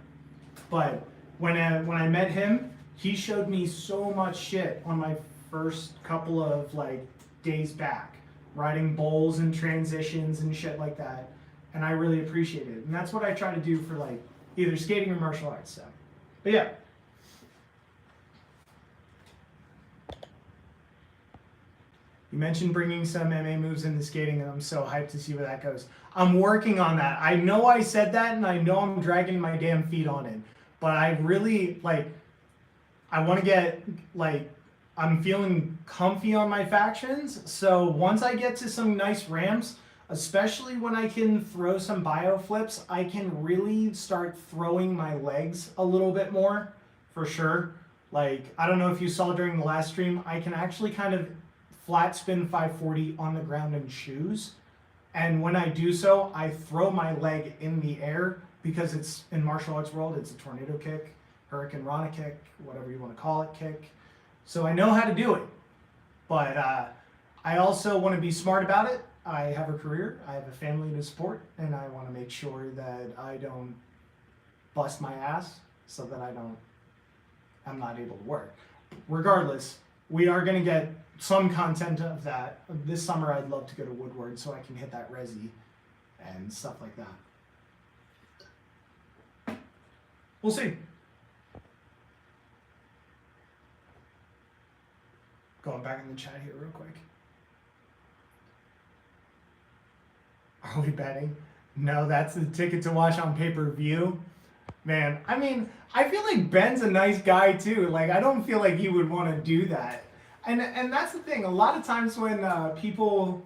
but when I met him, he showed me so much shit on my first couple of like days back, riding bowls and transitions and shit like that, and I really appreciated it. And that's what I try to do for like either skating or martial arts stuff. But yeah. You mentioned bringing some MMA moves into skating, and I'm so hyped to see where that goes. I'm working on that. I know I said that, and I know I'm dragging my damn feet on it. But I really, like, I want to get, like, I'm feeling comfy on my factions. So once I get to some nice ramps, especially when I can throw some bio flips, I can really start throwing my legs a little bit more, for sure. Like, I don't know if you saw during the last stream, I can actually kind of flat spin 540 on the ground in shoes, and when I do so, I throw my leg in the air, because it's in martial arts world, it's a tornado kick, Hurricane Rana kick, whatever you want to call it, kick. So I know how to do it, but I also want to be smart about it. I have a career, I have a family to support, and I want to make sure that I don't bust my ass so that I'm not able to work. Regardless, we are going to get some content of that. This summer, I'd love to go to Woodward so I can hit that resi and stuff like that. We'll see. Going back in the chat here real quick. Are we betting? No, that's the ticket to watch on pay-per-view. Man, I mean, I feel like Ben's a nice guy too. Like, I don't feel like he would want to do that. And that's the thing. A lot of times when people,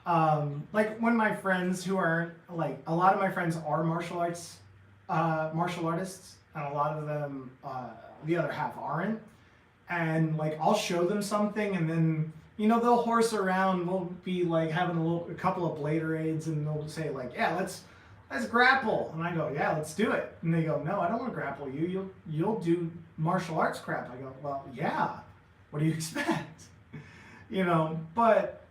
like when my friends who are, like, a lot of my friends are martial artists, and a lot of them, the other half aren't. And like, I'll show them something, and then, you know, they'll horse around. We'll be like having a couple of Bladerades, and they'll say like, yeah, let's grapple. And I go, yeah, let's do it. And they go, no, I don't want to grapple you. You'll do martial arts crap. I go, well, yeah. What do you expect? You know, but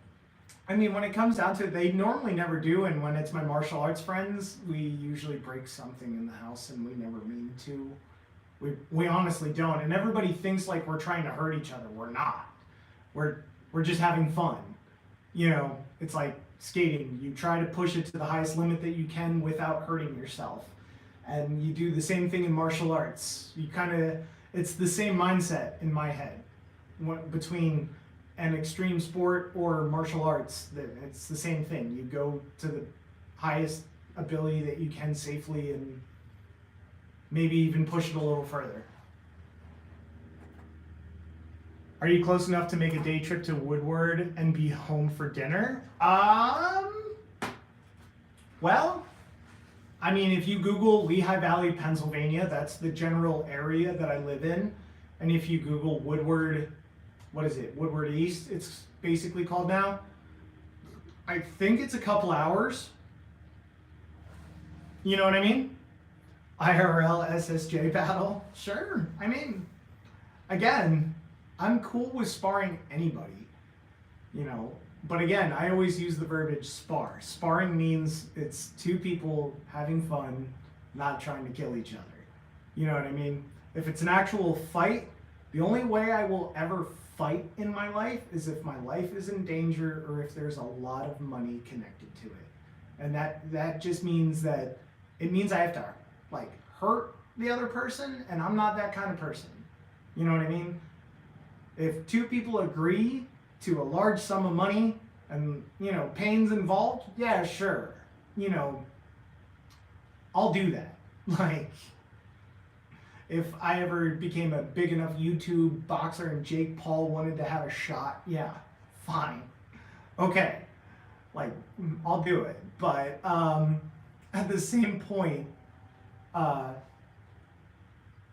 I mean, when it comes down to it, they normally never do. And when it's my martial arts friends, we usually break something in the house, and we never mean to. We honestly don't. And everybody thinks like we're trying to hurt each other. We're not. We're just having fun. You know, it's like skating. You try to push it to the highest limit that you can without hurting yourself. And you do the same thing in martial arts. You kind of, It's the same mindset in my head between an extreme sport or martial arts. It's the same thing. You go to the highest ability that you can safely and maybe even push it a little further. Are you close enough to make a day trip to Woodward and be home for dinner? Well, I mean, if you Google Lehigh Valley, Pennsylvania, that's the general area that I live in. And if you Google Woodward, what is it? Woodward East, it's basically called now. I think it's a couple hours. You know what I mean? IRL SSJ battle. Sure. I mean, again, I'm cool with sparring anybody, you know. But again, I always use the verbiage spar. Sparring means it's two people having fun, not trying to kill each other. You know what I mean? If it's an actual fight, the only way I will ever fight in my life is if my life is in danger or if there's a lot of money connected to it. And that just means that it means I have to like hurt the other person, and I'm not that kind of person. You know what I mean? If two people agree to a large sum of money and, you know, pain's involved, yeah, sure. You know, I'll do that. Like, if I ever became a big enough YouTube boxer and Jake Paul wanted to have a shot, yeah, fine. Okay. Like, I'll do it. But at the same point,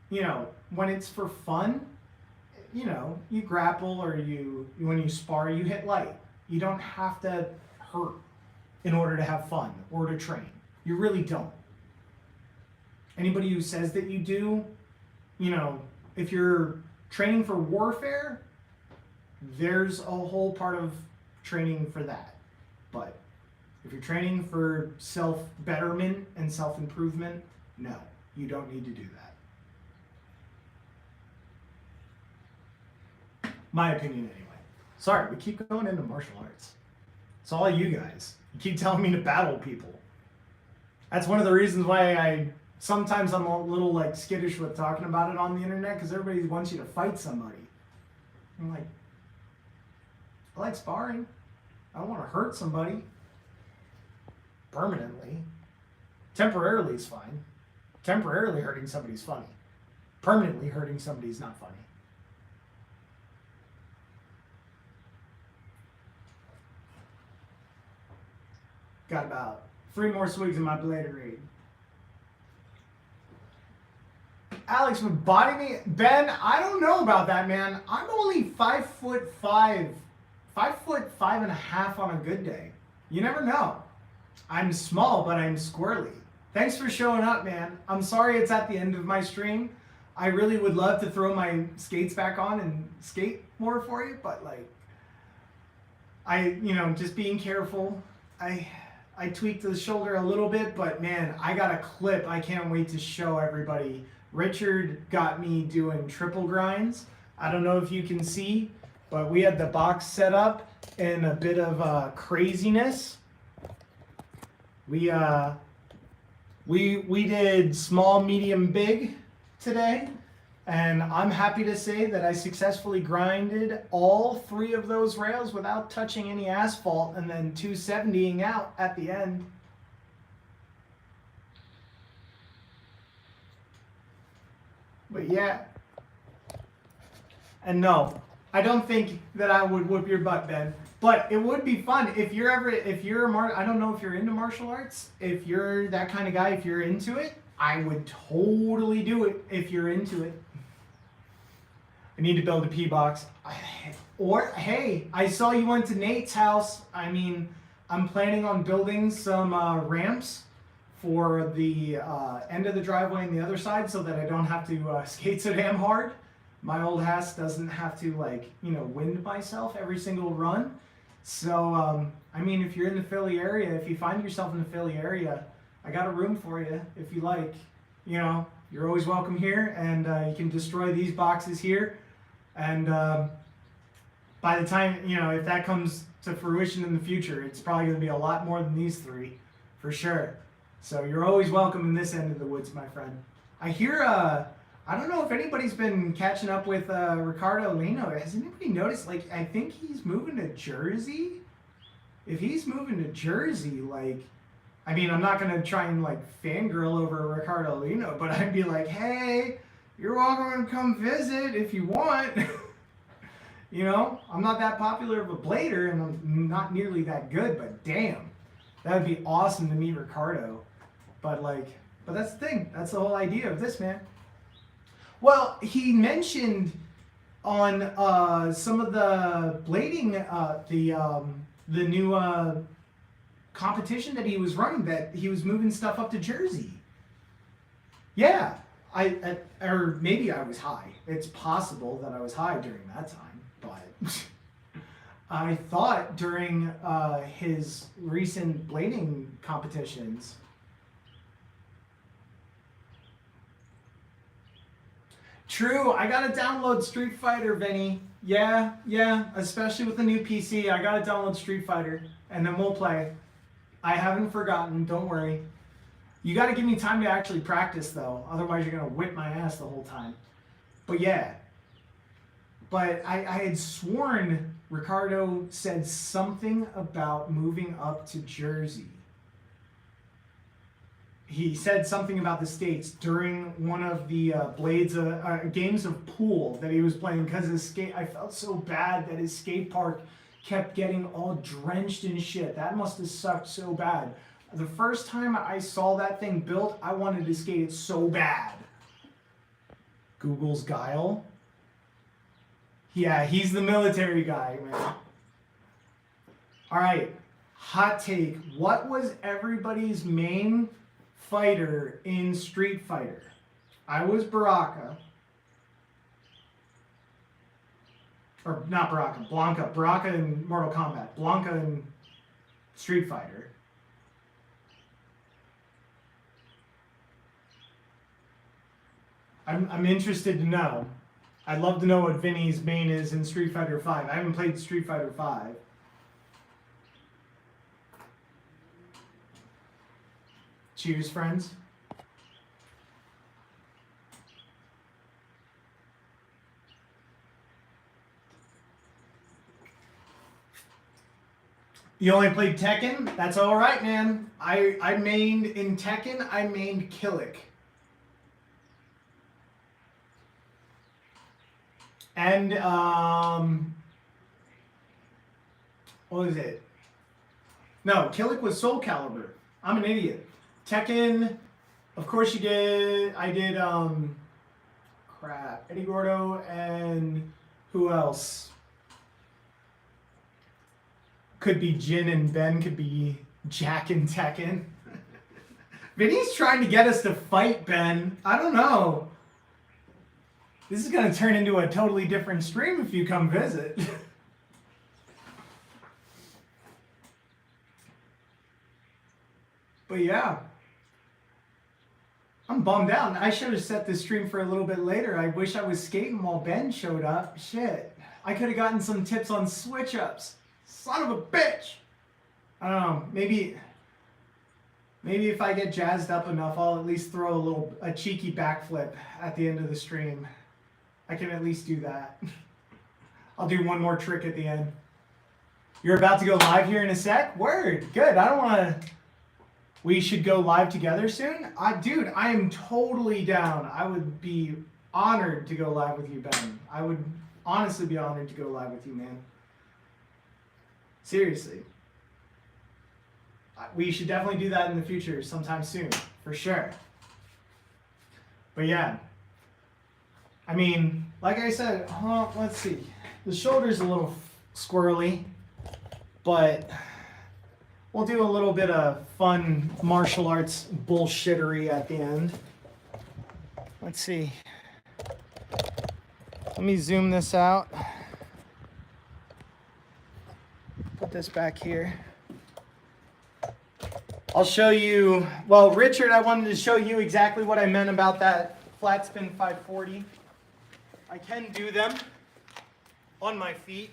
you know, when it's for fun, you know, you grapple or when you spar, you hit light. You don't have to hurt in order to have fun or to train. You really don't. Anybody who says that you do, you know, if you're training for warfare, there's a whole part of training for that. But if you're training for self-betterment and self-improvement, no, you don't need to do that. My opinion anyway. Sorry, we keep going into martial arts. It's all you guys. You keep telling me to battle people. That's one of the reasons why sometimes I'm a little like skittish with talking about it on the internet, because everybody wants you to fight somebody. I'm like, I like sparring. I don't want to hurt somebody permanently. Temporarily is fine. Temporarily hurting somebody's funny. Permanently hurting somebody's not funny. Got about 3 more swigs in my bladed reed. Alex would body me. Ben, I don't know about that, man. I'm only 5'5", 5'5.5" on a good day. You never know. I'm small, but I'm squirrely. Thanks for showing up, man. I'm sorry it's at the end of my stream. I really would love to throw my skates back on and skate more for you, but like, just being careful. I tweaked the shoulder a little bit, but man, I got a clip I can't wait to show everybody. Richard got me doing triple grinds. I don't know if you can see, but we had the box set up in a bit of craziness. We did small, medium, big today, and I'm happy to say that I successfully grinded all 3 of those rails without touching any asphalt, and then 270ing out at the end. But yeah, and no, I don't think that I would whoop your butt, Ben. But it would be fun if you're I don't know if you're into martial arts. If you're that kind of guy, if you're into it, I would totally do it if you're into it. I need to build a P-box. Or, hey, I saw you went to Nate's house. I mean, I'm planning on building some ramps for the end of the driveway on the other side so that I don't have to skate so damn hard. My old ass doesn't have to, wind myself every single run. So, I mean, if you're in the Philly area, if you find yourself in the Philly area, I got a room for you if you like. You know, you're always welcome here, and you can destroy these boxes here. And by the time, if that comes to fruition in the future, it's probably going to be a lot more than these 3, for sure. So you're always welcome in this end of the woods, my friend. I hear I don't know if anybody's been catching up with Ricardo Lino. Has anybody noticed? Like, I think he's moving to Jersey. If he's moving to Jersey, like, I mean, I'm not gonna try and like fangirl over Ricardo Lino, but I'd be like, hey, you're welcome to come visit if you want. You know, I'm not that popular of a blader, and I'm not nearly that good, but damn, that would be awesome to meet Ricardo. But that's the thing. That's the whole idea of this, man. Well, he mentioned on some of the blading, the new competition that he was running, that he was moving stuff up to Jersey. Yeah, or maybe I was high. It's possible that I was high during that time, but I thought during his recent blading competitions. True, I gotta download Street Fighter, Vinny. Yeah, especially with the new PC, I gotta download Street Fighter, and then we'll play. I haven't forgotten, don't worry. You gotta give me time to actually practice, though, otherwise you're gonna whip my ass the whole time. But yeah. But I had sworn Ricardo said something about moving up to Jersey. He said something about the States during one of the games of pool that he was playing, because his skate. I felt so bad that his skate park kept getting all drenched in shit. That must have sucked so bad. The first time I saw that thing built, I wanted to skate it so bad. Google's Guile. Yeah, he's the military guy, man. All right, hot take. What was everybody's main fighter in Street Fighter? I was Baraka. Or not Baraka, Blanca. Baraka in Mortal Kombat. Blanca in Street Fighter. I'm interested to know. I'd love to know what Vinny's main is in Street Fighter 5. I haven't played Street Fighter 5. Cheers, friends. You only played Tekken? That's all right, man. I mained in Tekken. I mained Killick. And what was it? No, Killick was Soul Calibur. I'm an idiot. Tekken, of course you did. I did crap. Eddie Gordo and who else? Could be Jin and Ben, could be Jack and Tekken. Vinny's trying to get us to fight, Ben. I don't know. This is going to turn into a totally different stream if you come visit. But yeah. I'm bummed out. I should have set this stream for a little bit later. I wish I was skating while Ben showed up. Shit. I could have gotten some tips on switch-ups. Son of a bitch! I don't know. Maybe if I get jazzed up enough, I'll at least throw a cheeky backflip at the end of the stream. I can at least do that. I'll do one more trick at the end. You're about to go live here in a sec? Word. Good. I don't want to... We should go live together soon? Dude, I am totally down. I would be honored to go live with you, Ben. I would honestly be honored to go live with you, man. Seriously. We should definitely do that in the future sometime soon. For sure. But yeah. I mean, like I said, let's see. The shoulder's a little squirrely, but we'll do a little bit of fun martial arts bullshittery at the end. Let's see. Let me zoom this out. Put this back here. I'll show you, well, Richard, I wanted to show you exactly what I meant about that flat spin 540. I can do them on my feet.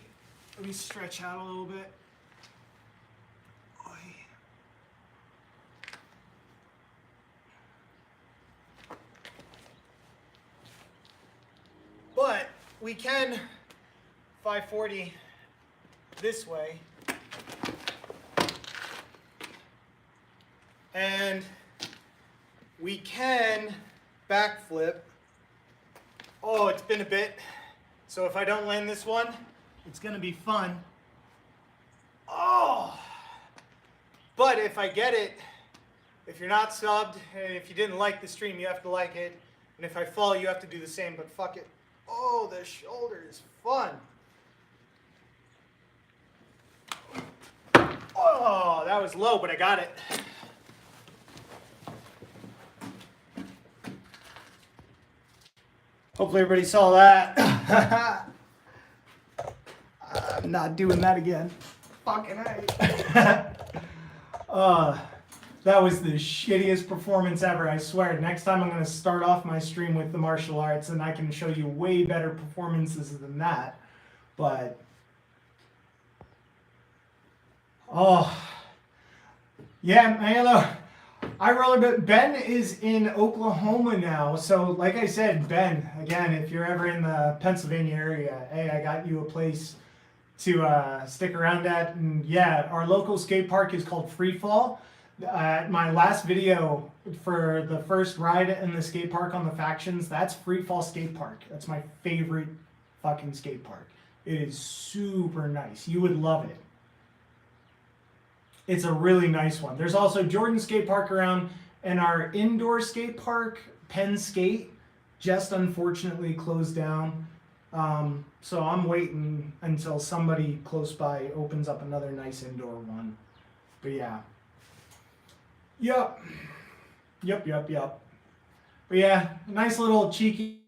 Let me stretch out a little bit. we can 540 this way. And we can backflip. Oh, it's been a bit. So if I don't land this one, it's gonna be fun. Oh! But if I get it, if you're not subbed, and if you didn't like the stream, you have to like it. And if I fall, you have to do the same, but fuck it. Oh, the shoulder is fun. Oh, that was low, but I got it. Hopefully everybody saw that. I'm not doing that again. Fucking A. That was the shittiest performance ever, I swear. Next time I'm going to start off my stream with the martial arts and I can show you way better performances than that. But, oh, yeah, man, I rollerbladed. Ben is in Oklahoma now. So, like I said, Ben, again, if you're ever in the Pennsylvania area, hey, I got you a place to stick around at. And yeah, our local skate park is called Free Fall. My last video for the first ride in the skate park on the Factions, that's Free Fall Skate Park. That's my favorite fucking skate park. It is super nice. You would love it. It's a really nice one. There's also Jordan Skate Park around, and our indoor skate park, Penn Skate, just unfortunately closed down. So I'm waiting until somebody close by opens up another nice indoor one. But yeah. Yep. But yeah, nice little cheeky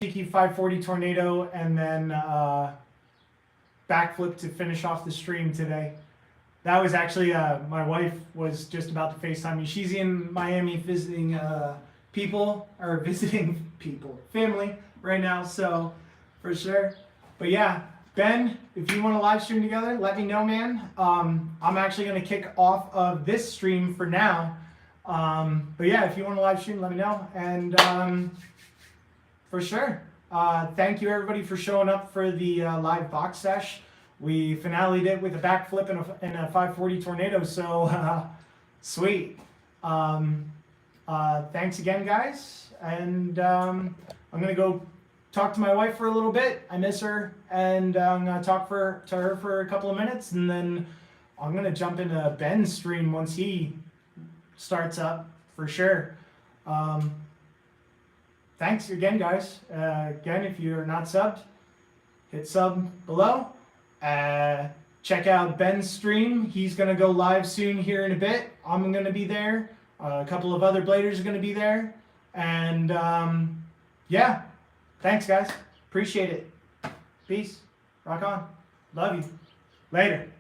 540 tornado, and then backflip to finish off the stream today. That was actually, my wife was just about to FaceTime me. She's in Miami visiting family right now, so for sure. But yeah, Ben, if you want to live stream together, let me know, man. I'm actually going to kick off of this stream for now. But yeah, if you want to live stream, let me know. And for sure. Thank you, everybody, for showing up for the live box sesh. We finale'd it with a backflip and a 540 tornado, so sweet. Thanks again, guys. And I'm going to go talk to my wife for a little bit. I miss her. And I'm going to talk to her for a couple of minutes. And then I'm going to jump into Ben's stream once he starts up, for sure. Thanks again, guys. Again, if you're not subbed, hit sub below. Check out Ben's stream. He's going to go live soon here in a bit. I'm going to be there. A couple of other bladers are going to be there. And yeah, thanks, guys. Appreciate it. Peace. Rock on. Love you. Later.